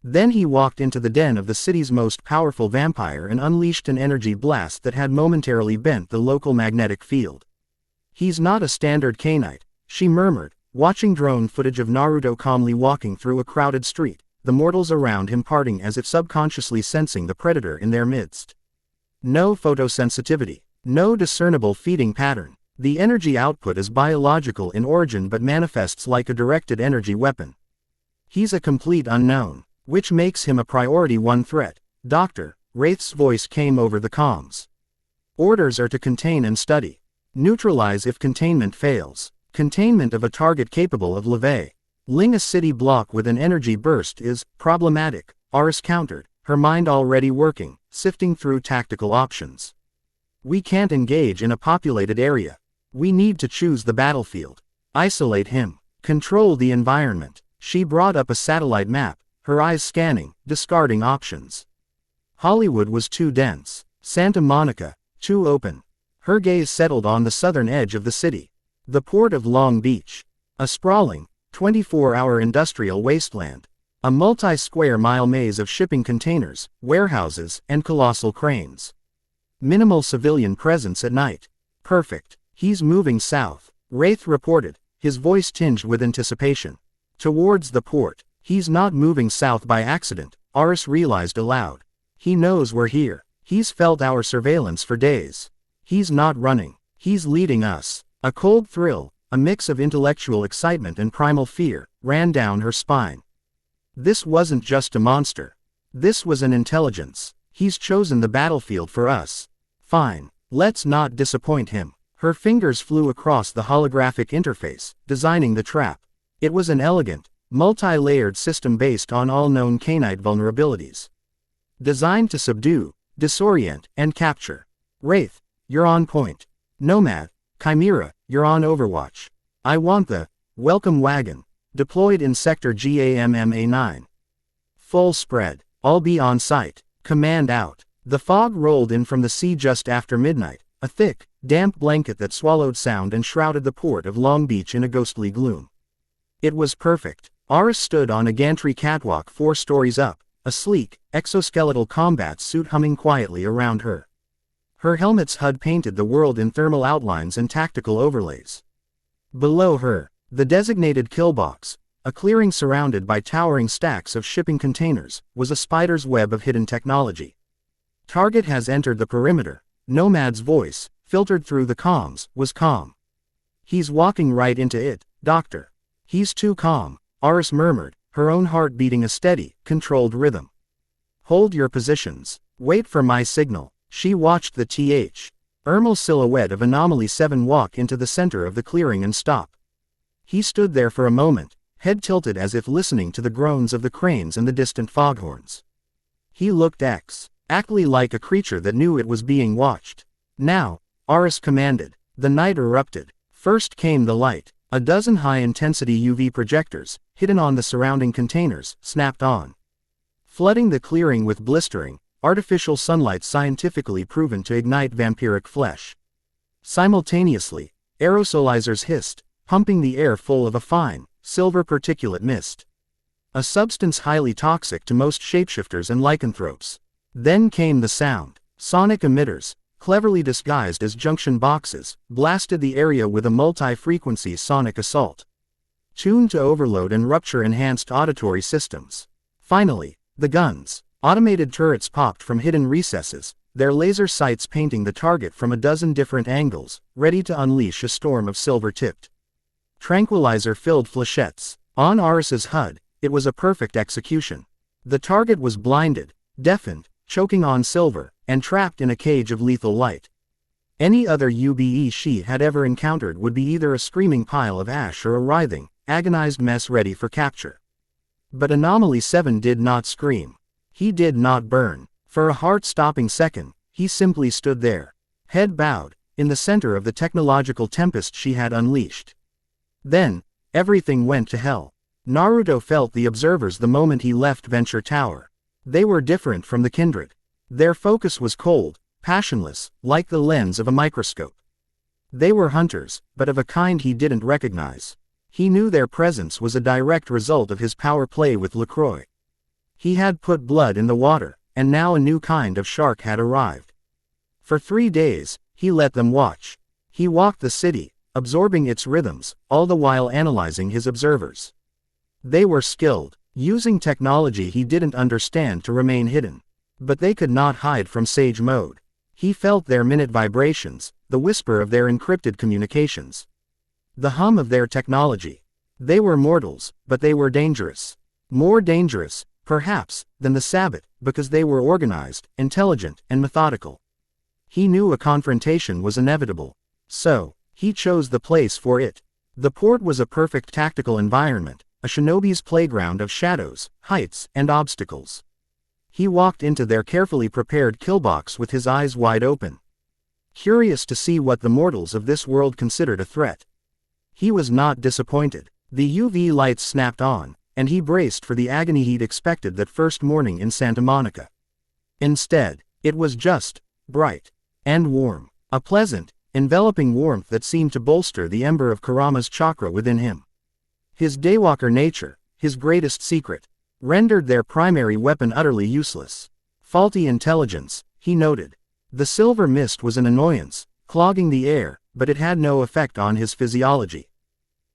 A: Then he walked into the den of the city's most powerful vampire and unleashed an energy blast that had momentarily bent the local magnetic field. He's not a standard Kainite, she murmured, watching drone footage of Naruto calmly walking through a crowded street, the mortals around him parting as if subconsciously sensing the predator in their midst. No photosensitivity, no discernible feeding pattern. The energy output is biological in origin but manifests like a directed energy weapon. He's a complete unknown, which makes him a priority 1 threat. Doctor, Wraith's voice came over the comms. Orders are to contain and study. Neutralize if containment fails. Containment of a target capable of leveling a city block with an energy burst is problematic, Iris countered, her mind already working, sifting through tactical options. We can't engage in a populated area. We need to choose the battlefield. Isolate him. Control the environment. She brought up a satellite map, her eyes scanning, discarding options. Hollywood was too dense. Santa Monica, too open. Her gaze settled on the southern edge of the city. The port of Long Beach. A sprawling, 24-hour industrial wasteland. A multi-square mile maze of shipping containers, warehouses, and colossal cranes. Minimal civilian presence at night. Perfect. He's moving south, Wraith reported, his voice tinged with anticipation. Towards the port. He's not moving south by accident, Aris realized aloud. He knows we're here. He's felt our surveillance for days. He's not running. He's leading us. A cold thrill, a mix of intellectual excitement and primal fear, ran down her spine. This wasn't just a monster. This was an intelligence. He's chosen the battlefield for us. Fine. Let's not disappoint him. Her fingers flew across the holographic interface, designing the trap. It was an elegant, multi-layered system based on all known Cainite vulnerabilities. Designed to subdue, disorient, and capture. Wraith, you're on point. Nomad, Chimera, you're on overwatch. I want the welcome wagon. Deployed in Sector GAMMA9. Full spread. I'll be on site. Command out. The fog rolled in from the sea just after midnight, a thick, damp blanket that swallowed sound and shrouded the port of Long Beach in a ghostly gloom. It was perfect. Aris stood on a gantry catwalk 4 stories up, a sleek, exoskeletal combat suit humming quietly around her. Her helmet's HUD painted the world in thermal outlines and tactical overlays. Below her, the designated kill box, a clearing surrounded by towering stacks of shipping containers, was a spider's web of hidden technology. Target has entered the perimeter. Nomad's voice, filtered through the comms, was calm. He's walking right into it, Doctor. He's too calm, Aris murmured, her own heart beating a steady, controlled rhythm. Hold your positions. Wait for my signal. She watched the Ermal silhouette of Anomaly 7 walk into the center of the clearing and stop. He stood there for a moment, head tilted as if listening to the groans of the cranes and the distant foghorns. He looked exactly like a creature that knew it was being watched. Now, Aris commanded. The night erupted. First came the light. A dozen high-intensity UV projectors, hidden on the surrounding containers, snapped on. Flooding the clearing with blistering, artificial sunlight scientifically proven to ignite vampiric flesh. Simultaneously, aerosolizers hissed, pumping the air full of a fine, silver particulate mist. A substance highly toxic to most shapeshifters and lycanthropes. Then came the sound. Sonic emitters, cleverly disguised as junction boxes, blasted the area with a multi-frequency sonic assault. Tuned to overload and rupture-enhanced auditory systems. Finally, the guns. Automated turrets popped from hidden recesses, their laser sights painting the target from a dozen different angles, ready to unleash a storm of silver-tipped, tranquilizer-filled flechettes. On Aris's HUD, it was a perfect execution. The target was blinded, deafened, choking on silver, and trapped in a cage of lethal light. Any other UBE she had ever encountered would be either a screaming pile of ash or a writhing, agonized mess ready for capture. But Anomaly 7 did not scream. He did not burn. For a heart-stopping second, he simply stood there, head bowed, in the center of the technological tempest she had unleashed. Then, everything went to hell. Naruto felt the observers the moment he left Venture Tower. They were different from the kindred. Their focus was cold, passionless, like the lens of a microscope. They were hunters, but of a kind he didn't recognize. He knew their presence was a direct result of his power play with LaCroix. He had put blood in the water, and now a new kind of shark had arrived. For 3 days, he let them watch. He walked the city, absorbing its rhythms, all the while analyzing his observers. They were skilled, using technology he didn't understand to remain hidden. But they could not hide from Sage Mode. He felt their minute vibrations, the whisper of their encrypted communications. The hum of their technology. They were mortals, but they were dangerous. More dangerous, perhaps, than the Sabbath, because they were organized, intelligent, and methodical. He knew a confrontation was inevitable. So, he chose the place for it. The port was a perfect tactical environment, a shinobi's playground of shadows, heights, and obstacles. He walked into their carefully prepared killbox with his eyes wide open. Curious to see what the mortals of this world considered a threat. He was not disappointed. The UV lights snapped on, and he braced for the agony he'd expected that first morning in Santa Monica. Instead, it was just bright and warm, a pleasant, enveloping warmth that seemed to bolster the ember of Kurama's chakra within him. His daywalker nature, his greatest secret, rendered their primary weapon utterly useless. Faulty intelligence, he noted. The silver mist was an annoyance, clogging the air, but it had no effect on his physiology.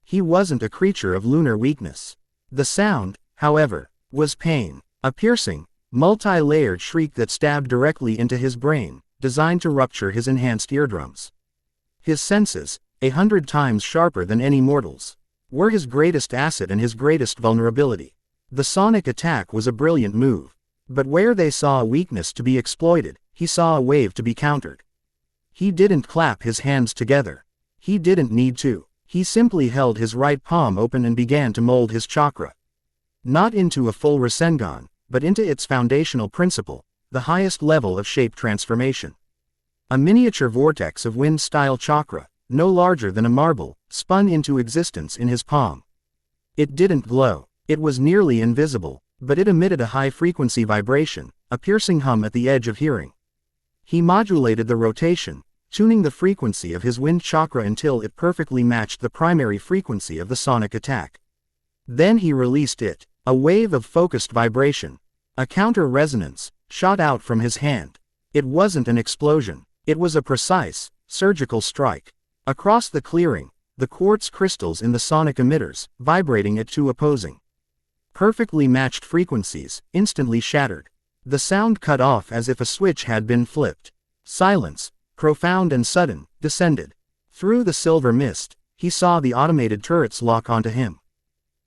A: He wasn't a creature of lunar weakness. The sound, however, was pain, a piercing, multi-layered shriek that stabbed directly into his brain, designed to rupture his enhanced eardrums. His senses, 100 times sharper than any mortal's, were his greatest asset and his greatest vulnerability. The sonic attack was a brilliant move. But where they saw a weakness to be exploited, he saw a wave to be countered. He didn't clap his hands together. He didn't need to. He simply held his right palm open and began to mold his chakra. Not into a full Rasengan, but into its foundational principle, the highest level of shape transformation. A miniature vortex of wind-style chakra, no larger than a marble, spun into existence in his palm. It didn't glow. It was nearly invisible, but it emitted a high-frequency vibration, a piercing hum at the edge of hearing. He modulated the rotation, tuning the frequency of his wind chakra until it perfectly matched the primary frequency of the sonic attack. Then he released it. A wave of focused vibration, a counter-resonance, shot out from his hand. It wasn't an explosion. It was a precise, surgical strike. Across the clearing, the quartz crystals in the sonic emitters, vibrating at two opposing, perfectly matched frequencies, instantly shattered. The sound cut off as if a switch had been flipped. Silence, profound and sudden, descended. Through the silver mist, he saw the automated turrets lock onto him.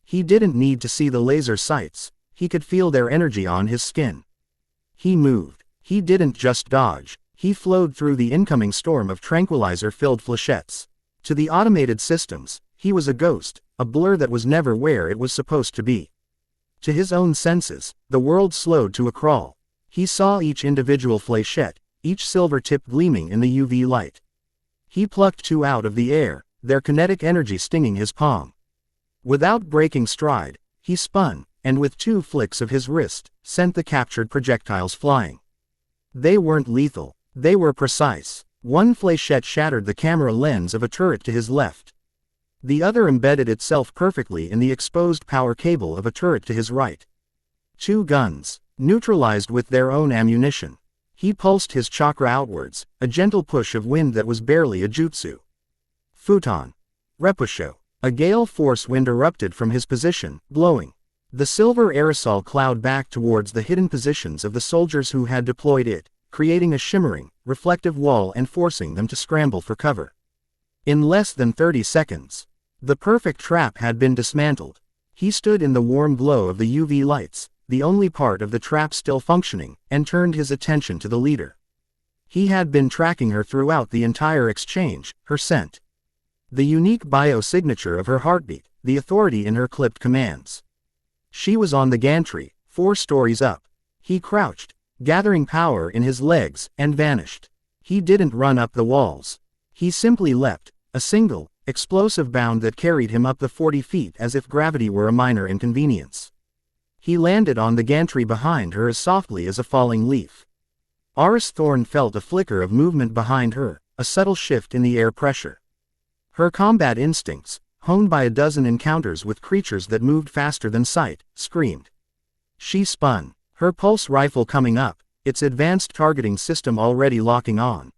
A: He didn't need to see the laser sights, he could feel their energy on his skin. He moved. He didn't just dodge, he flowed through the incoming storm of tranquilizer-filled flechettes. To the automated systems, he was a ghost, a blur that was never where it was supposed to be. To his own senses, the world slowed to a crawl. He saw each individual flechette, each silver tip gleaming in the UV light. He plucked two out of the air, their kinetic energy stinging his palm. Without breaking stride, he spun, and with two flicks of his wrist, sent the captured projectiles flying. They weren't lethal, they were precise. One flechette shattered the camera lens of a turret to his left. The other embedded itself perfectly in the exposed power cable of a turret to his right. Two guns, neutralized with their own ammunition. He pulsed his chakra outwards, a gentle push of wind that was barely a jutsu. Futon. Repusho. A gale force wind erupted from his position, blowing the silver aerosol cloud back towards the hidden positions of the soldiers who had deployed it, creating a shimmering, reflective wall and forcing them to scramble for cover. In less than 30 seconds, the perfect trap had been dismantled. He stood in the warm glow of the UV lights, the only part of the trap still functioning, and turned his attention to the leader. He had been tracking her throughout the entire exchange, her scent. The unique biosignature of her heartbeat, the authority in her clipped commands. She was on the gantry, 4 stories up. He crouched, gathering power in his legs, and vanished. He didn't run up the walls. He simply leapt, a single, explosive bound that carried him up the 40 feet as if gravity were a minor inconvenience. He landed on the gantry behind her as softly as a falling leaf. Aris Thorne felt a flicker of movement behind her, a subtle shift in the air pressure. Her combat instincts, honed by a dozen encounters with creatures that moved faster than sight, screamed. She spun, her pulse rifle coming up, its advanced targeting system already locking on.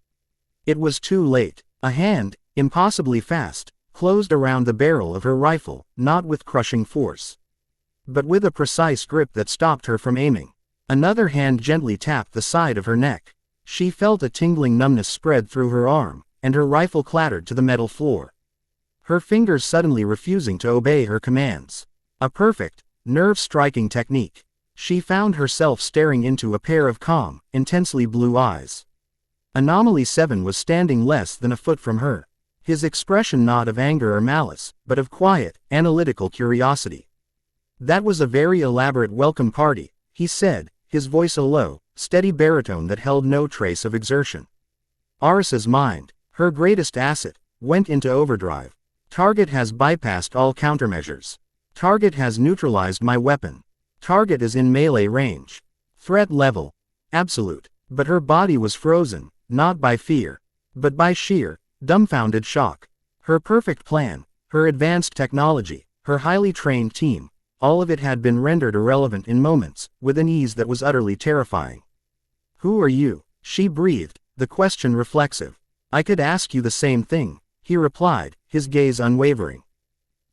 A: It was too late. A hand, impossibly fast, closed around the barrel of her rifle, not with crushing force, but with a precise grip that stopped her from aiming. Another hand gently tapped the side of her neck. She felt a tingling numbness spread through her arm, and her rifle clattered to the metal floor. Her fingers suddenly refusing to obey her commands. A perfect, nerve-striking technique. She found herself staring into a pair of calm, intensely blue eyes. Anomaly 7 was standing less than a foot from her. His expression not of anger or malice, but of quiet, analytical curiosity. That was a very elaborate welcome party, he said, his voice a low, steady baritone that held no trace of exertion. Aris's mind, her greatest asset, went into overdrive. Target has bypassed all countermeasures. Target has neutralized my weapon. Target is in melee range. Threat level. Absolute. But her body was frozen, not by fear, but by sheer, dumbfounded shock. Her perfect plan, her advanced technology, her highly trained team, all of it had been rendered irrelevant in moments, with an ease that was utterly terrifying. "Who are you?" she breathed, the question reflexive. "I could ask you the same thing," he replied, his gaze unwavering.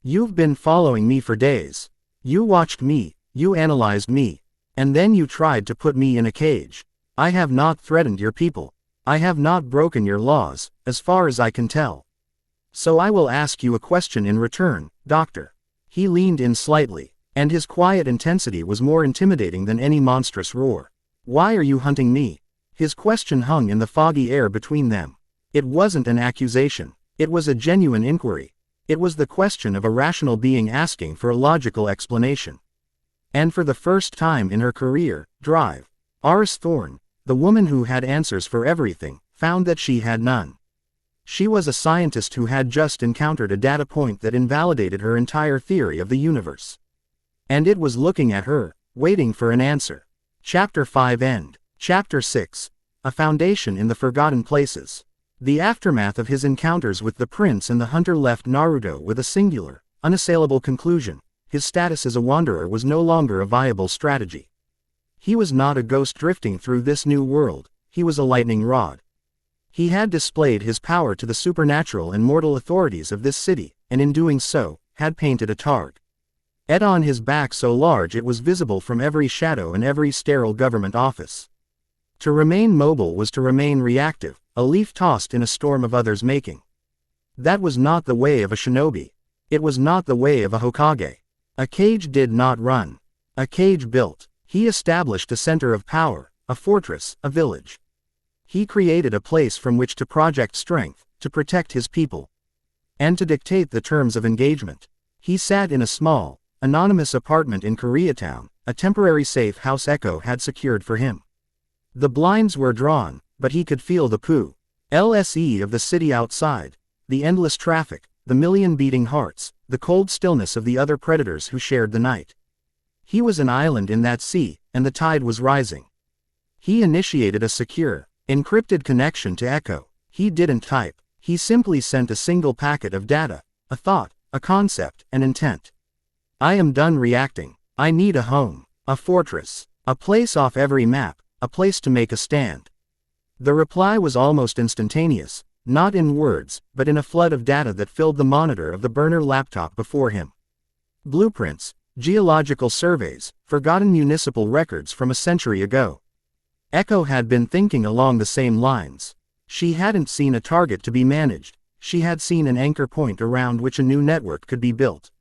A: "You've been following me for days. You watched me, you analyzed me, and then you tried to put me in a cage. I have not threatened your people. I have not broken your laws, as far as I can tell. So I will ask you a question in return, Doctor." He leaned in slightly, and his quiet intensity was more intimidating than any monstrous roar. "Why are you hunting me?" His question hung in the foggy air between them. It wasn't an accusation. It was a genuine inquiry. It was the question of a rational being asking for a logical explanation. And for the first time in her career, drive, Iris Thorne, the woman who had answers for everything, found that she had none. She was a scientist who had just encountered a data point that invalidated her entire theory of the universe. And it was looking at her, waiting for an answer. Chapter 5 End. Chapter 6. A Foundation in the Forgotten Places. The aftermath of his encounters with the prince and the hunter left Naruto with a singular, unassailable conclusion: his status as a wanderer was no longer a viable strategy. He was not a ghost drifting through this new world, he was a lightning rod. He had displayed his power to the supernatural and mortal authorities of this city, and in doing so, had painted a targ on his back so large it was visible from every shadow and every sterile government office. To remain mobile was to remain reactive, a leaf tossed in a storm of others' making. That was not the way of a shinobi. It was not the way of a Hokage. A cage did not run. A cage built. He established a center of power, a fortress, a village. He created a place from which to project strength, to protect his people, and to dictate the terms of engagement. He sat in a small, anonymous apartment in Koreatown, a temporary safe house Echo had secured for him. The blinds were drawn, but he could feel the LSE of the city outside, the endless traffic, the million beating hearts, the cold stillness of the other predators who shared the night. He was an island in that sea, and the tide was rising. He initiated a secure, encrypted connection to Echo. He didn't type. He simply sent a single packet of data, a thought, a concept, an intent. "I am done reacting. I need a home, a fortress, a place off every map, a place to make a stand." The reply was almost instantaneous, not in words, but in a flood of data that filled the monitor of the burner laptop before him. Blueprints, geological surveys, forgotten municipal records from a century ago. Echo had been thinking along the same lines. She hadn't seen a target to be managed, she had seen an anchor point around which a new network could be built.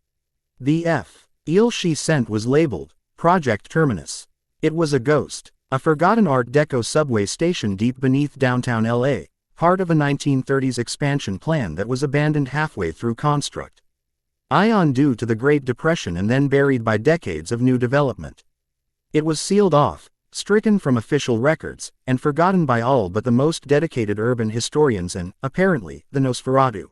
A: The file she sent was labeled Project Terminus. It was a ghost, a forgotten Art Deco subway station deep beneath downtown LA, part of a 1930s expansion plan that was abandoned halfway through construct. Due to the Great Depression and then buried by decades of new development. It was sealed off, stricken from official records, and forgotten by all but the most dedicated urban historians and, apparently, the Nosferatu.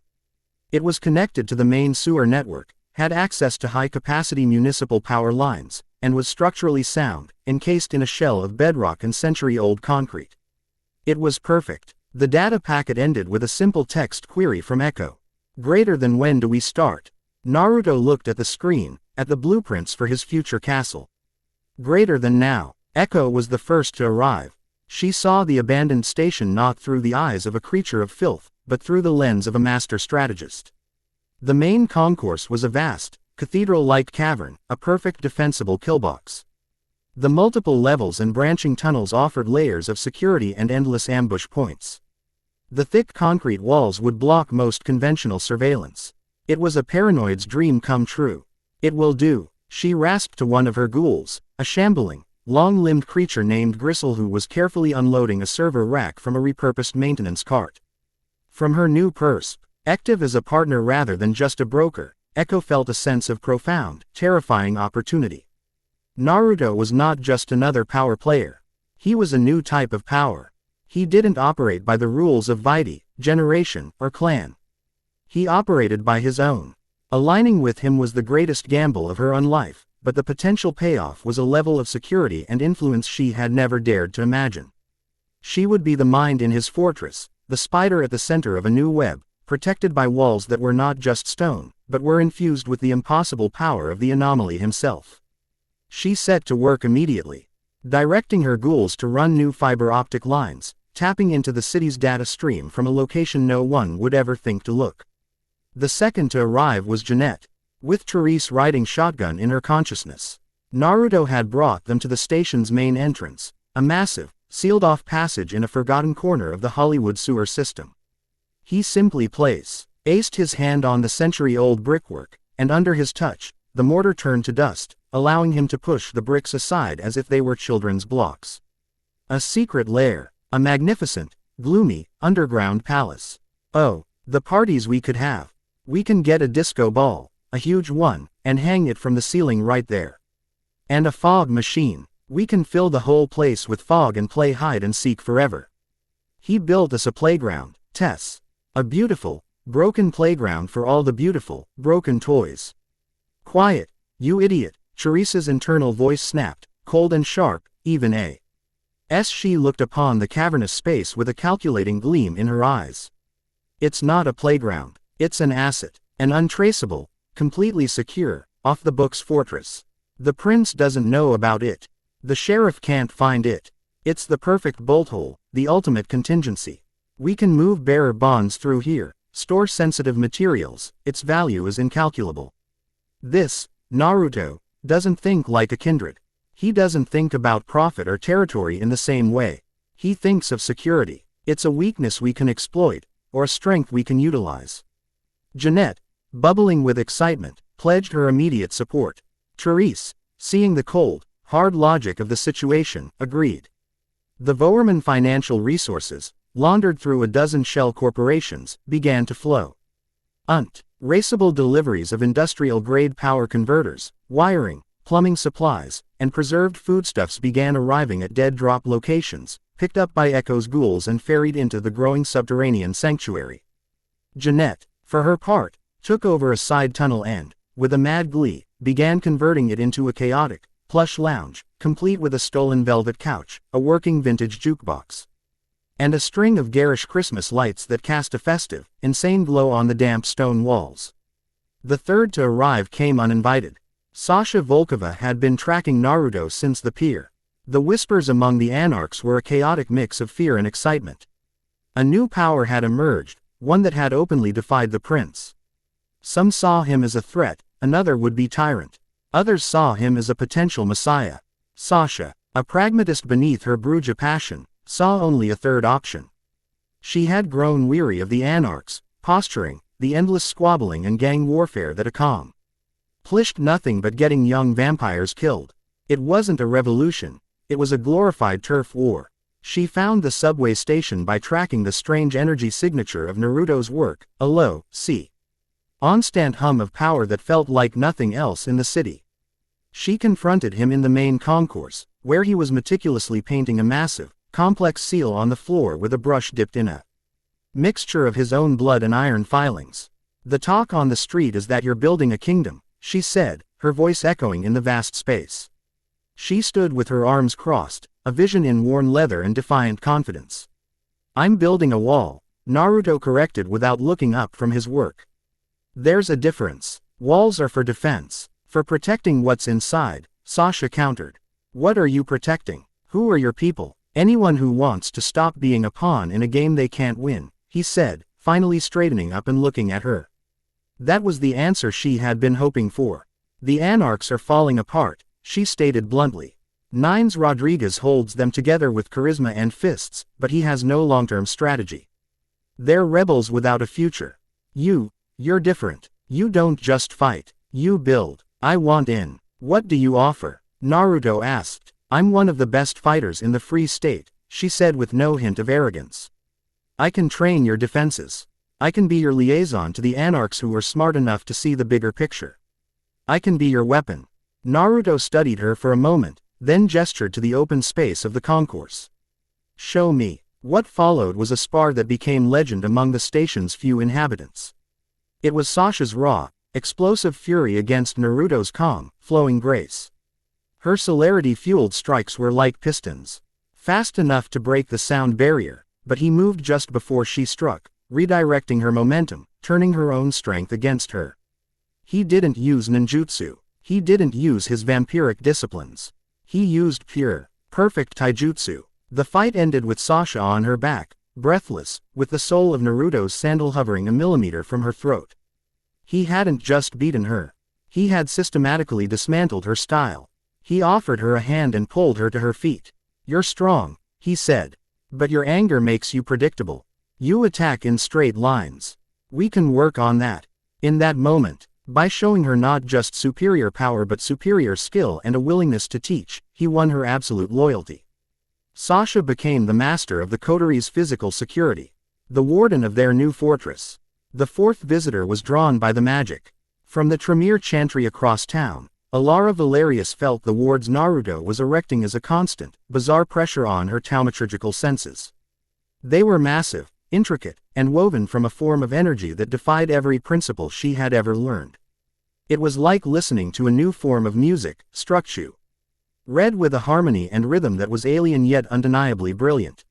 A: It was connected to the main sewer network, had access to high-capacity municipal power lines, and was structurally sound, encased in a shell of bedrock and century-old concrete. It was perfect. The data packet ended with a simple text query from Echo. "Greater than when do we start?" Naruto looked at the screen, at the blueprints for his future castle. "Greater than now." Echo was the first to arrive. She saw the abandoned station not through the eyes of a creature of filth, but through the lens of a master strategist. The main concourse was a vast, cathedral-like cavern, a perfect defensible killbox. The multiple levels and branching tunnels offered layers of security and endless ambush points. The thick concrete walls would block most conventional surveillance. It was a paranoid's dream come true. "It will do," she rasped to one of her ghouls, a shambling, long-limbed creature named Gristle who was carefully unloading a server rack from a repurposed maintenance cart. From her new persp, active as a partner rather than just a broker, Echo felt a sense of profound, terrifying opportunity. Naruto was not just another power player. He was a new type of power. He didn't operate by the rules of Vitae, generation, or clan. He operated by his own. Aligning with him was the greatest gamble of her own life, but the potential payoff was a level of security and influence she had never dared to imagine. She would be the mind in his fortress, the spider at the center of a new web, protected by walls that were not just stone, but were infused with the impossible power of the anomaly himself. She set to work immediately, directing her ghouls to run new fiber optic lines, tapping into the city's data stream from a location no one would ever think to look. The second to arrive was Janette, with Therese riding shotgun in her consciousness. Naruto had brought them to the station's main entrance, a massive, sealed-off passage in a forgotten corner of the Hollywood sewer system. He simply aced his hand on the century-old brickwork, and under his touch, the mortar turned to dust, allowing him to push the bricks aside as if they were children's blocks. A secret lair, a magnificent, gloomy, underground palace. Oh, the parties we could have. We can get a disco ball, a huge one, and hang it from the ceiling right there. And a fog machine. We can fill the whole place with fog and play hide and seek forever. He built us a playground, Tess. A beautiful, broken playground for all the beautiful, broken toys. Quiet, you idiot, Therese's internal voice snapped, cold and sharp, even as she looked upon the cavernous space with a calculating gleam in her eyes. It's not a playground, it's an asset, an untraceable, completely secure, off-the-books fortress. The prince doesn't know about it. The sheriff can't find it. It's the perfect bolt hole, the ultimate contingency. We can move bearer bonds through here, store sensitive materials, its value is incalculable. This, Naruto, doesn't think like a kindred. He doesn't think about profit or territory in the same way. He thinks of security. It's a weakness we can exploit, or a strength we can utilize. Janette, bubbling with excitement, pledged her immediate support. Therese, seeing the cold, hard logic of the situation, agreed. The Voerman financial resources, laundered through a dozen shell corporations, began to flow. Raceable deliveries of industrial-grade power converters, wiring, plumbing supplies, and preserved foodstuffs began arriving at dead-drop locations, picked up by Echo's ghouls and ferried into the growing subterranean sanctuary. Janette, for her part, took over a side tunnel and, with a mad glee, began converting it into a chaotic, plush lounge, complete with a stolen velvet couch, a working vintage jukebox, and a string of garish Christmas lights that cast a festive, insane glow on the damp stone walls. The third to arrive came uninvited. Sasha Volkova had been tracking Naruto since the pier. The whispers among the anarchs were a chaotic mix of fear and excitement. A new power had emerged, one that had openly defied the prince. Some saw him as a threat, another would-be tyrant. Others saw him as a potential messiah. Sasha, a pragmatist beneath her Bruja passion, saw only a third option. She had grown weary of the anarchs, posturing, the endless squabbling and gang warfare that accomplished nothing but getting young vampires killed. It wasn't a revolution, it was a glorified turf war. She found the subway station by tracking the strange energy signature of Naruto's work, a low, constant hum of power that felt like nothing else in the city. She confronted him in the main concourse, where he was meticulously painting a massive, complex seal on the floor with a brush dipped in a mixture of his own blood and iron filings. The talk on the street is that you're building a kingdom, she said, her voice echoing in the vast space. She stood with her arms crossed, a vision in worn leather and defiant confidence. I'm building a wall, Naruto corrected without looking up from his work. There's a difference. Walls are for defense. For protecting what's inside, Sasha countered. What are you protecting? Who are your people? Anyone who wants to stop being a pawn in a game they can't win, he said, finally straightening up and looking at her. That was the answer she had been hoping for. The anarchs are falling apart, she stated bluntly. Nines Rodriguez holds them together with charisma and fists, but he has no long-term strategy. They're rebels without a future. You're different. You don't just fight, you build. I want in. What do you offer? Naruto asked. I'm one of the best fighters in the Free State, she said with no hint of arrogance. I can train your defenses. I can be your liaison to the anarchs who are smart enough to see the bigger picture. I can be your weapon. Naruto studied her for a moment, then gestured to the open space of the concourse. Show me. What followed was a spar that became legend among the station's few inhabitants. It was Sasha's raw, explosive fury against Naruto's calm, flowing grace. Her celerity-fueled strikes were like pistons. Fast enough to break the sound barrier, but he moved just before she struck, redirecting her momentum, turning her own strength against her. He didn't use ninjutsu. He didn't use his vampiric disciplines. He used pure, perfect taijutsu. The fight ended with Sasha on her back, breathless, with the sole of Naruto's sandal hovering a millimeter from her throat. He hadn't just beaten her. He had systematically dismantled her style. He offered her a hand and pulled her to her feet. "You're strong," he said. "But your anger makes you predictable. You attack in straight lines. We can work on that." In that moment, by showing her not just superior power but superior skill and a willingness to teach, he won her absolute loyalty. Sasha became the master of the coteries' physical security, the warden of their new fortress. The fourth visitor was drawn by the magic. From the Tremere chantry across town, Alara Valerius felt the wards Naruto was erecting as a constant, bizarre pressure on her taumaturgical senses. They were massive, intricate, and woven from a form of energy that defied every principle she had ever learned. It was like listening to a new form of music, structure. Read with a harmony and rhythm that was alien yet undeniably brilliant.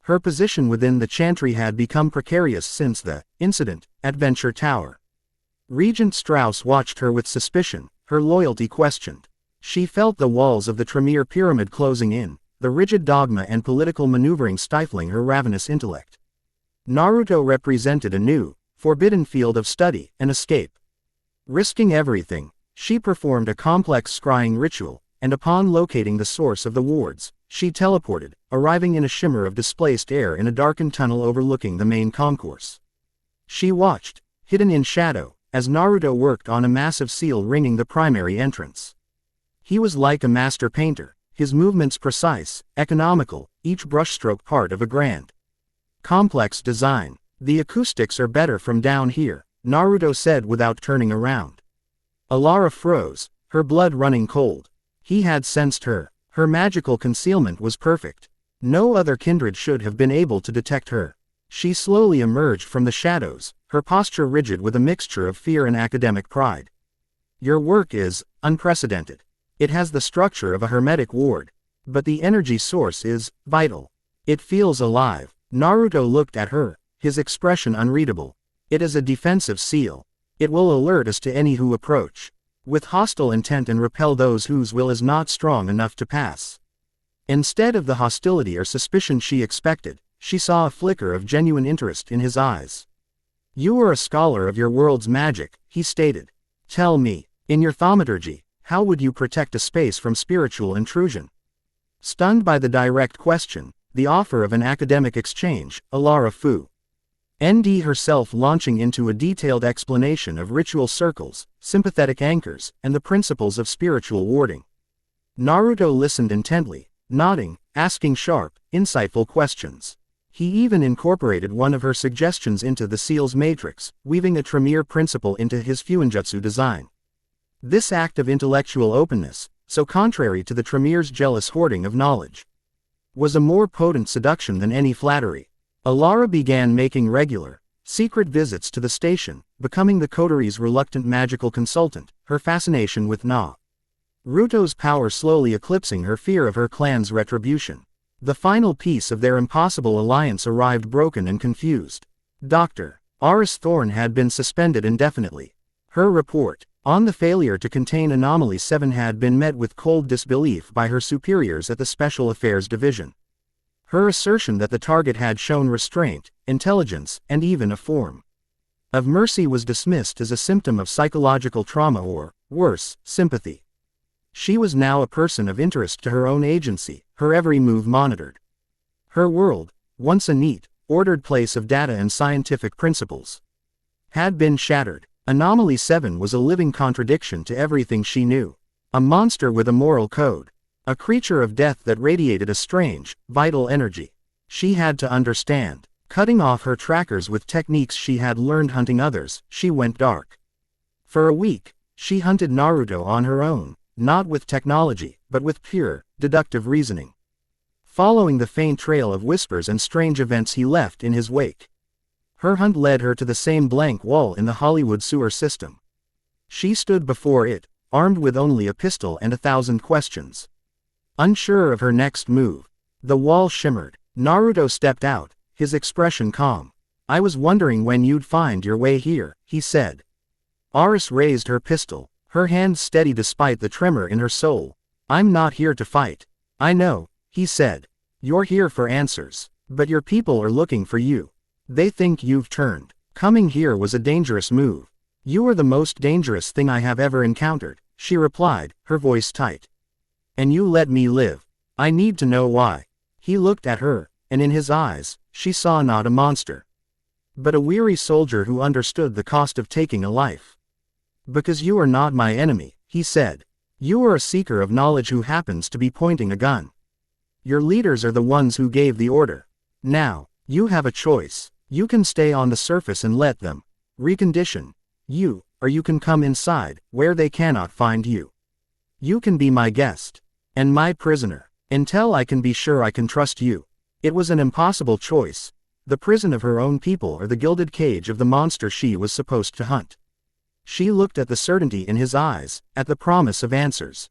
A: Her position within the chantry had become precarious since the incident at Venture Tower. Regent Strauss watched her with suspicion, her loyalty questioned. She felt the walls of the Tremere pyramid closing in, the rigid dogma and political maneuvering stifling her ravenous intellect. Naruto represented a new, forbidden field of study and escape. Risking everything, she performed a complex scrying ritual, and upon locating the source of the wards, she teleported, arriving in a shimmer of displaced air in a darkened tunnel overlooking the main concourse. She watched, hidden in shadow, as Naruto worked on a massive seal ringing the primary entrance. He was like a master painter, his movements precise, economical, each brushstroke part of a grand, complex design. "The acoustics are better from down here," Naruto said without turning around. Alara froze, her blood running cold. He had sensed her. Her magical concealment was perfect. No other kindred should have been able to detect her. She slowly emerged from the shadows, her posture rigid with a mixture of fear and academic pride. "Your work is unprecedented. It has the structure of a hermetic ward. But the energy source is vital. It feels alive." Naruto looked at her, his expression unreadable. "It is a defensive seal. It will alert us to any who approach with hostile intent and repel those whose will is not strong enough to pass." Instead of the hostility or suspicion she expected, she saw a flicker of genuine interest in his eyes. "You are a scholar of your world's magic," he stated. "Tell me, in your thaumaturgy, how would you protect a space from spiritual intrusion?" Stunned by the direct question, the offer of an academic exchange, Alara ND herself launching into a detailed explanation of ritual circles, sympathetic anchors, and the principles of spiritual warding. Naruto listened intently, nodding, asking sharp, insightful questions. He even incorporated one of her suggestions into the seal's matrix, weaving a Tremere principle into his Fuinjutsu design. This act of intellectual openness, so contrary to the Tremere's jealous hoarding of knowledge, was a more potent seduction than any flattery. Alara began making regular, secret visits to the station, becoming the coteries' reluctant magical consultant, her fascination with Naruto's power slowly eclipsing her fear of her clan's retribution. The final piece of their impossible alliance arrived broken and confused. Dr. Aris Thorn had been suspended indefinitely. Her report on the failure to contain Anomaly 7 had been met with cold disbelief by her superiors at the Special Affairs Division. Her assertion that the target had shown restraint, intelligence, and even a form of mercy was dismissed as a symptom of psychological trauma or, worse, sympathy. She was now a person of interest to her own agency, her every move monitored. Her world, once a neat, ordered place of data and scientific principles, had been shattered. Anomaly 7 was a living contradiction to everything she knew. A monster with a moral code. A creature of death that radiated a strange, vital energy. She had to understand. Cutting off her trackers with techniques she had learned hunting others, she went dark. For a week, she hunted Naruto on her own, not with technology, but with pure, deductive reasoning. Following the faint trail of whispers and strange events he left in his wake. Her hunt led her to the same blank wall in the Hollywood sewer system. She stood before it, armed with only a pistol and 1,000 questions. Unsure of her next move. The wall shimmered. Naruto stepped out, his expression calm. "I was wondering when you'd find your way here," he said. Aris raised her pistol, her hand steady despite the tremor in her soul. "I'm not here to fight." "I know," he said. "You're here for answers. But your people are looking for you. They think you've turned. Coming here was a dangerous move." "You are the most dangerous thing I have ever encountered," she replied, her voice tight. "And you let me live. I need to know why." He looked at her, and in his eyes, she saw not a monster, but a weary soldier who understood the cost of taking a life. "Because you are not my enemy," he said. "You are a seeker of knowledge who happens to be pointing a gun. Your leaders are the ones who gave the order. Now, you have a choice. You can stay on the surface and let them recondition you, or you can come inside, where they cannot find you. You can be my guest, and my prisoner, until I can be sure I can trust you." It was an impossible choice, the prison of her own people or the gilded cage of the monster she was supposed to hunt. She looked at the certainty in his eyes, at the promise of answers,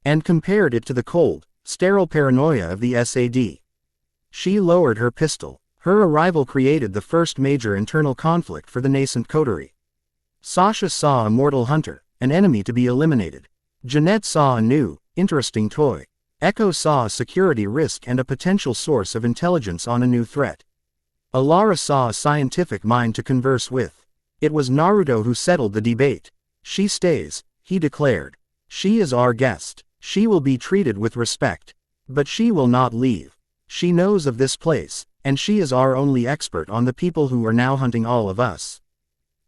A: and compared it to the cold, sterile paranoia of the SAD. She lowered her pistol. Her arrival created the first major internal conflict for the nascent coterie. Sasha saw a mortal hunter, an enemy to be eliminated. Jeanette saw a new, interesting toy. Echo saw a security risk and a potential source of intelligence on a new threat. Alara saw a scientific mind to converse with. It was Naruto who settled the debate. "She stays," he declared. "She is our guest. She will be treated with respect. But she will not leave. She knows of this place, and she is our only expert on the people who are now hunting all of us."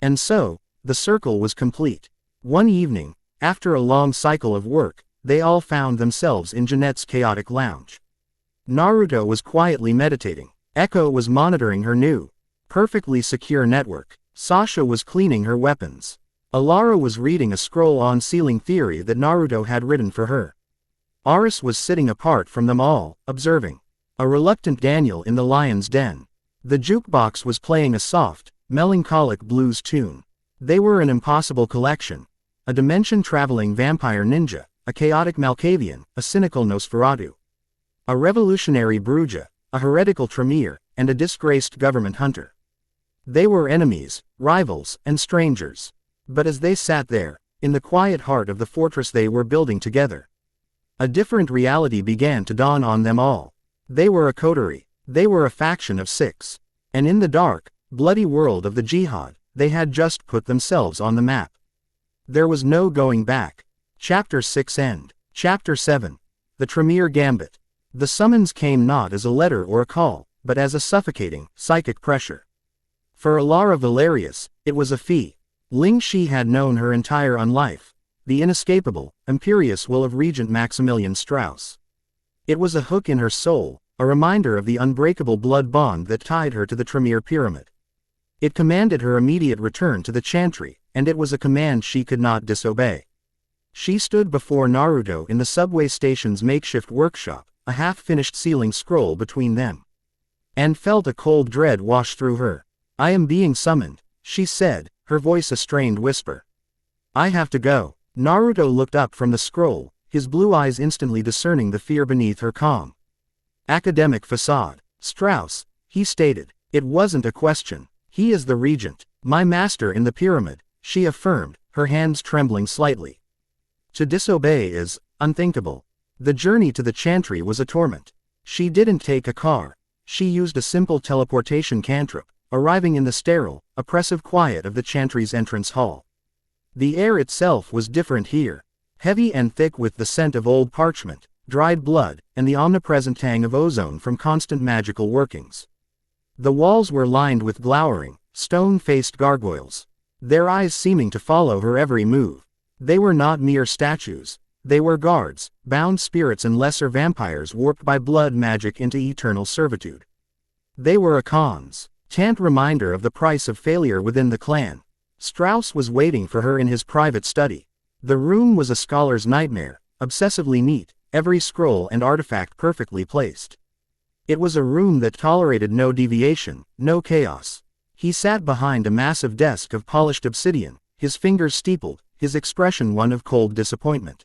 A: And so, the circle was complete. One evening, after a long cycle of work, they all found themselves in Jeanette's chaotic lounge. Naruto was quietly meditating. Echo was monitoring her new, perfectly secure network. Sasha was cleaning her weapons. Alara was reading a scroll on sealing theory that Naruto had written for her. Aris was sitting apart from them all, observing. A reluctant Daniel in the lion's den. The jukebox was playing a soft, melancholic blues tune. They were an impossible collection. A dimension-traveling vampire ninja, a chaotic Malkavian, a cynical Nosferatu, a revolutionary Bruja, a heretical Tremere, and a disgraced government hunter. They were enemies, rivals, and strangers. But as they sat there, in the quiet heart of the fortress they were building together, a different reality began to dawn on them all. They were a coterie. They were a faction of 6. And in the dark, bloody world of the Jyhad, they had just put themselves on the map. There was no going back. Chapter 6 End. Chapter 7. The Tremere Gambit. The summons came not as a letter or a call, but as a suffocating, psychic pressure. For Alara Valerius, it was a fee. Ling Shi had known her entire unlife, the inescapable, imperious will of Regent Maximilian Strauss. It was a hook in her soul, a reminder of the unbreakable blood bond that tied her to the Tremere pyramid. It commanded her immediate return to the Chantry, and it was a command she could not disobey. She stood before Naruto in the subway station's makeshift workshop, a half-finished sealing scroll between them, and felt a cold dread wash through her. "I am being summoned," she said, her voice a strained whisper. "I have to go." Naruto looked up from the scroll, his blue eyes instantly discerning the fear beneath her calm academic facade. "Strauss," he stated. "It wasn't a question. He is the regent. My master in the pyramid," she affirmed, her hands trembling slightly. To disobey is unthinkable. The journey to the Chantry was a torment. She didn't take a car. She used a simple teleportation cantrip, arriving in the sterile, oppressive quiet of the Chantry's entrance hall. The air itself was different here, heavy and thick with the scent of old parchment, dried blood, and the omnipresent tang of ozone from constant magical workings. The walls were lined with glowering, stone-faced gargoyles, their eyes seeming to follow her every move. They were not mere statues. They were guards, bound spirits and lesser vampires warped by blood magic into eternal servitude. They were a constant reminder of the price of failure within the clan. Strauss was waiting for her in his private study. The room was a scholar's nightmare, obsessively neat, every scroll and artifact perfectly placed. It was a room that tolerated no deviation, no chaos. He sat behind a massive desk of polished obsidian, his fingers steepled, his expression one of cold disappointment.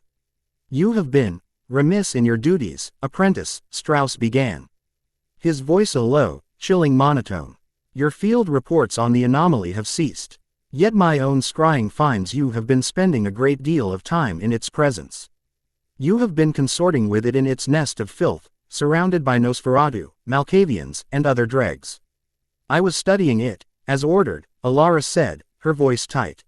A: "You have been remiss in your duties, apprentice," Strauss began. His voice a low, chilling monotone. "Your field reports on the anomaly have ceased. Yet my own scrying finds you have been spending a great deal of time in its presence. You have been consorting with it in its nest of filth, surrounded by Nosferatu, Malkavians, and other dregs." "I was studying it, as ordered," Alara said, her voice tight.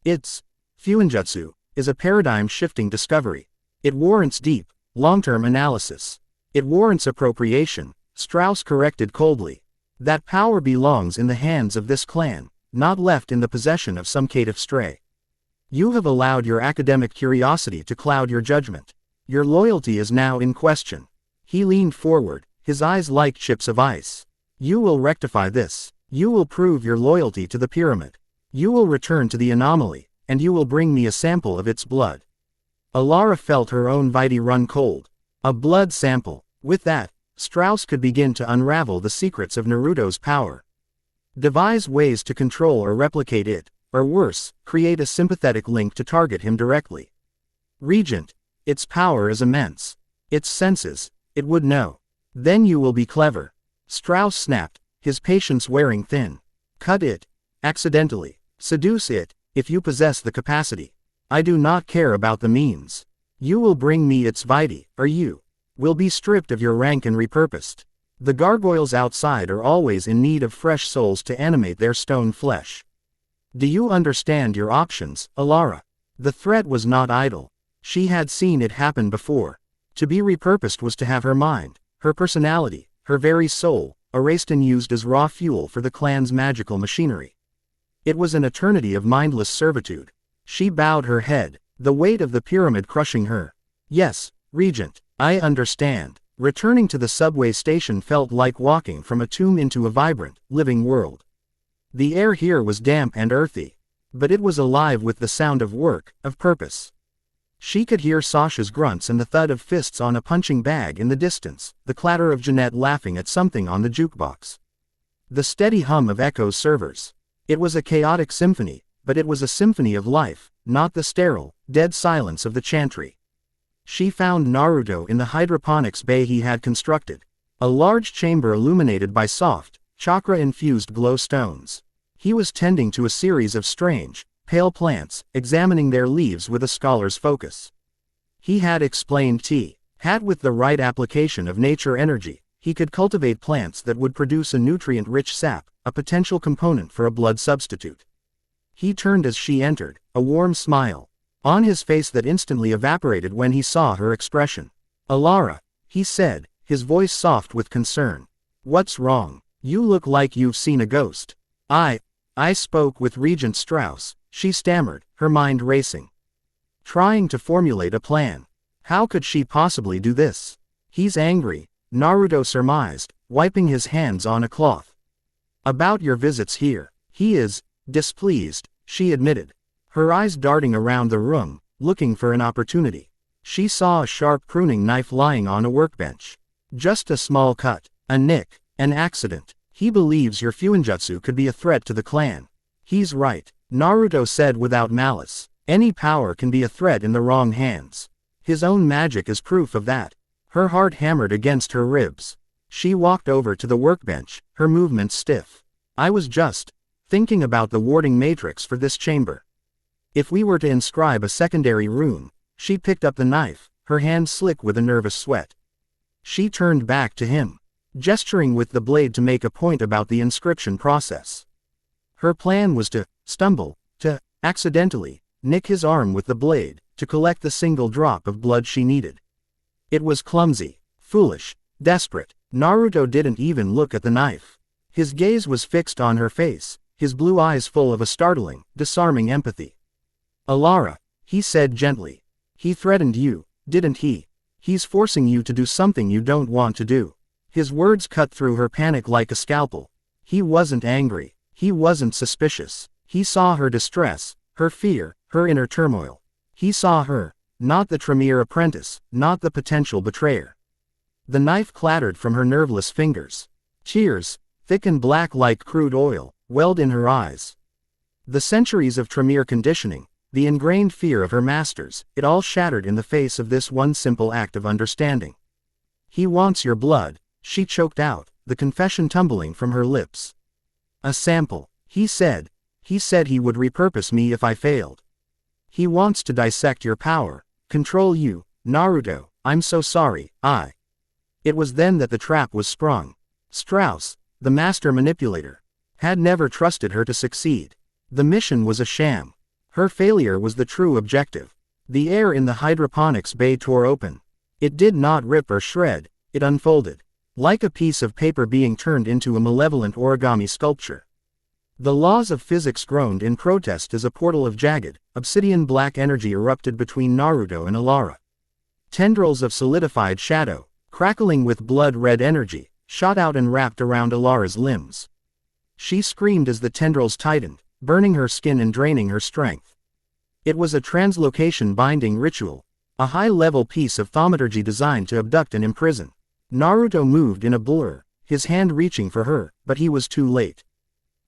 A: "Its fuinjutsu is a paradigm-shifting discovery. It warrants deep, long-term analysis. It warrants appropriation," Strauss corrected coldly. "That power belongs in the hands of this clan, not left in the possession of some caitiff stray. You have allowed your academic curiosity to cloud your judgment. Your loyalty is now in question." He leaned forward, his eyes like chips of ice. "You will rectify this. You will prove your loyalty to the pyramid. You will return to the anomaly, and you will bring me a sample of its blood." Alara felt her own vitae run cold. A blood sample. With that, Strauss could begin to unravel the secrets of Naruto's power. Devise ways to control or replicate it, or worse, create a sympathetic link to target him directly. "Regent, its power is immense. Its senses, it would know. Then you will be clever." Strauss snapped, his patience wearing thin. "Cut it. Accidentally. Seduce it, if you possess the capacity. I do not care about the means. You will bring me its vitae, or you will be stripped of your rank and repurposed. The gargoyles outside are always in need of fresh souls to animate their stone flesh. Do you understand your options, Alara?" The threat was not idle. She had seen it happen before. To be repurposed was to have her mind, her personality, her very soul, erased and used as raw fuel for the clan's magical machinery. It was an eternity of mindless servitude. She bowed her head, the weight of the pyramid crushing her. "Yes, Regent, I understand." Returning to the subway station felt like walking from a tomb into a vibrant, living world. The air here was damp and earthy, but it was alive with the sound of work, of purpose. She could hear Sasha's grunts and the thud of fists on a punching bag in the distance, the clatter of Jeanette laughing at something on the jukebox. The steady hum of Echo's servers. It was a chaotic symphony, but it was a symphony of life, not the sterile, dead silence of the chantry. She found Naruto in the hydroponics bay he had constructed, a large chamber illuminated by soft, chakra-infused glowstones. He was tending to a series of strange, pale plants, examining their leaves with a scholar's focus. He had explained Had with the right application of nature energy, he could cultivate plants that would produce a nutrient-rich sap, a potential component for a blood substitute. He turned as she entered, a warm smile on his face that instantly evaporated when he saw her expression. "Alara," he said, his voice soft with concern. "What's wrong? You look like you've seen a ghost." I spoke with Regent Strauss," she stammered, her mind racing. Trying to formulate a plan. How could she possibly do this? "He's angry," Naruto surmised, wiping his hands on a cloth. "About your visits here. He is displeased," she admitted. Her eyes darting around the room, looking for an opportunity. She saw a sharp pruning knife lying on a workbench. "Just a small cut, a nick, an accident. He believes your fuinjutsu could be a threat to the clan." "He's right," Naruto said without malice. "Any power can be a threat in the wrong hands. His own magic is proof of that." Her heart hammered against her ribs. She walked over to the workbench, her movements stiff. "I was just thinking about the warding matrix for this chamber. If we were to inscribe a secondary rune." She picked up the knife, her hand slick with a nervous sweat. She turned back to him, gesturing with the blade to make a point about the inscription process. Her plan was to accidentally, nick his arm with the blade, to collect the single drop of blood she needed. It was clumsy, foolish, desperate. Naruto didn't even look at the knife. His gaze was fixed on her face, his blue eyes full of a startling, disarming empathy. "Alara," he said gently. "He threatened you, didn't he? He's forcing you to do something you don't want to do." His words cut through her panic like a scalpel. He wasn't angry. He wasn't suspicious. He saw her distress, her fear, her inner turmoil. He saw her, not the Tremere apprentice, not the potential betrayer. The knife clattered from her nerveless fingers. Tears, thick and black like crude oil, welled in her eyes. The centuries of Tremere conditioning, the ingrained fear of her masters, it all shattered in the face of this one simple act of understanding. "He wants your blood," she choked out, the confession tumbling from her lips. "A sample. He said he would repurpose me if I failed. He wants to dissect your power, control you, Naruto. I'm so sorry, It was then that the trap was sprung. Strauss, the master manipulator, had never trusted her to succeed. The mission was a sham. Her failure was the true objective. The air in the hydroponics bay tore open. It did not rip or shred, it unfolded, like a piece of paper being turned into a malevolent origami sculpture. The laws of physics groaned in protest as a portal of jagged, obsidian black energy erupted between Naruto and Alara. Tendrils of solidified shadow, crackling with blood-red energy, shot out and wrapped around Alara's limbs. She screamed as the tendrils tightened, burning her skin and draining her strength. It was a translocation binding ritual, a high-level piece of thaumaturgy designed to abduct and imprison. Naruto moved in a blur, his hand reaching for her, but he was too late.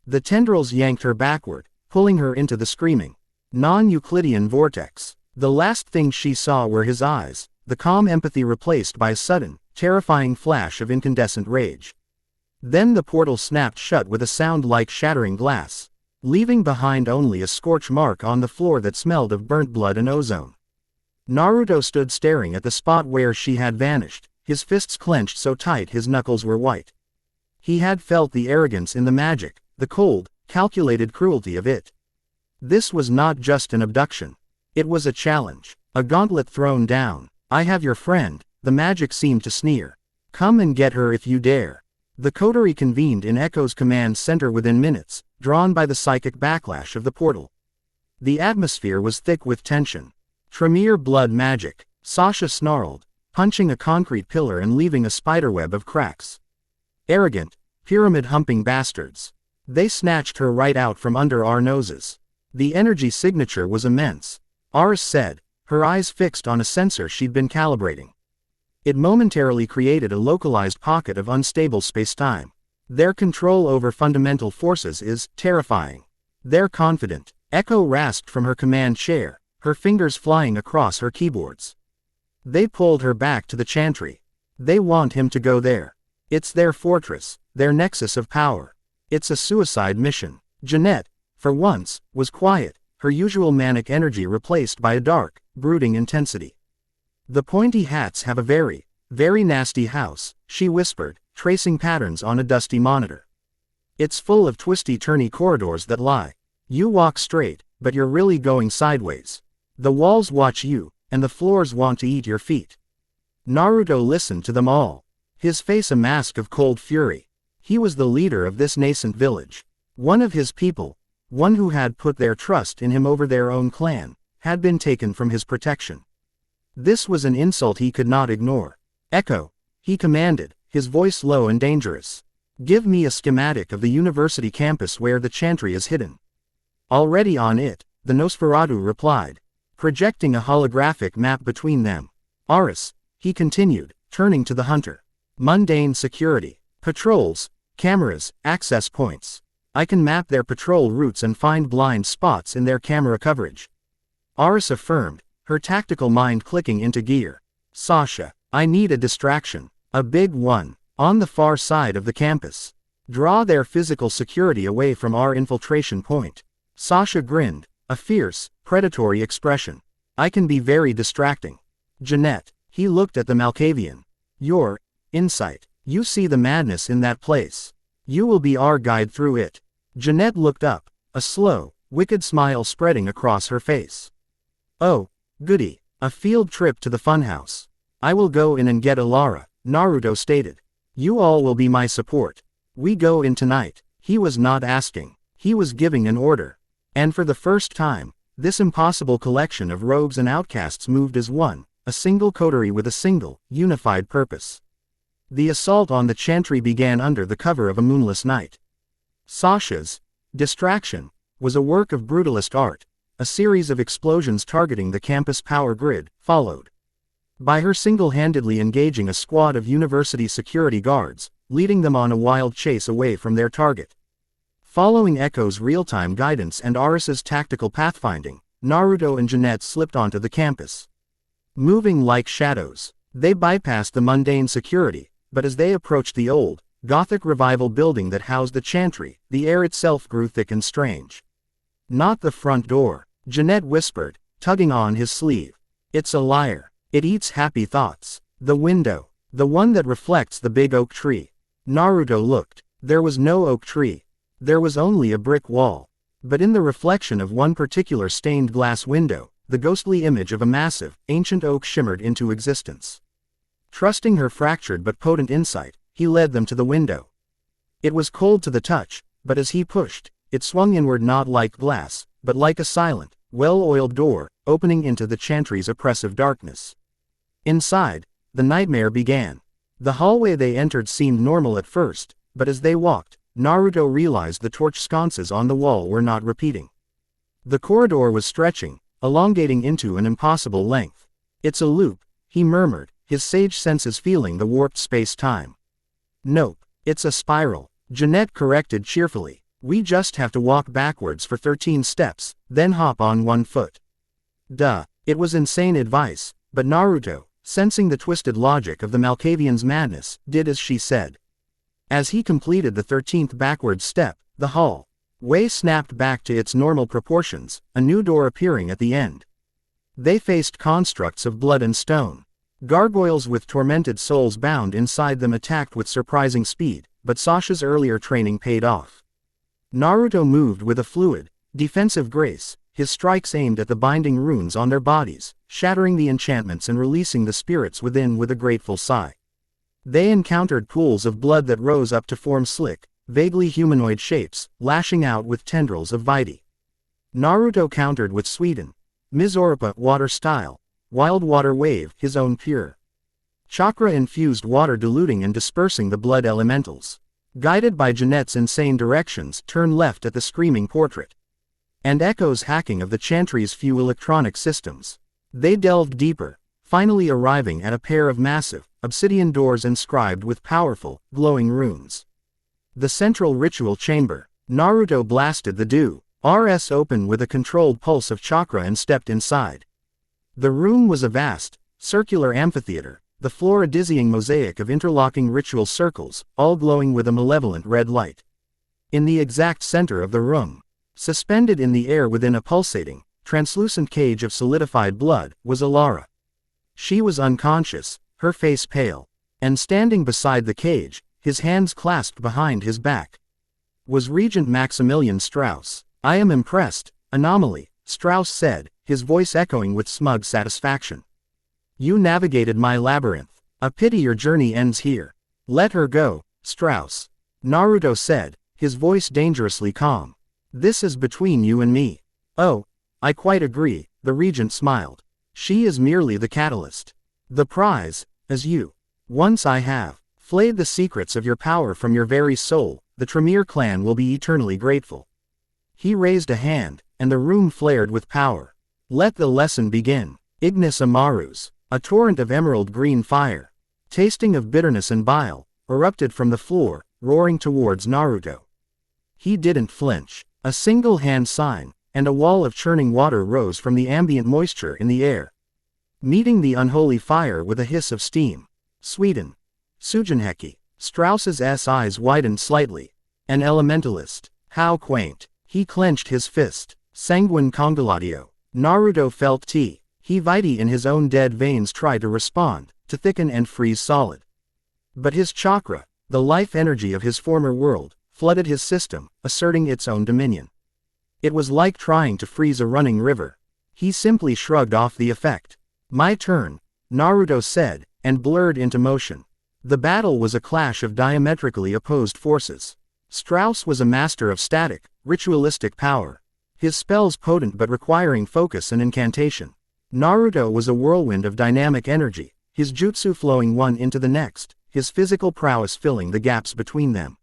A: The tendrils yanked her backward, pulling her into the screaming, non-Euclidean vortex. The last thing she saw were his eyes, the calm empathy replaced by a sudden, terrifying flash of incandescent rage. Then the portal snapped shut with a sound like shattering glass, leaving behind only a scorch mark on the floor that smelled of burnt blood and ozone. Naruto stood staring at the spot where she had vanished, his fists clenched so tight his knuckles were white. He had felt the arrogance in the magic, the cold, calculated cruelty of it. This was not just an abduction. It was a challenge, a gauntlet thrown down. "I have your friend," the magic seemed to sneer. "Come and get her if you dare." The coterie convened in Echo's command center within minutes, drawn by the psychic backlash of the portal. The atmosphere was thick with tension. Tremere blood magic, Sasha snarled, punching a concrete pillar and leaving a spiderweb of cracks. Arrogant, pyramid-humping bastards. They snatched her right out from under our noses. The energy signature was immense, Aris said, her eyes fixed on a sensor she'd been calibrating. It momentarily created a localized pocket of unstable spacetime. Their control over fundamental forces is terrifying. They're confident. Echo rasped from her command chair, her fingers flying across her keyboards. They pulled her back to the chantry. They want him to go there. It's their fortress, their nexus of power. It's a suicide mission. Janette, for once, was quiet, her usual manic energy replaced by a dark, brooding intensity. "The pointy hats have a very, very nasty house," she whispered, tracing patterns on a dusty monitor. "It's full of twisty-turny corridors that lie. You walk straight, but you're really going sideways. The walls watch you, and the floors want to eat your feet." Naruto listened to them all, his face a mask of cold fury. He was the leader of this nascent village. One of his people, one who had put their trust in him over their own clan, had been taken from his protection. This was an insult he could not ignore. "Echo," he commanded, his voice low and dangerous. "Give me a schematic of the university campus where the chantry is hidden." "Already on it," the Nosferatu replied, projecting a holographic map between them. "Aris," he continued, turning to the hunter. "Mundane security. Patrols, cameras, access points. I can map their patrol routes and find blind spots in their camera coverage." Aris affirmed, her tactical mind clicking into gear. "Sasha, I need a distraction. A big one. On the far side of the campus. Draw their physical security away from our infiltration point." Sasha grinned, a fierce, predatory expression. "I can be very distracting." "Janette," he looked at the Malkavian. "Your insight. You see the madness in that place. You will be our guide through it." Janette looked up, a slow, wicked smile spreading across her face. "Oh, goody, a field trip to the funhouse. I will go in and get Alara," Naruto stated. "You all will be my support. We go in tonight." He was not asking, he was giving an order. And for the first time, this impossible collection of rogues and outcasts moved as one, a single coterie with a single, unified purpose. The assault on the chantry began under the cover of a moonless night. Sasha's distraction was a work of brutalist art. A series of explosions targeting the campus power grid followed by her single-handedly engaging a squad of university security guards, leading them on a wild chase away from their target. Following Echo's real-time guidance and Aris's tactical pathfinding, Naruto and Janette slipped onto the campus. Moving like shadows, they bypassed the mundane security, but as they approached the old, Gothic Revival building that housed the chantry, the air itself grew thick and strange. "Not the front door," Janette whispered, tugging on his sleeve. "It's a liar. It eats happy thoughts. The window. The one that reflects the big oak tree." Naruto looked. There was no oak tree. There was only a brick wall. But in the reflection of one particular stained glass window, the ghostly image of a massive, ancient oak shimmered into existence. Trusting her fractured but potent insight, he led them to the window. It was cold to the touch, but as he pushed, it swung inward not like glass, but like a silent, well-oiled door, opening into the chantry's oppressive darkness. Inside, the nightmare began. The hallway they entered seemed normal at first, but as they walked, Naruto realized the torch sconces on the wall were not repeating. The corridor was stretching, elongating into an impossible length. "It's a loop," he murmured, his sage senses feeling the warped space-time. "Nope, it's a spiral," Janette corrected cheerfully. "We just have to walk backwards for 13 steps, then hop on one foot." Duh, it was insane advice, but Naruto, sensing the twisted logic of the Malkavian's madness, did as she said. As he completed the 13th backward step, the hallway snapped back to its normal proportions, a new door appearing at the end. They faced constructs of blood and stone. Gargoyles with tormented souls bound inside them attacked with surprising speed, but Sasha's earlier training paid off. Naruto moved with a fluid, defensive grace, his strikes aimed at the binding runes on their bodies, shattering the enchantments and releasing the spirits within with a grateful sigh. They encountered pools of blood that rose up to form slick, vaguely humanoid shapes, lashing out with tendrils of vitae. Naruto countered with Sweden, Mizorupa water style, wild water wave, his own pure chakra-infused water diluting and dispersing the blood elementals. Guided by Janette's insane directions, turn left at the screaming portrait. And Echo's hacking of the chantry's few electronic systems. They delved deeper, finally arriving at a pair of massive, obsidian doors inscribed with powerful, glowing runes. The central ritual chamber. Naruto blasted the doors open with a controlled pulse of chakra and stepped inside. The room was a vast, circular amphitheater, the floor a dizzying mosaic of interlocking ritual circles, all glowing with a malevolent red light. In the exact center of the room, suspended in the air within a pulsating, translucent cage of solidified blood, was Alara. She was unconscious, her face pale. And standing beside the cage, his hands clasped behind his back, was Regent Maximilian Strauss. "I am impressed, Anomaly," Strauss said, his voice echoing with smug satisfaction. "You navigated my labyrinth. A pity your journey ends here." "Let her go, Strauss," Naruto said, his voice dangerously calm. "This is between you and me." "Oh, I quite agree," the Regent smiled. "She is merely the catalyst. The prize, as you. Once I have flayed the secrets of your power from your very soul, the Tremere clan will be eternally grateful." He raised a hand, and the room flared with power. "Let the lesson begin." Ignis Amarus, a torrent of emerald green fire, tasting of bitterness and bile, erupted from the floor, roaring towards Naruto. He didn't flinch. A single hand sign, and a wall of churning water rose from the ambient moisture in the air, meeting the unholy fire with a hiss of steam. "Sweden. Sujinheki." Strauss's eyes widened slightly. "An elementalist. How quaint." He clenched his fist. "Sanguine congelatio." Naruto felt he vitae in his own dead veins try to respond, to thicken and freeze solid. But his chakra, the life energy of his former world, flooded his system, asserting its own dominion. It was like trying to freeze a running river. He simply shrugged off the effect. "My turn," Naruto said, and blurred into motion. The battle was a clash of diametrically opposed forces. Strauss was a master of static, ritualistic power. His spells potent but requiring focus and incantation. Naruto was a whirlwind of dynamic energy, his jutsu flowing one into the next, his physical prowess filling the gaps between them.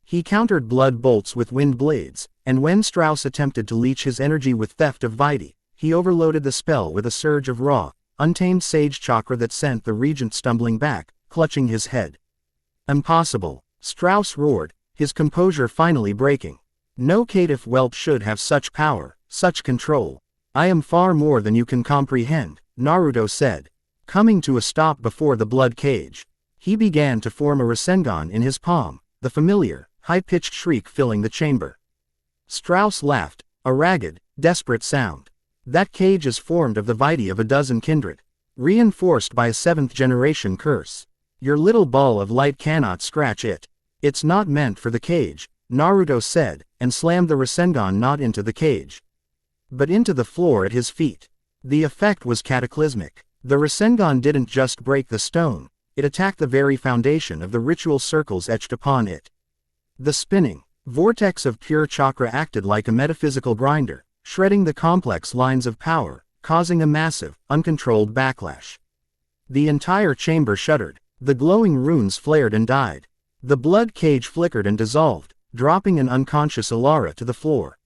A: He countered blood bolts with wind blades, and when Strauss attempted to leech his energy with theft of vitae, he overloaded the spell with a surge of raw, untamed sage chakra that sent the regent stumbling back, clutching his head. "Impossible," Strauss roared, his composure finally breaking. No caitiff whelp should have such power, such control. I am far more than you can comprehend, Naruto said. Coming to a stop before the blood cage, he began to form a Rasengan in his palm, the familiar, high-pitched shriek filling the chamber. Strauss laughed, a ragged, desperate sound. That cage is formed of the vitae of a dozen kindred, reinforced by a 7th-generation curse. Your little ball of light cannot scratch it. It's not meant for the cage, Naruto said, and slammed the Rasengan not into the cage, but into the floor at his feet. The effect was cataclysmic. The Rasengan didn't just break the stone, it attacked the very foundation of the ritual circles etched upon it. The spinning vortex of pure chakra acted like a metaphysical grinder, shredding the complex lines of power, causing a massive, uncontrolled backlash. The entire chamber shuddered. The glowing runes flared and died. The blood cage flickered and dissolved, dropping an unconscious Alara to the floor.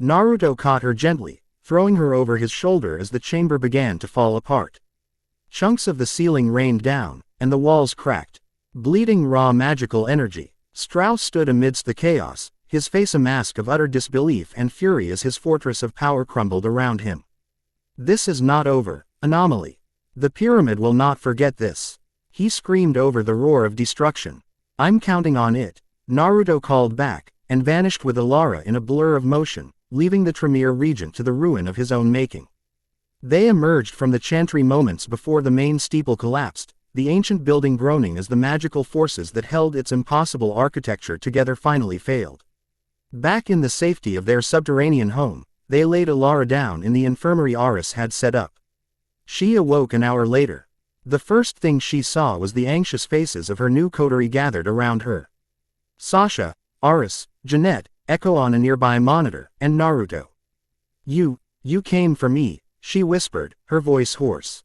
A: Naruto caught her gently, throwing her over his shoulder as the chamber began to fall apart. Chunks of the ceiling rained down, and the walls cracked. Bleeding raw magical energy. Strauss stood amidst the chaos, his face a mask of utter disbelief and fury as his fortress of power crumbled around him. This is not over, Anomaly. The pyramid will not forget this. He screamed over the roar of destruction. I'm counting on it, Naruto called back, and vanished with Alara in a blur of motion, leaving the Tremere region to the ruin of his own making. They emerged from the chantry moments before the main steeple collapsed, the ancient building groaning as the magical forces that held its impossible architecture together finally failed. Back in the safety of their subterranean home, they laid Alara down in the infirmary Aris had set up. She awoke an hour later. The first thing she saw was the anxious faces of her new coterie gathered around her. Sasha, Aris, Janette, Echo on a nearby monitor, and Naruto. You came for me, she whispered, her voice hoarse.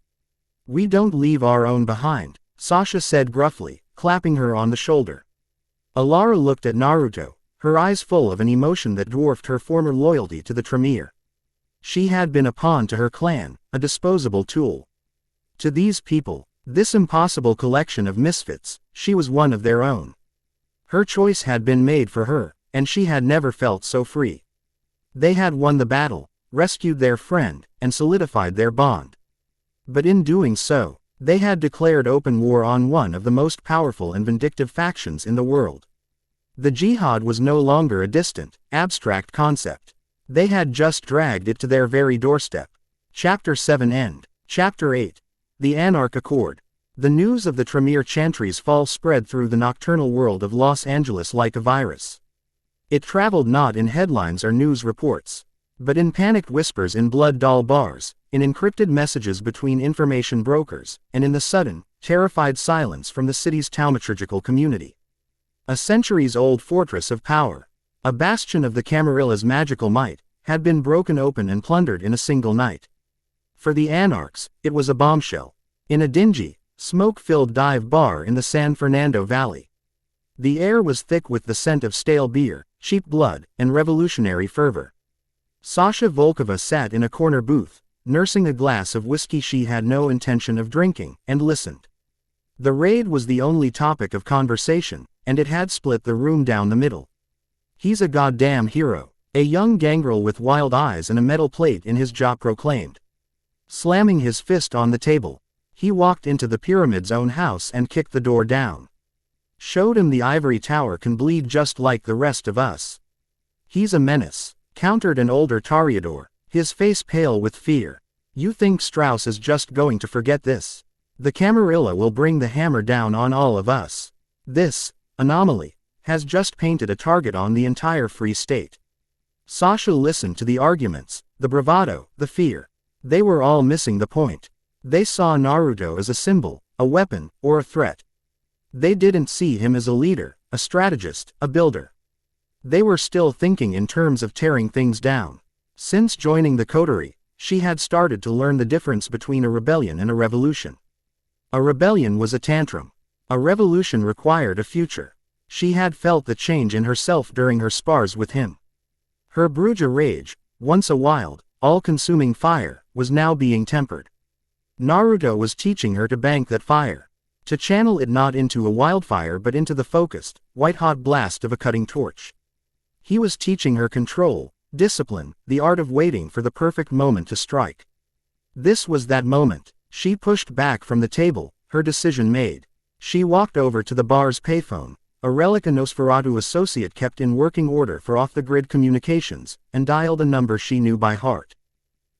A: We don't leave our own behind, Sasha said gruffly, clapping her on the shoulder. Alara looked at Naruto, her eyes full of an emotion that dwarfed her former loyalty to the Tremere. She had been a pawn to her clan, a disposable tool. To these people, this impossible collection of misfits, she was one of their own. Her choice had been made for her, and she had never felt so free. They had won the battle, rescued their friend, and solidified their bond. But in doing so, they had declared open war on one of the most powerful and vindictive factions in the world. The Jyhad was no longer a distant, abstract concept. They had just dragged it to their very doorstep. Chapter 7 End. Chapter 8. The Anarch Accord. The news of the Tremere Chantry's fall spread through the nocturnal world of Los Angeles like a virus. It traveled not in headlines or news reports, but in panicked whispers in blood doll bars, in encrypted messages between information brokers, and in the sudden, terrified silence from the city's thaumaturgical community. A centuries-old fortress of power, a bastion of the Camarilla's magical might, had been broken open and plundered in a single night. For the Anarchs, it was a bombshell. In a dingy, smoke-filled dive bar in the San Fernando Valley. The air was thick with the scent of stale beer, cheap blood, and revolutionary fervor. Sasha Volkova sat in a corner booth, nursing a glass of whiskey she had no intention of drinking, and listened. The raid was the only topic of conversation, and it had split the room down the middle. He's a goddamn hero, a young gangrel with wild eyes and a metal plate in his jaw proclaimed. Slamming his fist on the table, he walked into the pyramid's own house and kicked the door down. Showed him the ivory tower can bleed just like the rest of us. He's a menace, countered an older Toreador, his face pale with fear. You think Strauss is just going to forget this? The Camarilla will bring the hammer down on all of us. This anomaly has just painted a target on the entire Free State. Sasha listened to the arguments, the bravado, the fear. They were all missing the point. They saw Naruto as a symbol, a weapon, or a threat. They didn't see him as a leader, a strategist, a builder. They were still thinking in terms of tearing things down. Since joining the coterie, she had started to learn the difference between a rebellion and a revolution. A rebellion was a tantrum. A revolution required a future. She had felt the change in herself during her spars with him. Her Bruja rage, once a wild, all-consuming fire, was now being tempered. Naruto was teaching her to bank that fire, to channel it not into a wildfire but into the focused, white-hot blast of a cutting torch. He was teaching her control, discipline, the art of waiting for the perfect moment to strike. This was that moment. She pushed back from the table, her decision made. She walked over to the bar's payphone, a relic a Nosferatu associate kept in working order for off-the-grid communications, and dialed a number she knew by heart.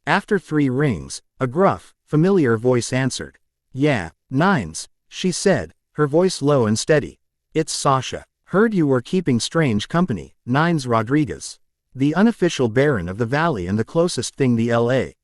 A: After 3 rings, a gruff, familiar voice answered. "Yeah, Nines," she said, her voice low and steady. "It's Sasha. Heard you were keeping strange company, Nines Rodriguez. The unofficial Baron of the Valley and the closest thing the L.A.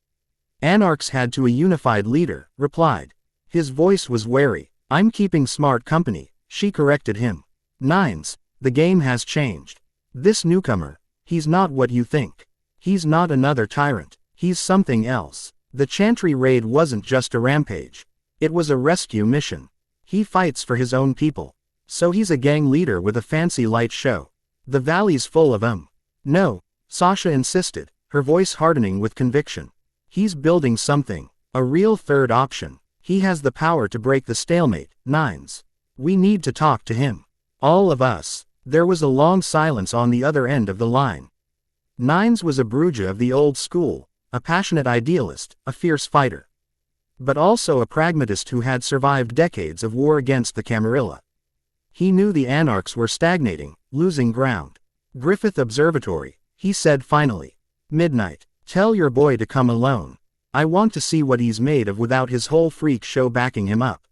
A: Anarchs had to a unified leader," replied. His voice was wary. "I'm keeping smart company," she corrected him. "Nines, the game has changed. This newcomer, he's not what you think. He's not another tyrant, he's something else. The Chantry raid wasn't just a rampage. It was a rescue mission. He fights for his own people. So he's a gang leader with a fancy light show. The valley's full of 'em." "No," Sasha insisted, her voice hardening with conviction. "He's building something. A real third option. He has the power to break the stalemate, Nines. We need to talk to him. All of us." There was a long silence on the other end of the line. Nines was a Bruja of the old school, a passionate idealist, a fierce fighter. But also a pragmatist who had survived decades of war against the Camarilla. He knew the Anarchs were stagnating, losing ground. "Griffith Observatory," he said finally. "Midnight. Tell your boy to come alone. I want to see what he's made of without his whole freak show backing him up."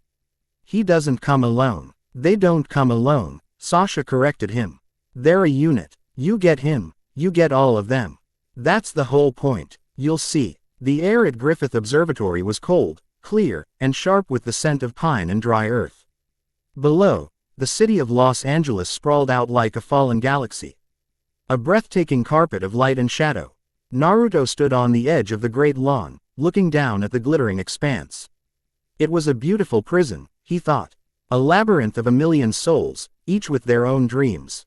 A: "He doesn't come alone." "They don't come alone," Sasha corrected him. "They're a unit. You get him, you get all of them. That's the whole point. You'll see." The air at Griffith Observatory was cold, clear, and sharp with the scent of pine and dry earth. Below, the city of Los Angeles sprawled out like a fallen galaxy. A breathtaking carpet of light and shadow. Naruto stood on the edge of the great lawn, looking down at the glittering expanse. It was a beautiful prison, he thought. A labyrinth of a million souls, each with their own dreams.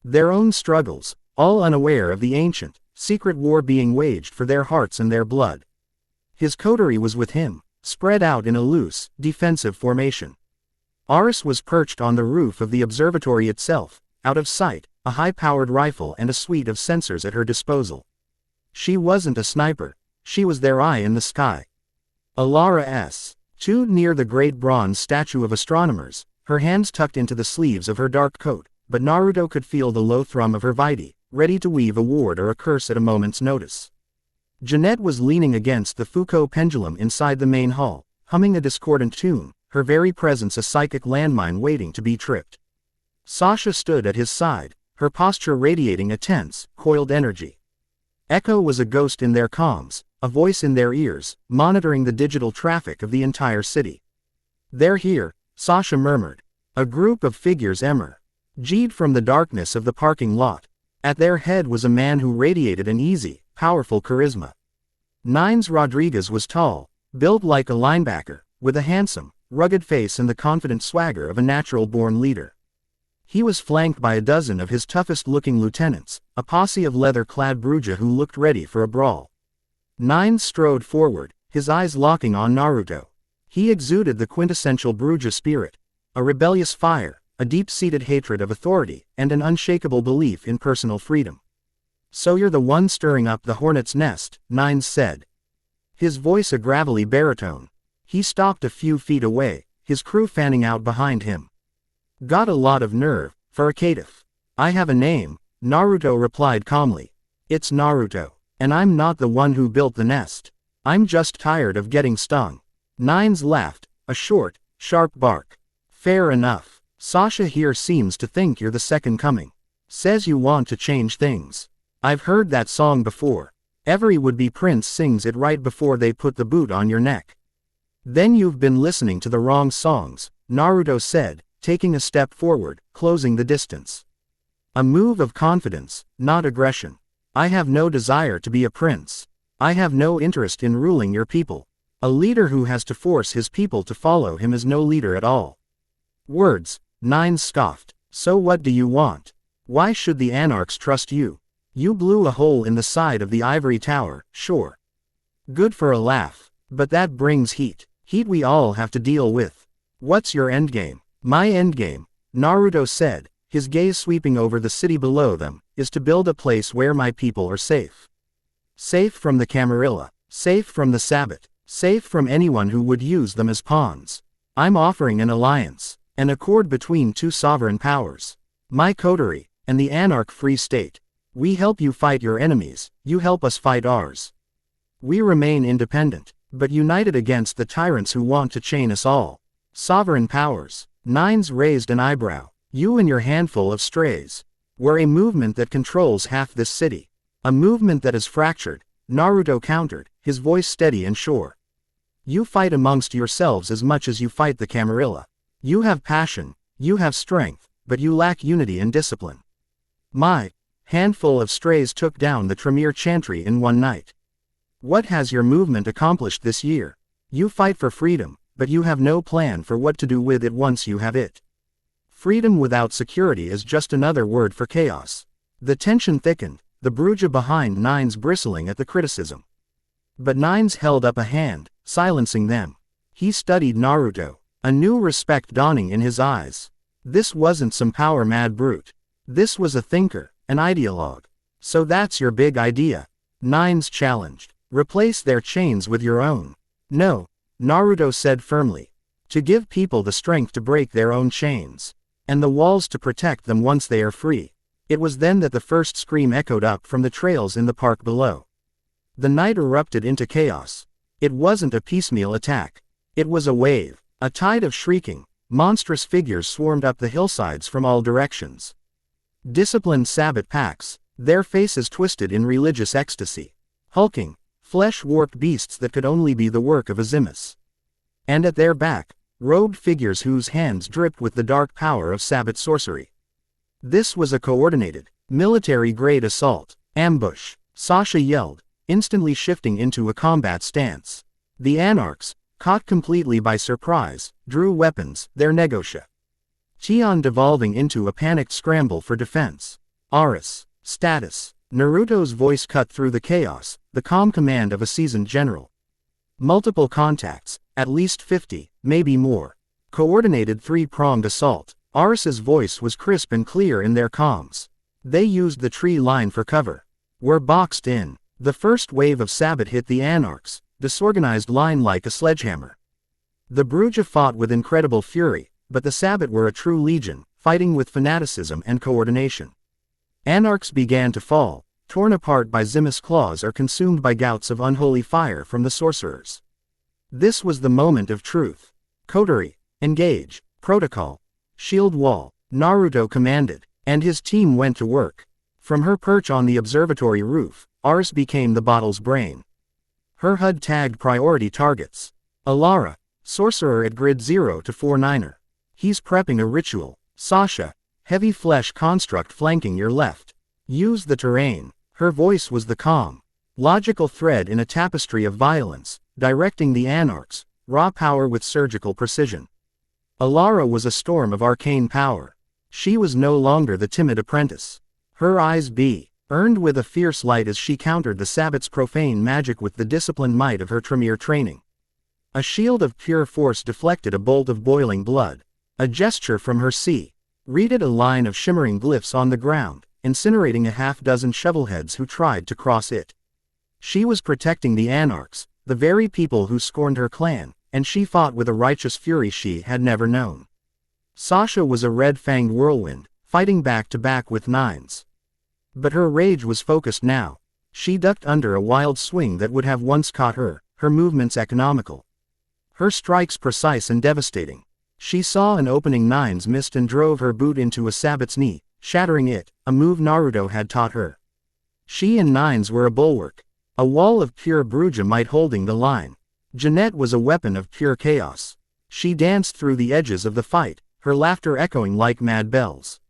A: Their own struggles, all unaware of the ancient, secret war being waged for their hearts and their blood. His coterie was with him, spread out in a loose, defensive formation. Aris was perched on the roof of the observatory itself, out of sight, a high-powered rifle and a suite of sensors at her disposal. She wasn't a sniper, she was their eye in the sky. Alara stood near the great bronze statue of astronomers, her hands tucked into the sleeves of her dark coat, but Naruto could feel the low thrum of her vitae, ready to weave a ward or a curse at a moment's notice. Janette was leaning against the Foucault pendulum inside the main hall, humming a discordant tune, her very presence a psychic landmine waiting to be tripped. Sasha stood at his side, her posture radiating a tense, coiled energy. Echo was a ghost in their comms, a voice in their ears, monitoring the digital traffic of the entire city. "They're here," Sasha murmured. A group of figures emerged from the darkness of the parking lot. At their head was a man who radiated an easy, powerful charisma. Nines Rodriguez was tall, built like a linebacker, with a handsome, rugged face and the confident swagger of a natural-born leader. He was flanked by a dozen of his toughest-looking lieutenants, a posse of leather-clad Bruja who looked ready for a brawl. Nines strode forward, his eyes locking on Naruto. He exuded the quintessential Bruja spirit, a rebellious fire, a deep-seated hatred of authority, and an unshakable belief in personal freedom. "So you're the one stirring up the hornet's nest," Nines said. His voice a gravelly baritone. He stopped a few feet away, his crew fanning out behind him. "Got a lot of nerve, for a caitiff." "I have a name," Naruto replied calmly. "It's Naruto. And I'm not the one who built the nest. I'm just tired of getting stung." Nines laughed, a short, sharp bark. "Fair enough. Sasha here seems to think you're the second coming. Says you want to change things. I've heard that song before. Every would-be prince sings it right before they put the boot on your neck." "Then you've been listening to the wrong songs," Naruto said, taking a step forward, closing the distance. A move of confidence, not aggression. "I have no desire to be a prince. I have no interest in ruling your people. A leader who has to force his people to follow him is no leader at all." "Words," Nines scoffed. "So what do you want? Why should the Anarchs trust you? You blew a hole in the side of the ivory tower, sure. Good for a laugh. But that brings heat. Heat we all have to deal with. What's your endgame?" "My endgame," Naruto said, his gaze sweeping over the city below them, is to build a place where my people are safe. Safe from the Camarilla, safe from the Sabbat, safe from anyone who would use them as pawns. I'm offering an alliance, an accord between two sovereign powers. My coterie, and the Anarch Free State. We help you fight your enemies, you help us fight ours. We remain independent, but united against the tyrants who want to chain us all. Sovereign powers. Nines raised an eyebrow. You and your handful of strays. We're a movement that controls half this city. A movement that is fractured, Naruto countered, his voice steady and sure. You fight amongst yourselves as much as you fight the Camarilla. You have passion, you have strength, but you lack unity and discipline. My handful of strays took down the Tremere Chantry in one night. What has your movement accomplished this year? You fight for freedom, but you have no plan for what to do with it once you have it. Freedom without security is just another word for chaos. The tension thickened, the Bruja behind Nines bristling at the criticism. But Nines held up a hand, silencing them. He studied Naruto, a new respect dawning in his eyes. This wasn't some power-mad brute. This was a thinker, an ideologue. So that's your big idea? Nines challenged. Replace their chains with your own. No, Naruto said firmly. To give people the strength to break their own chains. And the walls to protect them once they are free. It was then that the first scream echoed up from the trails in the park below. The night erupted into chaos. It wasn't a piecemeal attack. It was a wave, a tide of shrieking. Monstrous figures swarmed up the hillsides from all directions. Disciplined Sabbat packs, their faces twisted in religious ecstasy. Hulking, flesh-warped beasts that could only be the work of Azimus. And at their back, robed figures whose hands dripped with the dark power of Sabbat sorcery. This was a coordinated, military-grade assault. Ambush, Sasha yelled, instantly shifting into a combat stance. The Anarchs, caught completely by surprise, drew weapons, their negotia. Tion devolving into a panicked scramble for defense. Aris, status. Naruto's voice cut through the chaos, the calm command of a seasoned general. Multiple contacts, at least 50, maybe more. Coordinated three-pronged assault. Aris's voice was crisp and clear in their comms. They used the tree line for cover. We're boxed in. The first wave of Sabbat hit the Anarchs, disorganized line like a sledgehammer. The Bruja fought with incredible fury, but the Sabbat were a true legion, fighting with fanaticism and coordination. Anarchs began to fall, torn apart by Zimus claws or consumed by gouts of unholy fire from the sorcerers. This was the moment of truth. Coterie, engage, protocol, shield wall, Naruto commanded, and his team went to work. From her perch on the observatory roof, Aris became the bottle's brain. Her HUD tagged priority targets. Alara, sorcerer at grid 0 to 49er. He's prepping a ritual. Sasha, heavy flesh construct flanking your left. Use the terrain. Her voice was the calm, logical thread in a tapestry of violence, directing the Anarchs, raw power with surgical precision. Alara was a storm of arcane power. She was no longer the timid apprentice. Her eyes burned with a fierce light as she countered the Sabbat's profane magic with the disciplined might of her Tremere training. A shield of pure force deflected a bolt of boiling blood. A gesture from her readed a line of shimmering glyphs on the ground, incinerating a half-dozen shovelheads who tried to cross it. She was protecting the Anarchs, the very people who scorned her clan, and she fought with a righteous fury she had never known. Sasha was a red-fanged whirlwind, fighting back-to-back with Nines. But her rage was focused now. She ducked under a wild swing that would have once caught her, her movements economical. Her strikes precise and devastating. She saw an opening Nines missed and drove her boot into a Sabbat's knee, shattering it, a move Naruto had taught her. She and Nines were a bulwark, a wall of pure Bruja might holding the line. Janette was a weapon of pure chaos. She danced through the edges of the fight, her laughter echoing like mad bells.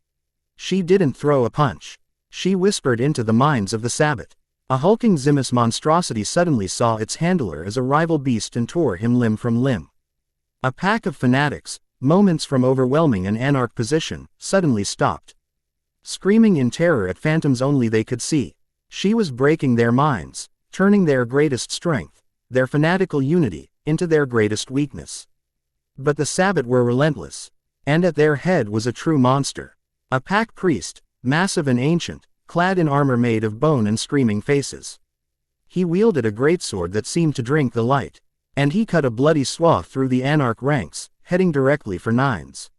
A: She didn't throw a punch. She whispered into the minds of the Sabbat. A hulking Zimus monstrosity suddenly saw its handler as a rival beast and tore him limb from limb. A pack of fanatics, moments from overwhelming an Anarch position, suddenly stopped. Screaming in terror at phantoms only they could see. She was breaking their minds, turning their greatest strength, their fanatical unity, into their greatest weakness. But the Sabbat were relentless. And at their head was a true monster. A pack priest, massive and ancient, clad in armor made of bone and screaming faces. He wielded a greatsword that seemed to drink the light, and he cut a bloody swath through the anarch ranks, heading directly for Nines.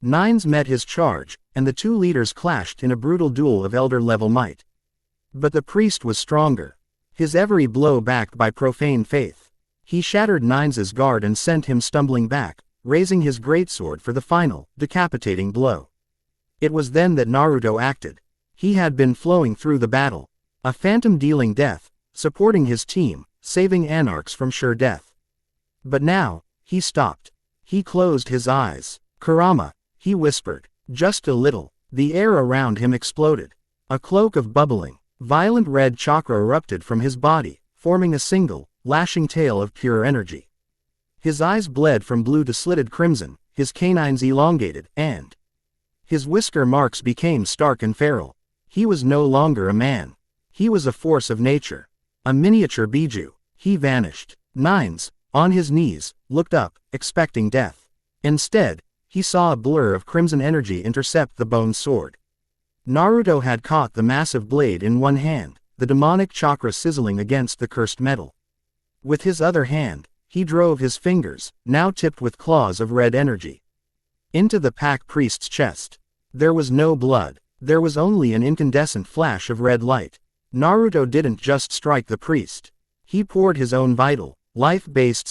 A: Nines met his charge, and the two leaders clashed in a brutal duel of elder-level might. But the priest was stronger, his every blow backed by profane faith. He shattered Nines's guard and sent him stumbling back, raising his greatsword for the final, decapitating blow. It was then that Naruto acted. He had been flowing through the battle, a phantom dealing death, supporting his team, saving anarchs from sure death. But now, he stopped. He closed his eyes. "Kurama," he whispered. Just a little. The air around him exploded. A cloak of bubbling, violent red chakra erupted from his body, forming a single, lashing tail of pure energy. His eyes bled from blue to slitted crimson, his canines elongated, and his whisker marks became stark and feral. He was no longer a man. He was a force of nature. A miniature Biju. He vanished. Nines, on his knees, looked up, expecting death. Instead, he saw a blur of crimson energy intercept the bone sword. Naruto had caught the massive blade in one hand, the demonic chakra sizzling against the cursed metal. With his other hand, he drove his fingers, now tipped with claws of red energy, into the pack priest's chest. There was no blood. There was only an incandescent flash of red light. Naruto didn't just strike the priest. He poured his own vital, life-based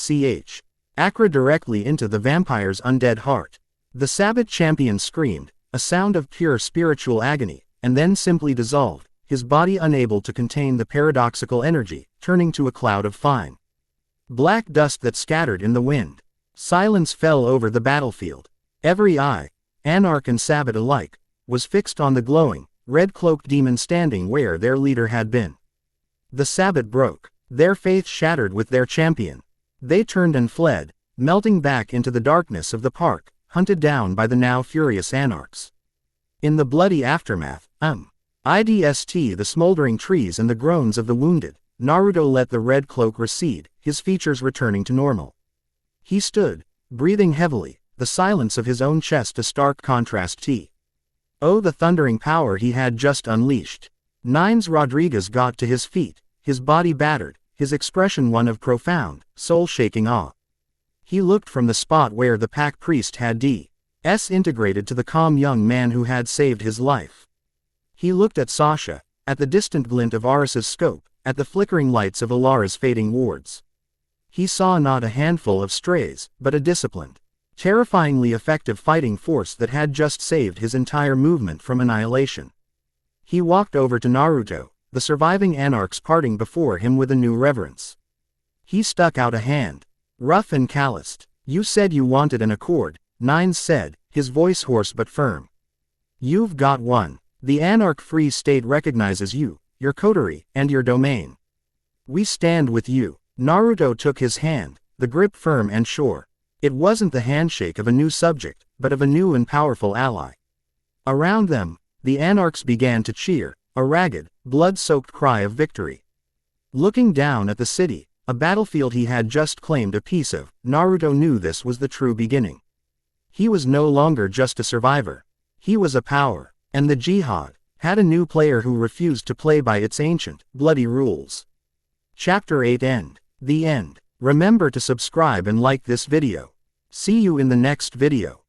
A: chakra directly into the vampire's undead heart. The Sabbat champion screamed, a sound of pure spiritual agony, and then simply dissolved, his body unable to contain the paradoxical energy, turning to a cloud of fine black dust that scattered in the wind. Silence fell over the battlefield. Every eye, anarch and Sabbat alike, was fixed on the glowing, red-cloaked demon standing where their leader had been. The Sabbat broke, their faith shattered with their champion. They turned and fled, melting back into the darkness of the park, hunted down by the now furious anarchs. In the bloody aftermath, the smoldering trees and the groans of the wounded, Naruto let the red cloak recede, his features returning to normal. He stood, breathing heavily, the silence of his own chest a stark contrast to the thundering power he had just unleashed. Nines Rodriguez got to his feet, his body battered, his expression one of profound, soul-shaking awe. He looked from the spot where the pack priest had disintegrated to the calm young man who had saved his life. He looked at Sasha, at the distant glint of Aris's scope, at the flickering lights of Alara's fading wards. He saw not a handful of strays, but a disciplined, terrifyingly effective fighting force that had just saved his entire movement from annihilation. He walked over to Naruto, the surviving anarchs parting before him with a new reverence. He stuck out a hand, rough and calloused. "You said you wanted an accord," Nines said, his voice hoarse but firm. "You've got one. The Anarch Free State recognizes you, your coterie, and your domain. We stand with you." Naruto took his hand, the grip firm and sure. It wasn't the handshake of a new subject, but of a new and powerful ally. Around them, the anarchs began to cheer, a ragged, blood-soaked cry of victory. Looking down at the city, a battlefield he had just claimed a piece of, Naruto knew this was the true beginning. He was no longer just a survivor. He was a power, and the Jyhad had a new player who refused to play by its ancient, bloody rules. Chapter 8 End. The end. Remember to subscribe and like this video. See you in the next video.